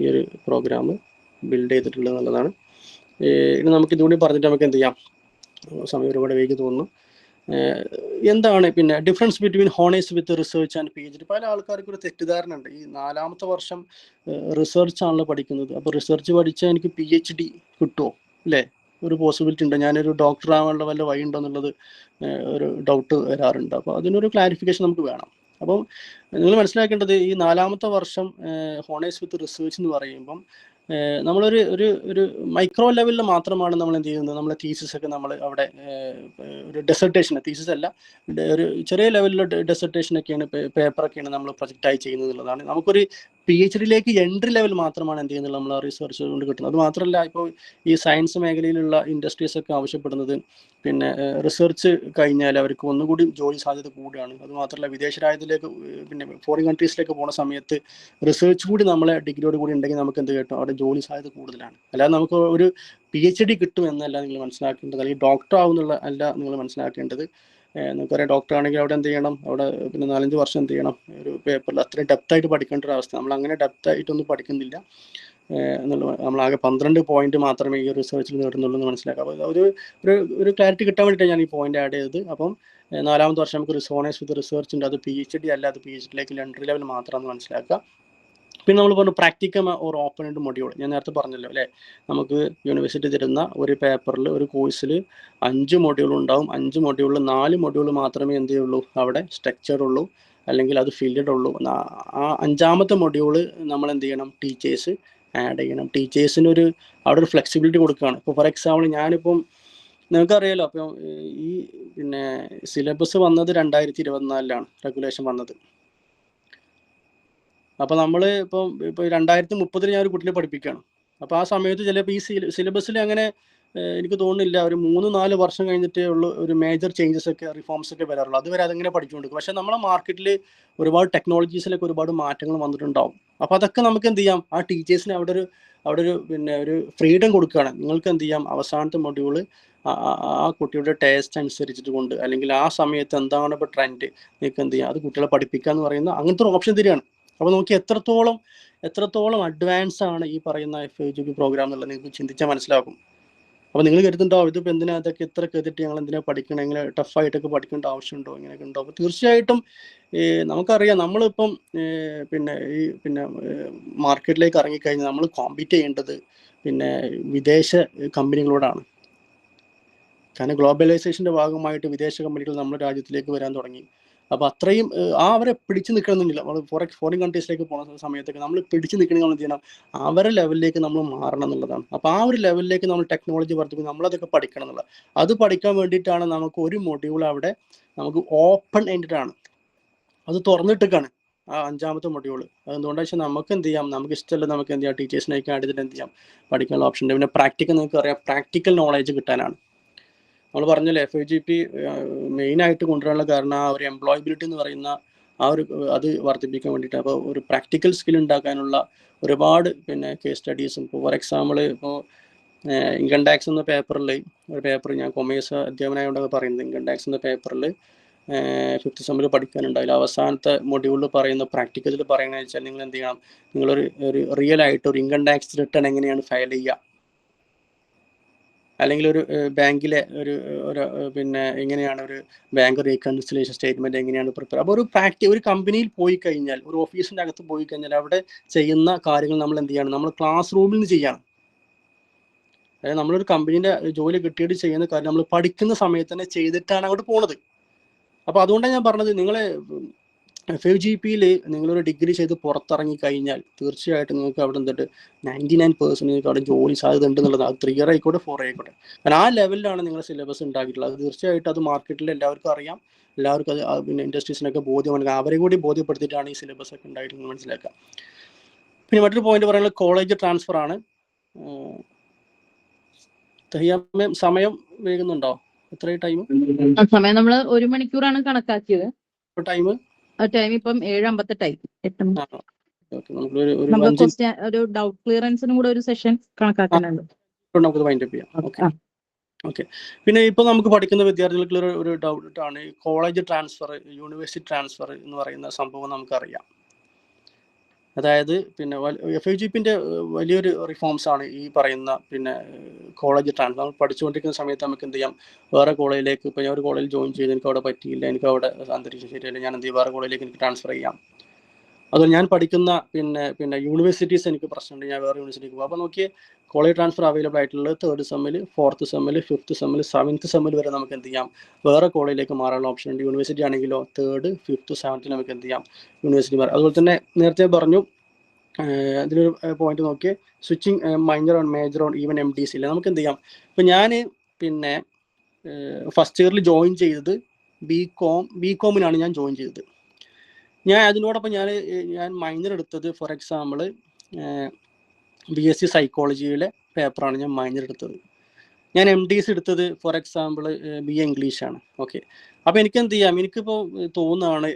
ഈ ഒരു പ്രോഗ്രാം ബിൽഡ് ചെയ്തിട്ടുള്ളത് എന്നുള്ളതാണ്. ഇനി നമുക്ക് ഇതുകൂടി പറഞ്ഞിട്ട് നമുക്ക് എന്ത് ചെയ്യാം, സമയം ഒരുപാട് വൈകി തോന്നുന്നു. എന്താണ് പിന്നെ difference between honours with research and PhD? പല ആൾക്കാർക്ക് ഒരു തെറ്റിദ്ധാരണ ഉണ്ട്, ഈ 4ാമത്തെ വർഷം റിസർച്ച് ആണല്ലോ പഠിക്കുന്നത്, അപ്പോൾ റിസർച്ച് പഠിച്ചാൽ എനിക്ക് PhD കിട്ടുമോ അല്ലേ, ഒരു പോസിബിലിറ്റി ഉണ്ട്, ഞാനൊരു ഡോക്ടർ ആവാനുള്ള വല്ല വഴി ഉണ്ടോ എന്നുള്ളത് ഒരു ഡൗട്ട് വരാറുണ്ട്. അപ്പോൾ അതിനൊരു ക്ലാരിഫിക്കേഷൻ നമുക്ക് വേണം. അപ്പം നിങ്ങൾ മനസ്സിലാക്കേണ്ടത്, ഈ 4ാമത്തെ വർഷം ഹോണേഴ്സ് വിത്ത് റിസർച്ച് എന്ന് പറയുമ്പം നമ്മളൊരു ഒരു ഒരു മൈക്രോ ലെവലിൽ മാത്രമാണ് നമ്മൾ എന്ത് ചെയ്യുന്നത്, നമ്മളെ തീസിസ് ഒക്കെ നമ്മൾ അവിടെ ഒരു ഡെസർട്ടേഷൻ, തീസിസ് അല്ല, ഒരു ചെറിയ ലെവലിലുള്ള ഡെസർട്ടേഷനൊക്കെയാണ്, പേപ്പറൊക്കെയാണ് നമ്മൾ പ്രൊജക്റ്റായി ചെയ്യുന്നത് എന്നുള്ളതാണ്. നമുക്കൊരു PhDയിലേക്ക് എൻട്രി ലെവൽ മാത്രമാണ് എന്ത് ചെയ്യുന്നത് നമ്മൾ റിസർച്ച് കൊണ്ട് കിട്ടുന്നത്. അത് മാത്രമല്ല, ഇപ്പോൾ ഈ സയൻസ് മേഖലയിലുള്ള ഇൻഡസ്ട്രീസ് ഒക്കെ ആവശ്യപ്പെടുന്നത് പിന്നെ റിസർച്ച് കഴിഞ്ഞാൽ അവർക്ക് ഒന്നുകൂടി ജോലി സാധ്യത കൂടുകയാണ്. അത് മാത്രമല്ല, വിദേശ രാജ്യത്തിലേക്ക് പിന്നെ ഫോറിൻ കൺട്രീസിലേക്ക് പോകുന്ന സമയത്ത് റിസർച്ച് കൂടി നമ്മളെ ഡിഗ്രിയോട് കൂടി ഉണ്ടെങ്കിൽ നമുക്ക് എന്ത് കിട്ടും, അവിടെ ജോലി സാധ്യത കൂടുതലാണ്. അല്ലാതെ നമുക്ക് ഒരു PhD കിട്ടും എന്നല്ല നിങ്ങൾ മനസ്സിലാക്കേണ്ടത്, അല്ലെങ്കിൽ ഡോക്ടർ ആവുന്നുള്ള അല്ല നിങ്ങൾ മനസ്സിലാക്കേണ്ടത്. നമുക്കറിയാം, ഡോക്ടർ ആണെങ്കിൽ അവിടെ എന്ത് ചെയ്യണം, അവിടെ പിന്നെ 4-5 വർഷം എന്ത് ചെയ്യണം, ഒരു പേപ്പറിൽ അത്രയും ഡെപ്തായിട്ട് പഠിക്കേണ്ട ഒരു അവസ്ഥ. നമ്മൾ അങ്ങനെ ഡെപ്തായിട്ടൊന്നും പഠിക്കുന്നില്ല എന്നുള്ളത്. നമ്മളാകെ 12 പോയിന്റ് മാത്രമേ ഈ റിസർച്ചിൽ നേടുന്നുള്ളൂ എന്ന് മനസ്സിലാക്കാം. അപ്പോൾ ഒരു ക്ലാരിറ്റി കിട്ടാൻ വേണ്ടിയിട്ടാണ് ഞാൻ ഈ പോയിന്റ് ആഡ് ചെയ്തത്. അപ്പം 4ാമത്തെ വർഷം നമുക്ക് ഹോണേഴ്സ് വിത്ത് റിസർച്ച് ഉണ്ട്, അത് PhD അല്ല, അത് PhDയിലേക്ക് എൻട്രി ലെവൽ മാത്രമാണെന്ന് മനസ്സിലാക്കുക. പിന്നെ നമ്മൾ പറഞ്ഞു practicum or open end module. ഞാൻ നേരത്തെ പറഞ്ഞല്ലോ അല്ലേ, നമുക്ക് യൂണിവേഴ്സിറ്റി തരുന്ന ഒരു പേപ്പറിൽ ഒരു കോഴ്സിൽ 5 മൊഡ്യൂൾ ഉണ്ടാവും. 5 മൊഡ്യൂളിൽ 4 മൊഡ്യൂൾ മാത്രമേ എന്ത് ചെയ്യുള്ളൂ, അവിടെ സ്ട്രക്ചർഡ് ഉള്ളൂ, അല്ലെങ്കിൽ അത് ഫിൽഡ് ഉള്ളൂ. ആ 5ാമത്തെ മൊഡ്യൂള് നമ്മൾ എന്ത് ചെയ്യണം, ടീച്ചേഴ്സ് ആഡ് ചെയ്യണം. ടീച്ചേഴ്സിന് അവിടെ ഒരു ഫ്ലെക്സിബിലിറ്റി കൊടുക്കുകയാണ്. ഇപ്പോൾ ഫോർ എക്സാമ്പിൾ ഞാനിപ്പം നിങ്ങൾക്കറിയാലോ, അപ്പം ഈ പിന്നെ സിലബസ് വന്നത് 2024 റെഗുലേഷൻ വന്നത്. അപ്പോൾ നമ്മൾ ഇപ്പോൾ 2030 ഞാൻ ഒരു കുട്ടിയെ പഠിപ്പിക്കുകയാണ്. അപ്പോൾ ആ സമയത്ത് ചിലപ്പോൾ ഈ സിലബസിൽ അങ്ങനെ എനിക്ക് തോന്നുന്നില്ല, ഒരു 3-4 വർഷം കഴിഞ്ഞിട്ടേ ഉള്ളൂ ഒരു മേജർ ചേഞ്ചസ് ഒക്കെ റിഫോംസ് ഒക്കെ വരാറുള്ളൂ. അതുവരെ അതങ്ങനെ പഠിച്ചുകൊണ്ടിരിക്കും. പക്ഷേ നമ്മളെ മാർക്കറ്റിൽ ഒരുപാട് ടെക്നോളജീസിലൊക്കെ ഒരുപാട് മാറ്റങ്ങൾ വന്നിട്ടുണ്ടാവും. അപ്പോൾ അതൊക്കെ നമുക്ക് എന്ത് ചെയ്യാം, ആ ടീച്ചേഴ്സിന് അവിടെ ഒരു പിന്നെ ഒരു ഫ്രീഡം കൊടുക്കുകയാണ്. നിങ്ങൾക്ക് എന്ത് ചെയ്യാം, അവസാനത്തെ മൊഡ്യൂള് ആ കുട്ടിയുടെ ടേസ്റ്റ് അനുസരിച്ചിട്ട് കൊണ്ട്, അല്ലെങ്കിൽ ആ സമയത്ത് എന്താണ് ഇപ്പോൾ ട്രെൻഡ്, നിങ്ങൾക്ക് എന്ത് ചെയ്യാം, അത് കുട്ടികളെ പഠിപ്പിക്കുക എന്ന് പറയുന്ന അങ്ങനത്തെ ഒരു ഓപ്ഷൻ തരികയാണ്. അപ്പോൾ നോക്കി എത്രത്തോളം അഡ്വാൻസ് ആണ് ഈ പറയുന്ന FAQP പ്രോഗ്രാം എന്നുള്ളത് നിങ്ങൾക്ക് ചിന്തിച്ചാൽ മനസ്സിലാക്കും. അപ്പോൾ നിങ്ങൾ കരുതുന്നുണ്ടാവും, ഇതിപ്പോൾ എന്തിനാ അതൊക്കെ ഇത്ര കരുതിട്ട് ഞങ്ങൾ എന്തിനാ പഠിക്കണം, ഇങ്ങനെ ടഫായിട്ടൊക്കെ പഠിക്കേണ്ട ആവശ്യമുണ്ടോ, ഇങ്ങനെയൊക്കെ ഉണ്ടോ? അപ്പോൾ തീർച്ചയായിട്ടും നമുക്കറിയാം, നമ്മളിപ്പം പിന്നെ മാർക്കറ്റിലേക്ക് ഇറങ്ങിക്കഴിഞ്ഞാൽ നമ്മൾ കോമ്പീറ്റ് ചെയ്യേണ്ടത് പിന്നെ വിദേശ കമ്പനികളോടാണ്. കാരണം ഗ്ലോബലൈസേഷൻ്റെ ഭാഗമായിട്ട് വിദേശ കമ്പനികൾ നമ്മുടെ രാജ്യത്തിലേക്ക് വരാൻ തുടങ്ങി. അപ്പോൾ അത്രയും അവരെ പിടിച്ചു നിൽക്കണമെന്നില്ല. നമ്മൾ ഫോറിൻ കൺട്രീസിലേക്ക് പോകുന്ന സമയത്തൊക്കെ നമ്മൾ പിടിച്ചു നിൽക്കണമെങ്കിൽ നമ്മൾ ചെയ്യണം, അവരെ ലെവലിലേക്ക് നമ്മൾ മാറണം എന്നുള്ളതാണ്. അപ്പോൾ ആ ഒരു ലെവലിലേക്ക് നമ്മൾ ടെക്നോളജി വർദ്ധിക്കും, നമ്മളതൊക്കെ പഠിക്കണം എന്നുള്ളത്. അത് പഠിക്കാൻ വേണ്ടിയിട്ടാണ് നമുക്ക് ഒരു മൊഡ്യൂൾ അവിടെ നമുക്ക് ഓപ്പൺ എൻഡഡ് ആണ്, അത് തുറന്നിട്ടേക്കാണ് ആ 5ാമത്തെ മൊഡ്യൂൾ. അതെന്തുകൊണ്ടാണെന്ന് വെച്ചാൽ നമുക്ക് എന്ത് ചെയ്യാം, നമുക്ക് ഇഷ്ടമല്ല, നമുക്ക് എന്ത് ചെയ്യാം, ടീച്ചേഴ്സിനൊക്കെ ആഡ് ചെയ്തിട്ട് എന്ത് ചെയ്യാം, പഠിക്കാനുള്ള ഓപ്ഷൻ ഉണ്ട്. പിന്നെ പ്രാക്ടിക്കൽ നിങ്ങൾക്ക് അറിയാം, പ്രാക്ടിക്കൽ നോളേജ് കിട്ടാനാണ്. നമ്മൾ പറഞ്ഞല്ലോ FAQP മെയിനായിട്ട് കൊണ്ടുവരാനുള്ള കാരണം ആ ഒരു എംപ്ലോയബിലിറ്റി എന്ന് പറയുന്ന അത് വർദ്ധിപ്പിക്കാൻ വേണ്ടിയിട്ട്. അപ്പോൾ ഒരു പ്രാക്ടിക്കൽ സ്കിൽ ഉണ്ടാക്കാനുള്ള ഒരുപാട് കേസ് സ്റ്റഡീസും, ഇപ്പോൾ ഫോർ എക്സാമ്പിൾ ഇപ്പോൾ ഇൻകം ടാക്സ് എന്ന ഒരു പേപ്പർ ഞാൻ കൊമേഴ്സ് അധ്യാപനമായോണ്ടാണ് പറയുന്നത്. ഇൻകം ടാക്സ് എന്ന പേപ്പറിൽ 5th സെമ്മിൽ പഠിക്കാനുണ്ട്. അതിൽ അവസാനത്തെ മൊഡ്യൂളിൽ പറയുന്ന പ്രാക്ടിക്കലിൽ പറയുന്നത് വെച്ചാൽ നിങ്ങൾ എന്ത് ചെയ്യണം, നിങ്ങളൊരു റിയൽ ആയിട്ട് ഒരു ഇൻകം ടാക്സ് റിട്ടേൺ എങ്ങനെയാണ് ഫയൽ ചെയ്യുക, അല്ലെങ്കിൽ ഒരു ബാങ്കിലെ എങ്ങനെയാണ് ഒരു ബാങ്ക് റീകൺസിലേഷൻ സ്റ്റേറ്റ്മെന്റ് എങ്ങനെയാണ് പ്രിപ്പയർ. അപ്പോൾ ഒരു കമ്പനിയിൽ പോയി കഴിഞ്ഞാൽ, ഒരു ഓഫീസിൻ്റെ അകത്ത് പോയി കഴിഞ്ഞാൽ അവിടെ ചെയ്യുന്ന കാര്യങ്ങൾ നമ്മൾ എന്ത് ചെയ്യണം, നമ്മൾ ക്ലാസ് റൂമിൽ നിന്ന് ചെയ്യണം. അതായത് നമ്മളൊരു കമ്പനീൻ്റെ ജോലി കിട്ടിയിട്ട് ചെയ്യുന്ന കാര്യം നമ്മൾ പഠിക്കുന്ന സമയത്ത് തന്നെ ചെയ്തിട്ടാണ് അങ്ങോട്ട് പോണത്. അപ്പോൾ അതുകൊണ്ടാണ് ഞാൻ പറഞ്ഞത്, നിങ്ങളെ FIGPയിൽ നിങ്ങളൊരു ഡിഗ്രി ചെയ്ത് പുറത്തിറങ്ങി കഴിഞ്ഞാൽ തീർച്ചയായിട്ടും നിങ്ങൾക്ക് അവിടെ എന്തിട്ട് 99% നിങ്ങൾക്ക് അവിടെ ജോലി സാധ്യത ഉണ്ട് എന്നുള്ളത്. അത് 3 ഇയർ ആയിക്കോട്ടെ 4 ആയിക്കോട്ടെ. കാരണം ആ ലെവലിലാണ് നിങ്ങളുടെ സിലബസ് ഉണ്ടാക്കിയിട്ടുള്ളത്. അത് തീർച്ചയായിട്ടും അത് മാർക്കറ്റിൽ എല്ലാവർക്കും അറിയാം, എല്ലാവർക്കും അത് ഇൻഡസ്ട്രീസിനൊക്കെ ബോധ്യമാണ്. അവരെ കൂടി ബോധ്യപ്പെടുത്തിയിട്ടാണ് ഈ സിലബസ് ഒക്കെ ഉണ്ടായിട്ട് മനസ്സിലാക്കുക. പിന്നെ മറ്റൊരു പോയിന്റ് പറയുന്നത് കോളേജ് ട്രാൻസ്ഫർ ആണ്. സമയം വൈകുന്നുണ്ടോ? എത്ര ടൈം? സമയം നമ്മൾ 1 മണിക്കൂറാണ് കണക്കാക്കിയത്. ടൈം ഇപ്പം 7:58. ഒരു ഡൗട്ട് ക്ലിയറൻസിനും കൂടെ ഒരു സെഷൻ കണക്കാക്കാനുണ്ട്. നമുക്ക് വൈൻഡ് അപ്പ് ചെയ്യാം. ഓക്കെ. പിന്നെ ഇപ്പോൾ നമുക്ക് പഠിക്കുന്ന വിദ്യാർത്ഥികൾക്ക് ഒരു ഡൗട്ടാണ്, കോളേജ് ട്രാൻസ്ഫർ, യൂണിവേഴ്സിറ്റി ട്രാൻസ്ഫർ എന്ന് പറയുന്ന സംഭവം നമുക്കറിയാം. അതായത് FIGPന്റെ വലിയൊരു റിഫോംസ് ആണ് ഈ പറയുന്ന കോളേജ് ട്രാൻസ്ഫർ. നമ്മൾ പഠിച്ചുകൊണ്ടിരിക്കുന്ന സമയത്ത് നമുക്ക് എന്ത് ചെയ്യാം, വേറെ കോളേജിലേക്ക്, ഇപ്പോൾ ഞാൻ ഒരു കോളേജിൽ ജോയിൻ ചെയ്ത് എനിക്ക് അവിടെ പറ്റിയില്ല, എനിക്ക് അവിടെ അന്തരീക്ഷം ശരിയല്ല, ഞാൻ എന്ത് ചെയ്യും, വേറെ കോളേജിലേക്ക് എനിക്ക് ട്രാൻസ്ഫർ ചെയ്യാം. അതുപോലെ ഞാൻ പഠിക്കുന്ന യൂണിവേഴ്സിറ്റീസ് എനിക്ക് പ്രശ്നമുണ്ട്, ഞാൻ വേറെ യൂണിവേഴ്സിറ്റിക്ക് പോകും. അപ്പോൾ നോക്കിയേ, കോളേജ് ട്രാൻസ്ഫർ അവൈലബിൾ ആയിട്ടുള്ളത് 3rd സെമ്മിൽ, 4th സെമ്മിൽ, 5th സെമ്മിൽ, 7th സെമ്മിൽ വരെ നമുക്ക് എന്ത് ചെയ്യാം, വേറെ കോളേജിലേക്ക് മാറാനുള്ള ഓപ്ഷൻ ഉണ്ട്. യൂണിവേഴ്സിറ്റി ആണെങ്കിലോ 3rd, 5th, 7th നമുക്ക് എന്ത് ചെയ്യാം, യൂണിവേഴ്സിറ്റി മാറാം. അതുപോലെ തന്നെ നേരത്തെ പറഞ്ഞു, അതിലൊരു പോയിന്റ് നോക്കിയേ, switching minor on major on even MDC ഇല്ല, നമുക്ക് എന്ത് ചെയ്യാം. ഇപ്പം ഞാൻ ഫസ്റ്റ് ഇയറിൽ ജോയിൻ ചെയ്തത് ബികോമിനാണ് ഞാൻ ജോയിൻ ചെയ്തത്. ഞാൻ അതിനോടൊപ്പം ഞാൻ മൈനർ എടുത്തത് ഫോർ എക്സാമ്പിൾ BSc സൈക്കോളജിയിലെ പേപ്പറാണ് ഞാൻ മൈനർ എടുത്തത്. ഞാൻ MDC എടുത്തത് ഫോർ എക്സാമ്പിൾ BA ഇംഗ്ലീഷാണ്. ഓക്കെ. അപ്പോൾ എനിക്ക് എന്ത് ചെയ്യാം, എനിക്കിപ്പോൾ തോന്നുകയാണ്,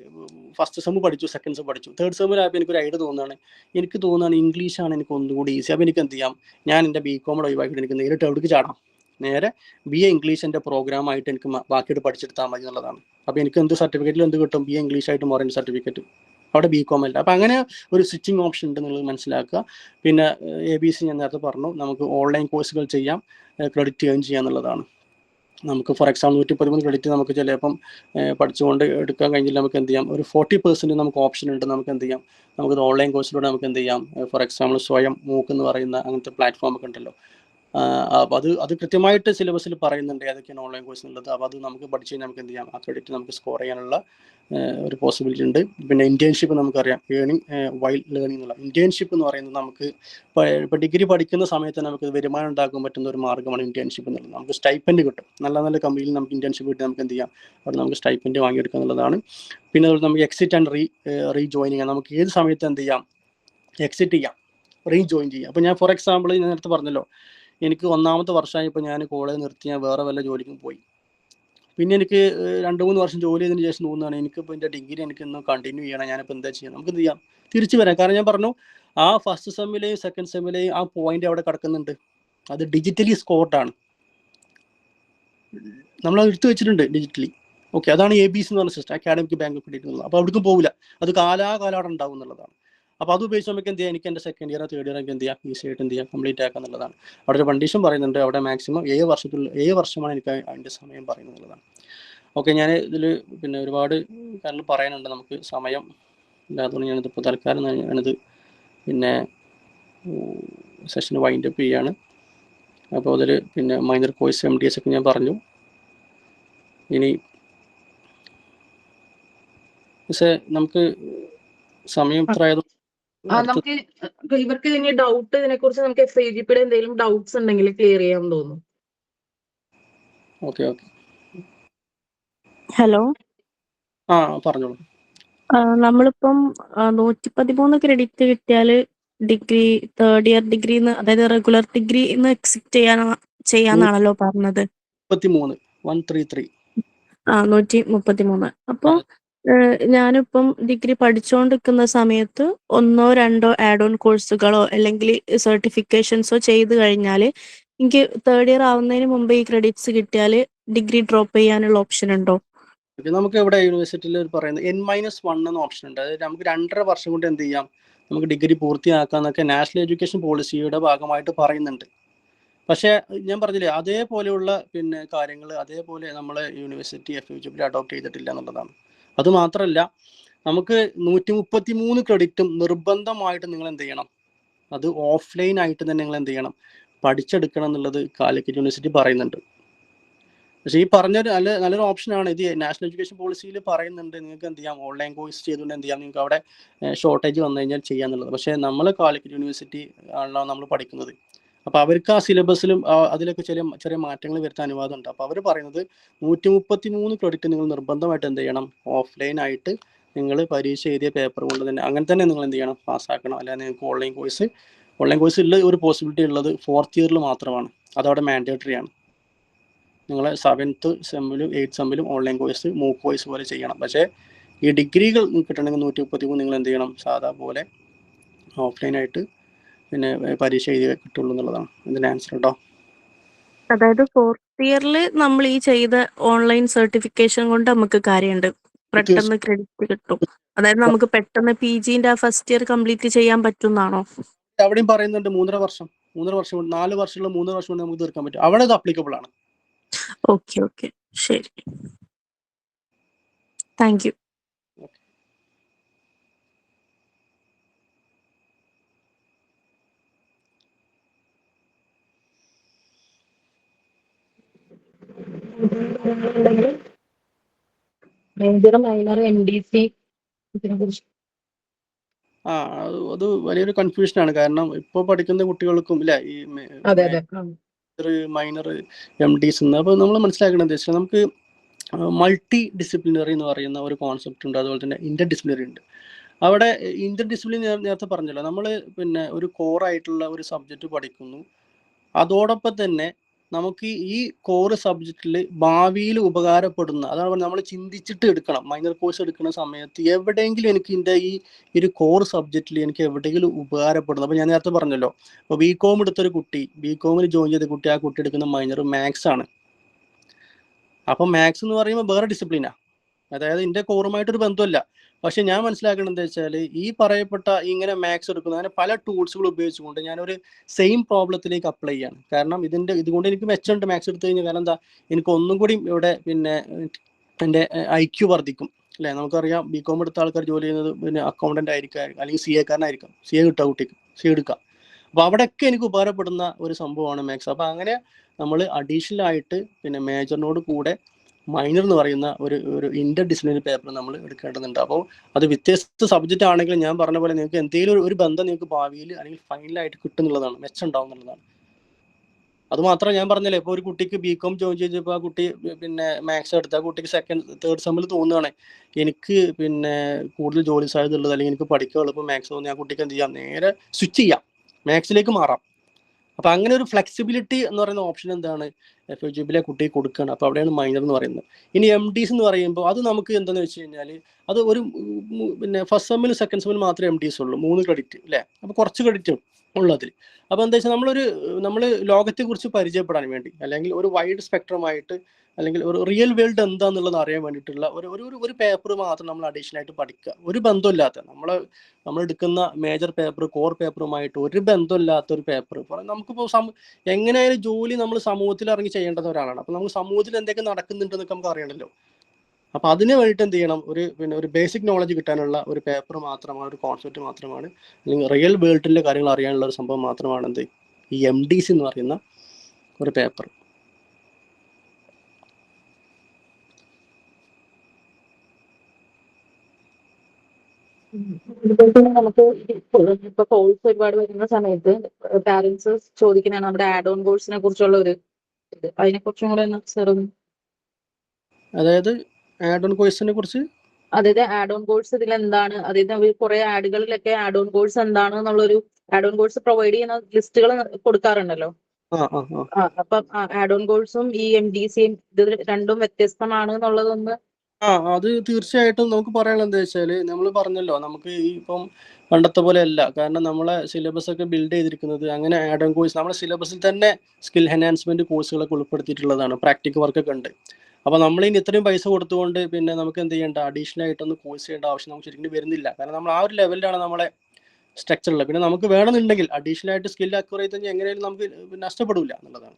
ഫസ്റ്റ് സെം പഠിച്ചു, സെക്കൻഡ് സെം പഠിച്ചു, 3rd സെമ്മിലായപ്പോൾ എനിക്കൊരു ഐഡിയ തോന്നുകയാണ് ഇംഗ്ലീഷാണ് എനിക്ക് ഒന്നുകൂടി ഈസി. അപ്പോൾ എനിക്ക് എന്ത് ചെയ്യാം, ഞാൻ എൻ്റെ ബികോമിടെ ഒഴിവാക്കിയിട്ട് എനിക്ക് നേരിട്ട് എവിടേക്ക് ചാടാം, നേരെ BA ഇംഗ്ലീഷിൻ്റെ പ്രോഗ്രാമായിട്ട് എനിക്ക് ബാക്കിയിട്ട് പഠിച്ചെടുത്താൽ മതി എന്നുള്ളതാണ്. അപ്പോൾ എനിക്ക് സർട്ടിഫിക്കറ്റിൽ എന്ത് കിട്ടും, BA ഇംഗ്ലീഷായിട്ട് മോറൻ സർട്ടിഫിക്കറ്റ്, അവിടെ ബികോം അല്ല. അപ്പോൾ അങ്ങനെ ഒരു സ്വിച്ചിങ് ഓപ്ഷൻ ഉണ്ട് എന്നുള്ളത് മനസ്സിലാക്കുക. പിന്നെ ABC ഞാൻ നേരത്തെ പറഞ്ഞു, നമുക്ക് ഓൺലൈൻ കോഴ്സുകൾ ചെയ്യാം, ക്രെഡിറ്റ് ഏൺ ചെയ്യാം എന്നുള്ളതാണ്. നമുക്ക് ഫോർ എക്സാമ്പിൾ 113 ക്രെഡിറ്റ് നമുക്ക് ചിലപ്പം പഠിച്ചുകൊണ്ട് എടുക്കാൻ കഴിഞ്ഞില്ല, നമുക്ക് എന്ത് ചെയ്യാം, ഒരു 40% നമുക്ക് ഓപ്ഷൻ ഉണ്ട്. നമുക്ക് എന്ത് ചെയ്യാം, നമുക്കത് ഓൺലൈൻ കോഴ്സിലൂടെ നമുക്ക് എന്ത് ചെയ്യാം, ഫോർ എക്സാമ്പിൾ സ്വയം മൂക്ക് എന്ന് പറയുന്ന അങ്ങനത്തെ പ്ലാറ്റ്ഫോം ഒക്കെ ഉണ്ടല്ലോ. അപ്പോൾ അത് കൃത്യമായിട്ട് സിലബസിൽ പറയുന്നുണ്ട് ഏതൊക്കെയാണ് ഓൺലൈൻ കോഴ്സ് ഉള്ളത്. അപ്പോൾ അത് നമുക്ക് പഠിച്ചു കഴിഞ്ഞാൽ നമുക്ക് എന്ത് ചെയ്യാം, ആ ക്രെഡിറ്റ് നമുക്ക് സ്കോർ ചെയ്യാനുള്ള ഒരു പോസിബിലിറ്റി ഉണ്ട്. പിന്നെ ഇന്റേൺഷിപ്പ് നമുക്കറിയാം, ഏണിംഗ് വൈൽ ലേണിംഗ് എന്നുള്ള ഇന്റേൺഷിപ്പ് എന്ന് പറയുന്നത് നമുക്ക് ഇപ്പോൾ ഡിഗ്രി പഠിക്കുന്ന സമയത്ത് നമുക്ക് വരുമാനം ഉണ്ടാക്കാൻ പറ്റുന്ന ഒരു മാർഗ്ഗമാണ് ഇന്റേൺഷിപ്പ് എന്നുള്ളത്. നമുക്ക് സ്റ്റൈപ്പൻഡ് കിട്ടും, നല്ല നല്ല കമ്പനിയിൽ നമുക്ക് ഇന്റേൺഷിപ്പ് കിട്ടി നമുക്ക് എന്ത് ചെയ്യാം, അവിടെ നമുക്ക് സ്റ്റൈപ്പൻഡ് വാങ്ങിയെടുക്കുക എന്നുള്ളതാണ്. പിന്നെ അതുപോലെ നമുക്ക് എക്സിറ്റ് ആൻഡ് റീജോയിനിങ്, നമുക്ക് ഏത് സമയത്ത് എന്ത് ചെയ്യാം, എക്സിറ്റ് ചെയ്യാം, റീജോയിൻ ചെയ്യാം. അപ്പോൾ ഞാൻ ഫോർ എക്സാമ്പിൾ ഞാൻ നേരത്തെ പറഞ്ഞല്ലോ, എനിക്ക് 1ാമത്തെ വർഷമായി ഇപ്പോൾ ഞാൻ കോളേജ് നിർത്തി ഞാൻ വേറെ വല്ല ജോലിക്കും പോയി. പിന്നെ എനിക്ക് 2-3 വർഷം ജോലി ചെയ്തതിന് ശേഷം തോന്നുകയാണ് എനിക്കിപ്പോൾ എൻ്റെ ഡിഗ്രി എനിക്ക് ഇന്ന് കണ്ടിന്യൂ ചെയ്യണം, ഞാനിപ്പോൾ എന്താ ചെയ്യാം, നമുക്ക് എന്ത് ചെയ്യാം, തിരിച്ചു വരാം. കാരണം ഞാൻ പറഞ്ഞു, ആ ഫസ്റ്റ് സെമ്മിലെയും സെക്കൻഡ് സെമ്മിലെയും ആ പോയിന്റ് അവിടെ കിടക്കുന്നുണ്ട്, അത് ഡിജിറ്റലി സ്കോർഡാണ്, നമ്മൾ എടുത്തു വെച്ചിട്ടുണ്ട് ഡിജിറ്റലി. ഓക്കെ, അതാണ് ABC എന്ന് പറഞ്ഞ സിസ്റ്റം, അക്കാഡമിക് ബാങ്ക് ക്രെഡിറ്റ് എന്നുള്ളത്. അപ്പോൾ അവിടേക്കും പോകില്ല, അത് കാലാകാലം അവിടെ ഉണ്ടാവും എന്നുള്ളതാണ്. അപ്പോൾ അത് ഉപയോഗിച്ച് നമുക്ക് എന്ത് ചെയ്യാം, എനിക്ക് എൻ്റെ സെക്കൻഡ് ഇയർ 3rd ഇയർ ഒക്കെ എന്ത് ചെയ്യാം, ഈസി ആയിട്ട് എന്ത് ചെയ്യാം, കംപ്ലീറ്റ് ആക്കുക എന്നുള്ളതാണ്. അവിടെ ഒരു കണ്ടീഷൻ പറയുന്നുണ്ട്, അവിടെ മാക്സിമം 7 വർഷമാണ് എനിക്ക് അതിൻ്റെ സമയം പറയുന്നുള്ളതാണ്. ഓക്കെ, ഞാൻ ഇതിൽ പിന്നെ ഒരുപാട് കാര്യങ്ങൾ പറയാനുണ്ട്, നമുക്ക് സമയം ഇല്ലാത്തതുകൊണ്ട് ഞാനിതിപ്പോൾ തൽക്കാലം ഞാനിത് പിന്നെ സെഷൻ വൈൻഡ് അപ്പ് ചെയ്യാണ്. അപ്പോൾ അതിൽ പിന്നെ മൈനർ കോഴ്സ് MDS ഒക്കെ ഞാൻ പറഞ്ഞു. ഇനി നമുക്ക് സമയം ഇത്ര ആയതുകൊണ്ട് നമുക്ക് ഇവർക്ക് ഇനി ഡൗട്ട് ഇതിനെ കുറിച്ച് നമുക്ക് FIGPയുടെ എന്തെങ്കിലും ഡൗട്ട്സ് ഉണ്ടെങ്കിൽ ക്ലിയർ ചെയ്യാൻ തോന്നുന്നു. ഓക്കെ. ഹലോ, പറഞ്ഞോളൂ. നമ്മളിപ്പം 113 ക്രെഡിറ്റ് കിട്ടിയാല് ഡിഗ്രി 3rd ഇയർ ഡിഗ്രി, അതായത് റെഗുലർ ഡിഗ്രി എക്സിറ്റ് ചെയ്യാന്നാണല്ലോ പറഞ്ഞത്. 133 133. 133. അപ്പൊ ഞാനിപ്പം ഡിഗ്രി പഠിച്ചുകൊണ്ടിരിക്കുന്ന സമയത്ത് 1 2 ആഡ് ഓൺ കോഴ്സുകളോ അല്ലെങ്കിൽ സർട്ടിഫിക്കേഷൻസോ ചെയ്ത് കഴിഞ്ഞാൽ എനിക്ക് തേർഡ് ഇയർ ആവുന്നതിന് മുമ്പ് ഈ ക്രെഡിറ്റ്സ് കിട്ടിയാൽ ഡിഗ്രി ഡ്രോപ്പ് ചെയ്യാനുള്ള ഓപ്ഷൻ ഉണ്ടോ? നമുക്ക് ഇവിടെ യൂണിവേഴ്സിറ്റിയിൽ പറയുന്നത് N-1 എന്ന ഓപ്ഷൻ ഉണ്ട്. അതായത് നമുക്ക് 2.5 വർഷം കൊണ്ട് എന്ത് ചെയ്യാം, നമുക്ക് ഡിഗ്രി പൂർത്തിയാക്കാന്നൊക്കെ നാഷണൽ എഡ്യൂക്കേഷൻ പോളിസിയുടെ ഭാഗമായിട്ട് പറയുന്നുണ്ട്. പക്ഷേ ഞാൻ പറഞ്ഞില്ലേ, അതേപോലെയുള്ള പിന്നെ കാര്യങ്ങൾ അതേപോലെ നമ്മളെ യൂണിവേഴ്സിറ്റി FUGP അഡോപ്റ്റ് ചെയ്തിട്ടില്ല എന്നുള്ളതാണ്. അതുമാത്രമല്ല, നമുക്ക് 133 ക്രെഡിറ്റും നിർബന്ധമായിട്ട് നിങ്ങൾ എന്ത് ചെയ്യണം, അത് ഓഫ്ലൈൻ ആയിട്ട് തന്നെ നിങ്ങൾ എന്ത് ചെയ്യണം, പഠിച്ചെടുക്കണം എന്നുള്ളത് കാലിക്കറ്റ് യൂണിവേഴ്സിറ്റി പറയുന്നുണ്ട്. പക്ഷേ ഈ പറഞ്ഞൊരു നല്ലൊരു ഓപ്ഷനാണ് ഇത്. നാഷണൽ എഡ്യൂക്കേഷൻ പോളിസിയിൽ പറയുന്നുണ്ട് നിങ്ങൾക്ക് എന്ത് ചെയ്യാം, ഓൺലൈൻ കോഴ്സ് ചെയ്തുകൊണ്ട് എന്ത് ചെയ്യാം, നിങ്ങൾക്ക് അവിടെ ഷോർട്ടേജ് വന്നു കഴിഞ്ഞാൽ ചെയ്യാന്നുള്ളത്. പക്ഷേ നമ്മൾ കാലിക്കറ്റ് യൂണിവേഴ്സിറ്റി ആണല്ലോ നമ്മൾ പഠിക്കുന്നത്. അപ്പോൾ അവർക്ക് ആ സിലബസിലും അതിലൊക്കെ ചെറിയ മാറ്റങ്ങൾ വരുത്താൻ അനുവാദമുണ്ട്. അപ്പോൾ അവർ പറയുന്നത് 133 ക്രെഡിറ്റ് നിങ്ങൾ നിർബന്ധമായിട്ട് എന്ത് ചെയ്യണം, ഓഫ്ലൈൻ ആയിട്ട് നിങ്ങൾ പരീക്ഷ എഴുതിയ പേപ്പർ കൊണ്ട് തന്നെ അങ്ങനെ തന്നെ നിങ്ങൾ എന്ത് ചെയ്യണം, പാസ്സാക്കണം. അല്ലാതെ നിങ്ങൾക്ക് ഓൺലൈൻ കോഴ്സിൽ ഒരു പോസിബിലിറ്റി ഉള്ളത് 4th ഇയറിൽ മാത്രമാണ്. അതവിടെ മാൻഡേറ്ററി ആണ്. നിങ്ങൾ 7th സെമ്മിലും 8th സെമ്മിലും ഓൺലൈൻ കോഴ്സ് മൂക്ക് കോഴ്സ് പോലെ ചെയ്യണം. പക്ഷേ ഈ ഡിഗ്രികൾ കിട്ടണമെങ്കിൽ 133 നിങ്ങൾ എന്ത് ചെയ്യണം, സാധാ പോലെ ഓഫ്ലൈനായിട്ട് പിന്നെ പരീക്ഷ എഴുതി കിട്ടുള്ളൂ എന്നുള്ളതാണ് ഇതിൻ്റെ ആൻസർ കേട്ടോ. അതായത് 4th ഇയറിൽ നമ്മൾ ഈ ചെയ്ത ഓൺലൈൻ സർട്ടിഫിക്കേഷൻ കൊണ്ട് നമുക്ക് കാര്യമുണ്ട്, പെട്ടെന്ന് ക്രെഡിറ്റ് കിട്ടും. അതായത് നമുക്ക് പെട്ടെന്ന് PGന്റെ ആ ഫസ്റ്റ് ഇയർ കംപ്ലീറ്റ് ചെയ്യാൻ പറ്റുന്നാണോ? അവിടെയും പറയുന്നുണ്ട് 3.5 വർഷം 4 വർഷമുള്ള 3 വർഷം കൊണ്ട് നമുക്ക് തീർക്കാൻ പറ്റും. അവിടെ ഇത് അപ്ലിക്കബിൾ ആണ്. ഓക്കെ ശരി, thank you. Major minor MDC ഇതിനെ കുറിച്ച് അത് വലിയൊരു കൺഫ്യൂഷനാണ്. കാരണം ഇപ്പോൾ പഠിക്കുന്ന കുട്ടികൾക്കും ഇല്ല ഈ അതെ മൈനർ MDs. അപ്പോൾ നമ്മൾ മനസ്സിലാക്കേണ്ടത് എന്താ വെച്ചാൽ, നമുക്ക് മൾട്ടി ഡിസിപ്ലിനറി എന്ന് പറയുന്ന ഒരു കോൺസെപ്റ്റ് ഉണ്ട്. അതുപോലെ തന്നെ ഇന്റർ ഡിസിപ്ലിനറി ഉണ്ട്. അവിടെ ഇന്റർ ഡിസിപ്ലിനറി നേരത്തെ പറഞ്ഞല്ലോ, നമ്മൾ പിന്നെ ഒരു കോറായിട്ടുള്ള ഒരു സബ്ജക്റ്റ് പഠിക്കുന്നു. അതോടൊപ്പം തന്നെ നമുക്ക് ഈ കോറ് സബ്ജക്റ്റിൽ ഭാവിയിൽ ഉപകാരപ്പെടുന്ന, അതാണ് നമ്മൾ ചിന്തിച്ചിട്ട് എടുക്കണം. മൈനർ കോഴ്സ് എടുക്കുന്ന സമയത്ത് എവിടെയെങ്കിലും എനിക്ക് ഇതിൻ്റെ ഈ ഒരു കോറ് സബ്ജക്റ്റിൽ എനിക്ക് എവിടെയെങ്കിലും ഉപകാരപ്പെടുന്നു. അപ്പോൾ ഞാൻ നേരത്തെ പറഞ്ഞല്ലോ, ഇപ്പോൾ BCom എടുത്തൊരു കുട്ടി, BComൽ ജോയിൻ ചെയ്ത കുട്ടി, ആ കുട്ടി എടുക്കുന്ന മൈനർ മാത്സ് ആണ്. അപ്പം മാത്സ് എന്ന് പറയുമ്പോൾ വേറെ ഡിസിപ്ലിനാണ്, അതായത് ഇതിൻ്റെ കോറുമായിട്ടൊരു ബന്ധമല്ല. പക്ഷെ ഞാൻ മനസ്സിലാക്കുന്നത് എന്താ വെച്ചാൽ, ഈ പറയപ്പെട്ട ഇങ്ങനെ മാത്സ് എടുക്കുന്ന അങ്ങനെ പല ടൂൾസുകൾ ഉപയോഗിച്ചുകൊണ്ട് ഞാനൊരു സെയിം പ്രോബ്ലത്തിലേക്ക് അപ്ലൈ ചെയ്യാണ്. കാരണം ഇതുകൊണ്ട് എനിക്ക് മെച്ചമുണ്ട് മാത്സ് എടുത്തു കഴിഞ്ഞാൽ. കാരണം എന്താ, എനിക്ക് ഒന്നും കൂടി ഇവിടെ പിന്നെ എൻ്റെ IQ വർദ്ധിക്കും അല്ലേ. നമുക്കറിയാം BCom എടുത്ത ആൾക്കാർ ജോലി ചെയ്യുന്നത് പിന്നെ അക്കൗണ്ടൻ്റ് ആയിരിക്കാം, അല്ലെങ്കിൽ CA കിട്ടുക കുട്ടിക്ക് CA എടുക്കാം. അപ്പോൾ അവിടെയൊക്കെ എനിക്ക് ഉപകാരപ്പെടുന്ന ഒരു സംഭവമാണ് മാത്സ്. അപ്പോൾ അങ്ങനെ നമ്മൾ അഡീഷണൽ ആയിട്ട് പിന്നെ മേജറിനോട് കൂടെ മൈനർ എന്ന് പറയുന്ന ഒരു ഇന്റർ ഡിസിപ്ലിനറി പേപ്പർ നമ്മൾ എടുക്കേണ്ടതുണ്ട്. അപ്പോൾ അത് വ്യത്യസ്ത സബ്ജക്റ്റ് ആണെങ്കിൽ ഞാൻ പറഞ്ഞ പോലെ നിങ്ങൾക്ക് എന്തെങ്കിലും ഒരു ബന്ധം നിങ്ങൾക്ക് ഭാവിയിൽ അല്ലെങ്കിൽ ഫൈനലായിട്ട് കിട്ടുന്നുള്ളതാണ്, മെച്ചം ഉണ്ടാവും എന്നുള്ളതാണ്. അതുമാത്രം ഞാൻ പറഞ്ഞല്ലേ, ഇപ്പോൾ ഒരു കുട്ടിക്ക് BCom ജോയിൻ ചെയ്തപ്പോൾ ആ കുട്ടി പിന്നെ മാത്സ് എടുത്ത ആ കുട്ടിക്ക് 2nd 3rd സെമ്മിൽ തോന്നുകയാണ് എനിക്ക് പിന്നെ കൂടുതൽ ജോലി സാധ്യത ഉള്ളത് അല്ലെങ്കിൽ എനിക്ക് പഠിക്കാൻ എളുപ്പം മാത്സ് തോന്നി, ആ കുട്ടിക്ക് എന്ത് ചെയ്യാം, നേരെ സ്വിച്ച് ചെയ്യാം, മാത്സിലേക്ക് മാറാം. അപ്പോൾ അങ്ങനെ ഒരു ഫ്ലെക്സിബിലിറ്റി എന്ന് പറയുന്ന ഓപ്ഷൻ എന്താണ്, FUGPയിലെ കുട്ടിക്ക് കൊടുക്കുകയാണ്. അപ്പോൾ അവിടെയാണ് മൈനർ എന്ന് പറയുന്നത്. ഇനി MDs എന്ന് പറയുമ്പോൾ അത് നമുക്ക് എന്താണെന്ന് വെച്ച് കഴിഞ്ഞാൽ, അത് ഒരു പിന്നെ ഫസ്റ്റ് സെമ്മിലും 2nd സെമ്മിലും മാത്രമേ MDs ഉള്ളൂ, 3 ക്രെഡിറ്റ് അല്ലേ. അപ്പോൾ കുറച്ച് ക്രെഡിറ്റ് ഉള്ളതിൽ. അപ്പോൾ എന്താ വെച്ചാൽ നമ്മൾ ലോകത്തെക്കുറിച്ച് പരിചയപ്പെടാൻ വേണ്ടി, അല്ലെങ്കിൽ ഒരു വൈഡ് സ്പെക്ട്രമായിട്ട്, അല്ലെങ്കിൽ ഒരു റിയൽ വേൾഡ് എന്താണെന്നുള്ളത് അറിയാൻ വേണ്ടിയിട്ടുള്ള ഒരു പേപ്പർ മാത്രം നമ്മൾ അഡീഷണൽ ആയിട്ട് പഠിക്കുക. ഒരു ബന്ധമില്ലാത്ത നമ്മൾ എടുക്കുന്ന മേജർ പേപ്പർ കോർ പേപ്പറുമായിട്ട് ഒരു ബന്ധമില്ലാത്ത ഒരു പേപ്പർ. നമുക്കിപ്പോൾ എങ്ങനെയായാലും ജോലി നമ്മൾ സമൂഹത്തിൽ ഇറങ്ങി ചെയ്യേണ്ടുന്ന ഒരാളാണ്. അപ്പോൾ നമുക്ക് സമൂഹത്തിൽ എന്തൊക്കെ നടക്കുന്നുണ്ടെന്നൊക്കെ നമുക്ക് അറിയണമല്ലോ. അപ്പോൾ അതിന് വേണ്ടിയിട്ട് എന്ത് ചെയ്യണം, ഒരു ബേസിക് നോളജ് കിട്ടാനുള്ള ഒരു പേപ്പർ മാത്രമാണ്, ഒരു കോൺസെപ്റ്റ് മാത്രമാണ്, അല്ലെങ്കിൽ റിയൽ വേൾഡിലെ കാര്യങ്ങൾ അറിയാനുള്ള ഒരു സംഭവം മാത്രമാണ് എന്ത് ഈ MDs എന്ന് പറയുന്ന ഒരു പേപ്പർ. അതുപോലെ തന്നെ നമുക്ക് ഇപ്പൊ കോഴ്സ് ഒരുപാട് വരുന്ന സമയത്ത് പാരന്റ്സ് ചോദിക്കുന്നതാണ് നമ്മുടെ ആഡ് ഓൺ കോഴ്സിനെ കുറിച്ചുള്ള ഒരു ഇത്. അതിനെ കുറിച്ചും കൂടെ സാർ ഒന്ന്. അതായത് ആഡ് ഓൺ കോഴ്സിനെ കുറിച്ച്, അതായത് ആഡ് ഓൺ കോഴ്സ് ഇതിൽ എന്താണ്, അതായത് കുറെ ആഡുകളിലൊക്കെ ആഡ് ഓൺ കോഴ്സ് എന്താണ് എന്നുള്ളൊരു ആഡ് ഓൺ കോഴ്സ് പ്രൊവൈഡ് ചെയ്യുന്ന ലിസ്റ്റുകൾ കൊടുക്കാറുണ്ടല്ലോ. അപ്പം ആഡ് ഓൺ കോഴ്സും ഈ MDCയും ഇത് രണ്ടും വ്യത്യസ്തമാണ് എന്നുള്ളതൊന്ന് അത് തീർച്ചയായിട്ടും നമുക്ക് പറയാനുള്ളത് എന്താ വെച്ചാല് നമ്മൾ പറഞ്ഞല്ലോ, നമുക്ക് ഈ ഇപ്പം പണ്ടത്തെ പോലെ അല്ല. കാരണം നമ്മളെ സിലബസ് ഒക്കെ ബിൽഡ് ചെയ്തിരിക്കുന്നത് അങ്ങനെ ആഡ് ഓൺ കോഴ്സ് നമ്മുടെ സിലബസിൽ തന്നെ സ്കിൽ എൻഹാൻസ്മെന്റ് കോഴ്സുകളൊക്കെ ഉൾപ്പെടുത്തിയിട്ടുള്ളതാണ്. പ്രാക്ടിക്കൽ വർക്കൊക്കെ ഉണ്ട്. അപ്പോൾ നമ്മളിനി ഇത്രയും പൈസ കൊടുത്തുകൊണ്ട് പിന്നെ നമുക്ക് എന്ത് ചെയ്യേണ്ട, അഡീഷണൽ ആയിട്ടൊന്ന് കോഴ്സ് ചെയ്യേണ്ട ആവശ്യം നമുക്ക് ശരിക്കും വരുന്നില്ല. കാരണം നമ്മൾ ആ ഒരു ലെവലിലാണ് നമ്മളെ സ്ട്രക്ചറുള്ളത്. പിന്നെ നമുക്ക് വേണമെന്നുണ്ടെങ്കിൽ അഡീഷണൽ ആയിട്ട് സ്കിൽ അക്വയർ ചെയ്ത് എങ്ങനെയാലും നമുക്ക് നഷ്ടപ്പെടില്ല എന്നുള്ളതാണ്.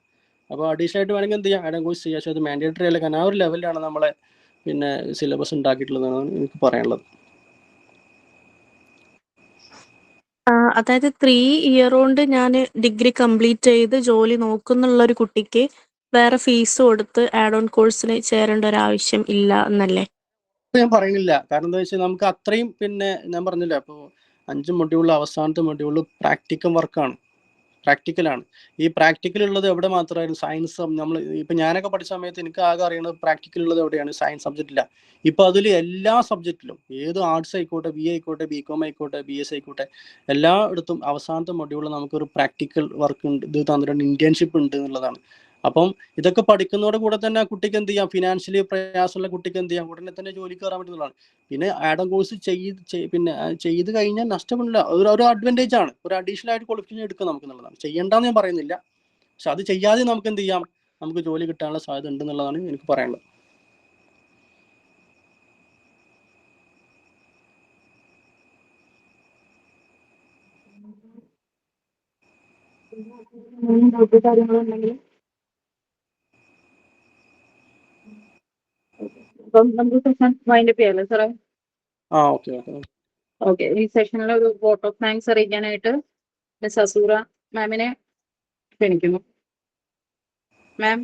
അപ്പോൾ അഡീഷണൽ ആയിട്ട് വേണമെങ്കിൽ എന്ത് ചെയ്യാം, ആഡ് ഓൺ കോഴ്സ് ചെയ്യാം. പക്ഷേ അത് മാൻഡേറ്ററി അല്ല. കാരണം ആ ഒരു ലെവലിലാണ് നമ്മളെ പിന്നെ സിലബസ് ഉണ്ടാക്കിയിട്ടുള്ളതാണ് എനിക്ക് പറയാനുള്ളത്. അതായത് 3 ഇയർ കൊണ്ട് ഞാൻ ഡിഗ്രി കംപ്ലീറ്റ് ചെയ്ത് ജോലി നോക്കുന്നുള്ള ഒരു കുട്ടിക്ക് വേറെ ഫീസ് കൊടുത്ത് ആഡ് ഓൺ കോഴ്സിന് ചേരേണ്ട ഒരു ആവശ്യം ഇല്ല എന്നല്ലേ? ഞാൻ പറയുന്നില്ല. കാരണം എന്താ വെച്ചാൽ നമുക്ക് അത്രയും പിന്നെ ഞാൻ പറഞ്ഞില്ല, അപ്പോൾ 5 മൊഡ്യൂളിൽ അവസാനത്തെ മൊഡ്യൂളിൽ പ്രാക്ടിക്കലാണ്. ഈ പ്രാക്ടിക്കൽ ഉള്ളത് എവിടെ മാത്രമായിരുന്നു? സയൻസ്. നമ്മൾ ഇപ്പം ഞാനൊക്കെ പഠിച്ച സമയത്ത് എനിക്ക് ആകെ അറിയുന്നത് പ്രാക്ടിക്കൽ ഉള്ളത് എവിടെയാണ്? സയൻസ് സബ്ജക്റ്റില്ല. ഇപ്പം അതിൽ എല്ലാ സബ്ജക്റ്റിലും, ഏത് ആർട്സ് ആയിക്കോട്ടെ, BA ആയിക്കോട്ടെ, BCom ആയിക്കോട്ടെ, BS ആയിക്കോട്ടെ, എല്ലായിടത്തും അവസാനത്തെ മൊഡ്യൂളിൽ നമുക്കൊരു പ്രാക്ടിക്കൽ വർക്ക് ഉണ്ട്, ഇത് തന്നിട്ടുണ്ട്, ഇന്റേൺഷിപ്പ് ഉണ്ട് എന്നുള്ളതാണ്. അപ്പം ഇതൊക്കെ പഠിക്കുന്നതോടെ കൂടെ തന്നെ ആ കുട്ടിക്ക് എന്ത് ചെയ്യാം, ഫിനാൻഷ്യലി പ്രയാസമുള്ള കുട്ടിക്ക് എന്ത് ചെയ്യാം, ഉടനെ തന്നെ ജോലിക്ക് കയറാൻ പറ്റുന്നതാണ്. പിന്നെ ആഡ് ഓൺ കോഴ്സ് ചെയ്ത് കഴിഞ്ഞാൽ നഷ്ടമില്ല. ഒരു അഡ്വാൻറ്റേജ് ആണ്. ഒരു അഡീഷണൽ ആയിട്ട് ക്വാളിഫിക്കേഷൻ എടുക്കുക നമുക്ക് എന്നുള്ളതാണ്. ചെയ്യേണ്ടെന്ന് ഞാൻ പറയുന്നില്ല. പക്ഷെ അത് ചെയ്യാതെ നമുക്ക് എന്ത് ചെയ്യാം, നമുക്ക് ജോലി കിട്ടാനുള്ള സാധ്യത ഉണ്ട് എന്നുള്ളതാണ് എനിക്ക് പറയാനുള്ളത്. കാര്യങ്ങളുണ്ടെങ്കിൽ അപ്പം നമുക്ക് സെഷൻ വൈൻഡപ്പ് ചെയ്യാമല്ലോ സാറേ? ഓക്കെ. ഓക്കെ. ഈ സെഷനിൽ ഒരു vote of thanks അറിയിക്കാനായിട്ട് miss Azoora മാമിനെ ക്ഷണിക്കുന്നു. മാം.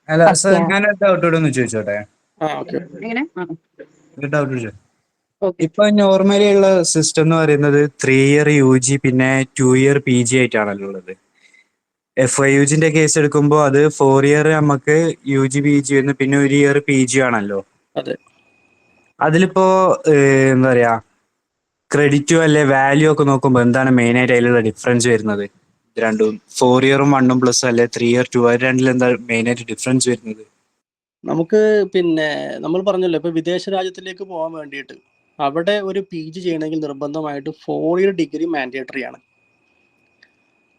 അല്ല സർ, ഞാനൊരു ഡൗട്ട് ഒന്ന് ചോദിച്ചോട്ടെ? എങ്ങനെ? ഒരു ഡൗട്ട് ചോദിച്ചോ. ഓക്കെ. ഇപ്പൊ നോർമലി ഉള്ള സിസ്റ്റം എന്ന് പറയുന്നത് 3 ഇയർ UG പിന്നെ 2 ഇയർ PG ആയിട്ടാണല്ലോ ഉള്ളത്. FIUGന്റെ കേസ് എടുക്കുമ്പോൾ അത് 4 ഇയർ നമുക്ക് UG PG എന്ന് പിന്നെ 1 ഇയർ PG ആണല്ലോ. അതെ. അതിലിപ്പോ എന്താ പറയാ, ക്രെഡിറ്റോ അല്ലെ വാല്യൂ ഒക്കെ നോക്കുമ്പോൾ എന്താണ് മെയിൻ ആയിട്ട് അതിലുള്ള ഡിഫറൻസ് വരുന്നത്? രണ്ടും 4 ഇയറും 1 പ്ലസ് അല്ലെ 3 ഇയർ 2 അത് രണ്ടിലും എന്താ മെയിൻ ആയിട്ട് ഡിഫറൻസ് വരുന്നത്? നമുക്ക് പിന്നെ നമ്മൾ പറഞ്ഞല്ലോ, ഇപ്പൊ വിദേശ രാജ്യത്തിലേക്ക് പോകാൻ വേണ്ടിയിട്ട് അവിടെ ഒരു PG ചെയ്യണമെങ്കിൽ നിർബന്ധമായിട്ട് 4 ഇയർ ഡിഗ്രി മാൻഡേറ്ററി ആണ്.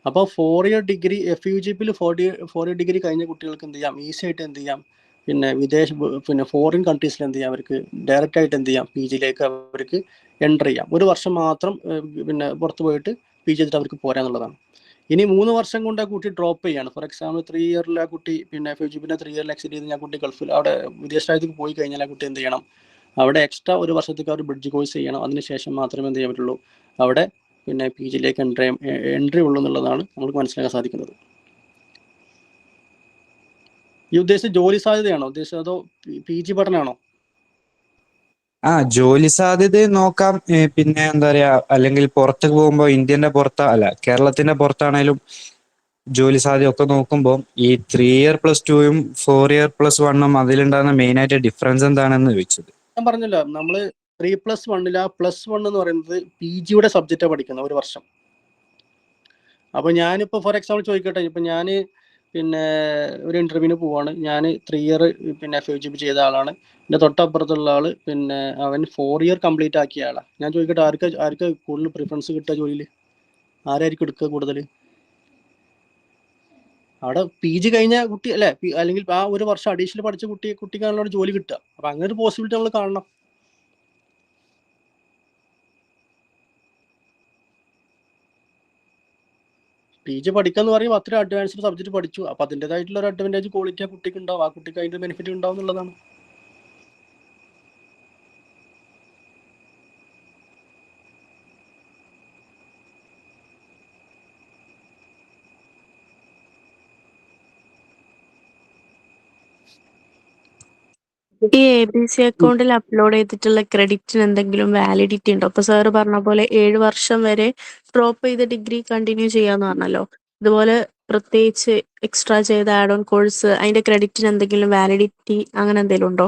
അപ്പോൾ 4 year degree FUGP 4 year degree കഴിഞ്ഞ കുട്ടികൾക്ക് എന്ത് ചെയ്യാം, ഈസി ആയിട്ട് എന്ത് ചെയ്യാം, പിന്നെ ഫോറിൻ കൺട്രീസിൽ എന്ത് ചെയ്യാം, അവർക്ക് ഡയറക്റ്റ് ആയിട്ട് എന്ത് ചെയ്യാം, PGയിലേക്ക് അവർക്ക് എൻ്റർ ചെയ്യാം. 1 വർഷം മാത്രം പിന്നെ പുറത്ത് പോയിട്ട് PG ചെയ്തിട്ട് അവർക്ക് പോരാന്നുള്ളതാണ്. ഇനി 3 വർഷം കൊണ്ട് ആ കുട്ടി ഡ്രോപ്പ് ചെയ്യാണ്. ഫോർ എക്സാമ്പിൾ 3 ഇയറിൽ ആ കുട്ടി പിന്നെ FUGP 3 ഇയറിൽ എക്സിറ്റ് ചെയ്ത് ആ കുട്ടി ഗൾഫിൽ അവിടെ വിദേശ രാജ്യത്തേക്ക് പോയി കഴിഞ്ഞാൽ ആ കുട്ടി എന്ത് ചെയ്യണം, അവിടെ എക്സ്ട്രാ 1 വർഷത്തേക്ക് അവർ ബ്രിഡ്ജ് കോഴ്സ് ചെയ്യണം. അതിനുശേഷം മാത്രമേ എന്ത് ചെയ്യാൻ പറ്റുള്ളൂ, അവിടെ പിന്നെ PGയിലേക്ക് എൻട്രി ഉള്ളൂ എന്നുള്ളതാണ് നമുക്ക് മനസ്സിലാക്കാൻ സാധിക്കുന്നത്. ഈ ഉദ്ദേശിച്ച ജോലി സാധ്യതയാണോ ഉദ്ദേശിച്ചത്, അതോ PG പഠനമാണോ? ജോലി സാധ്യത നോക്കാം. പിന്നെ എന്താ പറയാ, അല്ലെങ്കിൽ പുറത്ത് പോകുമ്പോൾ ഇന്ത്യന്റെ അല്ല കേരളത്തിന്റെ പുറത്താണേലും ജോലി സാധ്യത ഒക്കെ നോക്കുമ്പോൾ ഈ 3 ഇയർ പ്ലസ് 2ഉം 4 ഇയർ പ്ലസ് 1ഉം അതിലുണ്ടാകുന്ന മെയിൻ ആയിട്ട് ഡിഫറൻസ് എന്താണെന്ന് ചോദിച്ചത്. ഞാൻ പറഞ്ഞല്ലോ, നമ്മള് 3+1 ആ +1 എന്ന് പറയുന്നത് PGയുടെ സബ്ജക്റ്റാണ് പഠിക്കുന്നത് 1 വർഷം. അപ്പോൾ ഞാനിപ്പോൾ ഫോർ എക്സാമ്പിൾ ചോദിക്കട്ടെ, ഇപ്പം ഞാൻ പിന്നെ ഒരു ഇന്റർവ്യൂവിന് പോവാണ്, ഞാൻ 3 ഇയർ പിന്നെ FUGP ചെയ്ത ആളാണ്. എൻ്റെ തൊട്ടപ്പുറത്തുള്ള ആള് പിന്നെ അവൻ 4 ഇയർ കംപ്ലീറ്റ് ആക്കിയ ആളാണ്. ഞാൻ ചോദിക്കട്ടെ, ആർക്ക് കൂടുതൽ പ്രിഫറൻസ് കിട്ടുക ജോലിയിൽ? ആരായിരിക്കും എടുക്കുക കൂടുതൽ? അവിടെ PG കഴിഞ്ഞ കുട്ടി അല്ലേ, അല്ലെങ്കിൽ ആ 1 വർഷം അഡീഷണൽ പഠിച്ച കുട്ടിക്കാണല്ലോ ജോലി കിട്ടുക. അപ്പം അങ്ങനെ ഒരു പോസിബിലിറ്റി നമ്മൾ കാണണം. PG പഠിക്കാന്ന് പറയുമ്പോൾ അത്ര അഡ്വാൻസ്ഡ് സബ്ജക്ട് പഠിച്ചു. അപ്പം അതിൻ്റെതായിട്ടുള്ള ഒരു അഡ്വാൻറ്റേജ് ക്വാളിറ്റി ആ കുട്ടിക്ക് ഉണ്ടാവും. ആ കുട്ടിക്ക് അതിൻ്റെ ബെനിഫിറ്റ് ഉണ്ടാവും എന്നുള്ളതാണ്. ഈ ABC അക്കൗണ്ടിൽ അപ്ലോഡ് ചെയ്തിട്ടുള്ള ക്രെഡിറ്റിന് എന്തെങ്കിലും വാലിഡിറ്റി ഉണ്ടോ? ഇപ്പൊ സാറ് പറഞ്ഞ പോലെ 7 വർഷം വരെ ഡ്രോപ്പ് ചെയ്ത് ഡിഗ്രി കണ്ടിന്യൂ ചെയ്യാന്ന് പറഞ്ഞല്ലോ. ഇതുപോലെ പ്രത്യേകിച്ച് എക്സ്ട്രാ ചെയ്ത ആഡ് ഓൺ കോഴ്സ് അതിന്റെ ക്രെഡിറ്റിന് എന്തെങ്കിലും വാലിഡിറ്റി അങ്ങനെ എന്തെങ്കിലും ഉണ്ടോ?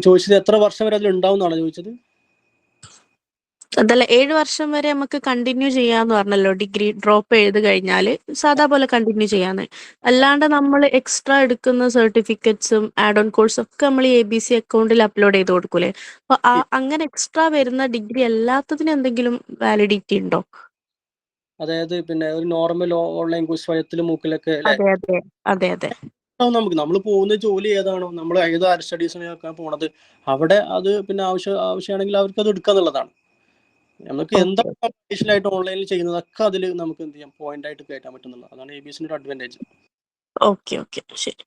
ചോദിച്ചത് എത്ര വർഷം വരെ അതിൽ ഉണ്ടാവും എന്നാണ് ചോദിച്ചത്. അതല്ല 7 വർഷം വരെ നമുക്ക് കണ്ടിന്യൂ ചെയ്യാന്ന് പറഞ്ഞല്ലോ. ഡിഗ്രി ഡ്രോപ്പ് ചെയ്ത് കഴിഞ്ഞാല് സാധാ പോലെ കണ്ടിന്യൂ ചെയ്യാന്ന്. അല്ലാണ്ട് നമ്മൾ എക്സ്ട്രാ എടുക്കുന്ന സർട്ടിഫിക്കറ്റ്സും ആഡ് ഓൺ കോഴ്സും ഒക്കെ നമ്മൾ ഈ ABC അക്കൗണ്ടിൽ അപ്ലോഡ് ചെയ്ത് കൊടുക്കൂലേ? അപ്പൊ അങ്ങനെ എക്സ്ട്രാ വരുന്ന ഡിഗ്രി അല്ലാത്തതിന് എന്തെങ്കിലും വാലിഡിറ്റി ഉണ്ടോ? അതായത് പിന്നെ ഒരു നോർമൽ ഓൺലൈൻ കോഴ്സ് സ്വയത്തിലും മൂക്കിലൊക്കെ അല്ലെ അതെ അതെ അതെ അതെ നമുക്ക് നമ്മൾ പോകുന്ന ജോലി ഏതാണോ, നമ്മൾ ഏത് ഹയർ സ്റ്റഡീസിനൊക്കെ പോണത്, അവിടെ അത് പിന്നെ ആവശ്യമാണെങ്കിൽ അവർക്ക് അത് എടുക്കാന്നുള്ളതാണ്. നമുക്ക് എന്താണ് അഡീഷണൽ ആയിട്ട് ഓൺലൈനിൽ ചെയ്യുന്നതൊക്കെ അതിൽ നമുക്ക് എന്ത് ചെയ്യാം, പോയിന്റ് ആയിട്ട് കയറ്റാൻ പറ്റുന്നുള്ളത്. അതാണ് ABCന്റെ ഒരു അഡ്വാൻറ്റേജ്. ഓക്കെ ഓക്കെ ശരി.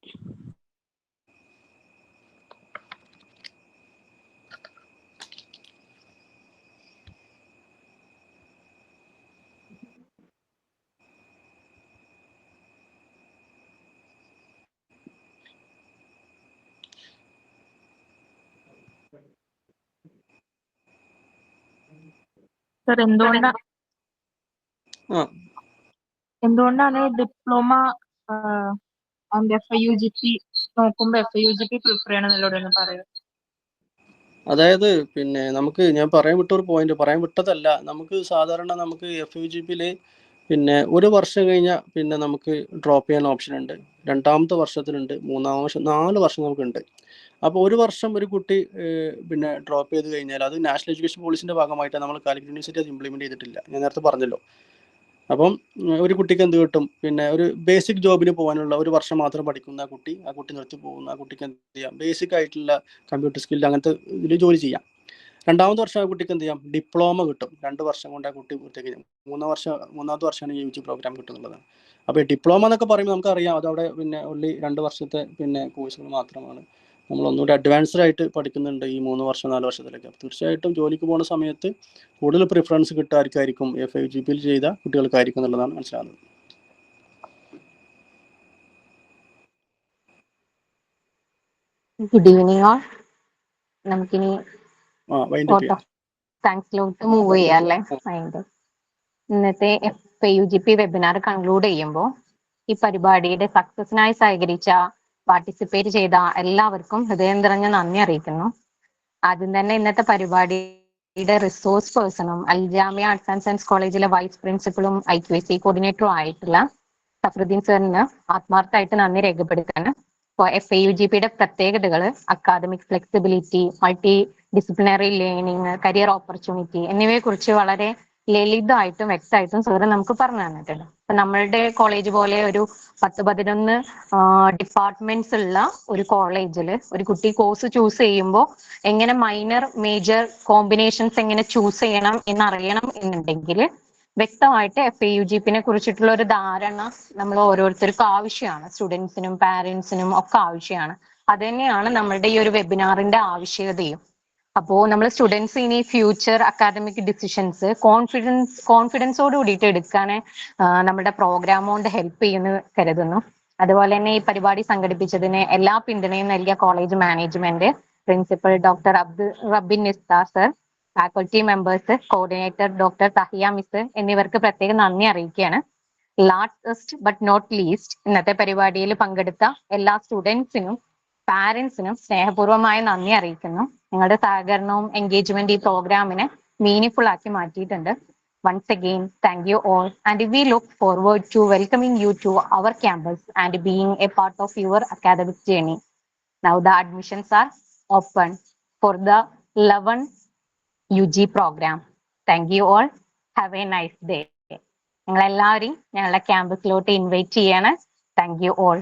സർ, എന്തുകൊണ്ടാണ് ഡിപ്ലോമ ആൻഡ് FIUGP നോക്കുമ്പോ FIUGP പ്രിഫർ ചെയ്യണമെന്നുള്ളതെന്ന് പറയുന്നത്? അതായത് പിന്നെ നമുക്ക് ഞാൻ പറയാൻ വിട്ട ഒരു പോയിന്റ്, പറയാൻ വിട്ടതല്ല, നമുക്ക് സാധാരണ നമുക്ക് FIUGPയില് പിന്നെ ഒരു വർഷം കഴിഞ്ഞാൽ പിന്നെ നമുക്ക് ഡ്രോപ്പ് ചെയ്യാൻ ഓപ്ഷൻ ഉണ്ട്, രണ്ടാമത്തെ വർഷത്തിലുണ്ട്, മൂന്നാം വർഷം, 4 വർഷം നമുക്കുണ്ട്. അപ്പോൾ ഒരു വർഷം ഒരു കുട്ടി പിന്നെ ഡ്രോപ്പ് ചെയ്ത് കഴിഞ്ഞാൽ അത് നാഷണൽ എഡ്യൂക്കേഷൻ പോളിസിൻ്റെ ഭാഗമായിട്ട് നമ്മൾ കാലിക്കറ്റ് യൂണിവേഴ്സിറ്റി അത് ഇംപ്ലിമെൻറ്റ് ചെയ്തിട്ടില്ല, ഞാൻ നേരത്തെ പറഞ്ഞല്ലോ. അപ്പം ഒരു കുട്ടിക്ക് എന്ത് കിട്ടും, പിന്നെ ഒരു ബേസിക് ജോബിന് പോകാനുള്ള ഒരു വർഷം മാത്രം പഠിക്കുന്ന ആ കുട്ടി നിർത്തി പോകുന്ന ആ കുട്ടിക്ക് എന്ത് ചെയ്യാം, ബേസിക് ആയിട്ടുള്ള കമ്പ്യൂട്ടർ സ്കിൽ അങ്ങനത്തെ ഇതിൽ ജോലി ചെയ്യാം. രണ്ടാമത്തെ വർഷം ആ കുട്ടിക്ക് എന്ത് ചെയ്യാം, ഡിപ്ലോമ കിട്ടും. 2 വർഷം കൊണ്ട് ആ കുട്ടി പൂർത്തിയാക്കി. മൂന്നാമത്തെ വർഷമാണ് UG പ്രോഗ്രാം കിട്ടുന്നുള്ളതാണ്. അപ്പോൾ ഡിപ്ലോമ എന്നൊക്കെ പറയുമ്പോൾ നമുക്കറിയാം അതവിടെ പിന്നെ only 2 വർഷത്തെ പിന്നെ കോഴ്സുകൾ മാത്രമാണ്. നമ്മൾ ഒന്നുകൂടി അഡ്വാൻസ്ഡ് ആയിട്ട് പഠിക്കുന്നുണ്ട് ഈ 3 വർഷം 4 വർഷത്തിലൊക്കെ. തീർച്ചയായിട്ടും ജോലിക്ക് പോകുന്ന സമയത്ത് കൂടുതൽ പ്രിഫറൻസ് കിട്ടാർക്കായിരിക്കും FIUGPയിൽ ചെയ്ത കുട്ടികൾക്കായിരിക്കും എന്നുള്ളതാണ് മനസ്സിലാകുന്നത്. Good evening all. നമുക്കിനി വൈൻഡപ്പ് ചെയ്യാം. താങ്ക്സിലോട്ട് മൂവ് ചെയ്യാം അല്ലേ? ഇന്നത്തെ FIUGP വെബിനാർ കൺക്ലൂഡ് ചെയ്യുമ്പോൾ ഈ പരിപാടിയുടെ സക്സസിനായി സഹകരിച്ച പാർട്ടിസിപ്പേറ്റ് ചെയ്ത എല്ലാവർക്കും ഹൃദയം നിറഞ്ഞ നന്ദി അറിയിക്കുന്നു. ആദ്യം തന്നെ ഇന്നത്തെ പരിപാടിയുടെ റിസോഴ്സ് പേഴ്സണും അൽജാമിയ ആർട്സ് ആൻഡ് സയൻസ് കോളേജിലെ വൈസ് പ്രിൻസിപ്പളും IQAC കോർഡിനേറ്ററും ആയിട്ടുള്ള സഫറുദ്ദീൻ സാറിന് ആത്മാർത്ഥമായിട്ട് നന്ദി രേഖപ്പെടുത്താണ്. ഇപ്പോൾ FIUGPയുടെ പ്രത്യേകതകൾ academic flexibility, multi disciplinary learning, career opportunity എന്നിവയെ കുറിച്ച് വളരെ ലളിതമായിട്ടും വ്യക്തമായിട്ടും സാറ് നമുക്ക് പറഞ്ഞു തന്നിട്ടുണ്ട്. അപ്പൊ നമ്മളുടെ കോളേജ് പോലെ ഒരു 10-11 ഡിപ്പാർട്ട്മെന്റ്സ് ഉള്ള ഒരു കോളേജിൽ ഒരു കുട്ടി കോഴ്സ് ചൂസ് ചെയ്യുമ്പോൾ എങ്ങനെ മൈനർ മേജർ കോമ്പിനേഷൻസ് എങ്ങനെ ചൂസ് ചെയ്യണം എന്നറിയണം എന്നുണ്ടെങ്കിൽ വ്യക്തമായിട്ട് FIUGPനെ കുറിച്ചിട്ടുള്ള ഒരു ധാരണ നമ്മൾ ഓരോരുത്തർക്കും ആവശ്യമാണ്. സ്റ്റുഡൻസിനും പാരന്റ്സിനും ഒക്കെ ആവശ്യമാണ്. അത് തന്നെയാണ് നമ്മളുടെ ഈ ഒരു വെബിനാറിന്റെ ആവശ്യകതയും. അപ്പോൾ നമ്മൾ സ്റ്റുഡൻസ് ഇനി ഫ്യൂച്ചർ അക്കാദമിക് ഡിസിഷൻസ് കോൺഫിഡൻസോട് കൂടിയിട്ട് എടുക്കാൻ നമ്മുടെ പ്രോഗ്രാം കൊണ്ട് ഹെൽപ്പ് ചെയ്യുന്നു കരുതുന്നു. അതുപോലെ തന്നെ ഈ പരിപാടി സംഘടിപ്പിച്ചതിന് എല്ലാ പിന്തുണയും നൽകിയ college management, principal doctor Rabin Nistar sir, faculty members, coordinator doctor Thahiya miss എന്നിവർക്ക് പ്രത്യേകം നന്ദി അറിയിക്കുകയാണ്. ലാസ്റ്റ് ബട്ട് നോട്ട് ലീസ്റ്റ് ഇന്നത്തെ പരിപാടിയിൽ പങ്കെടുത്ത എല്ലാ സ്റ്റുഡൻസിനും പാരന്റ്സിനും സ്നേഹപൂർവ്വമായ നന്ദി അറിയിക്കുന്നു. നിങ്ങളുടെ സഹകരണവും എൻഗേജ്മെന്റ് ഈ പ്രോഗ്രാമിനെ മീനിങ് ആക്കി മാറ്റിയിട്ടുണ്ട്. Once again, thank you all, and we look forward to welcoming you to our campus and being a part of your academic journey. Now the admissions are open for the 11 UG program. Thank you all. Have a nice day. നിങ്ങളെല്ലാവരെയും ഞങ്ങളുടെ ക്യാമ്പസിലോട്ട് invite ചെയ്യാണ്. Thank you all.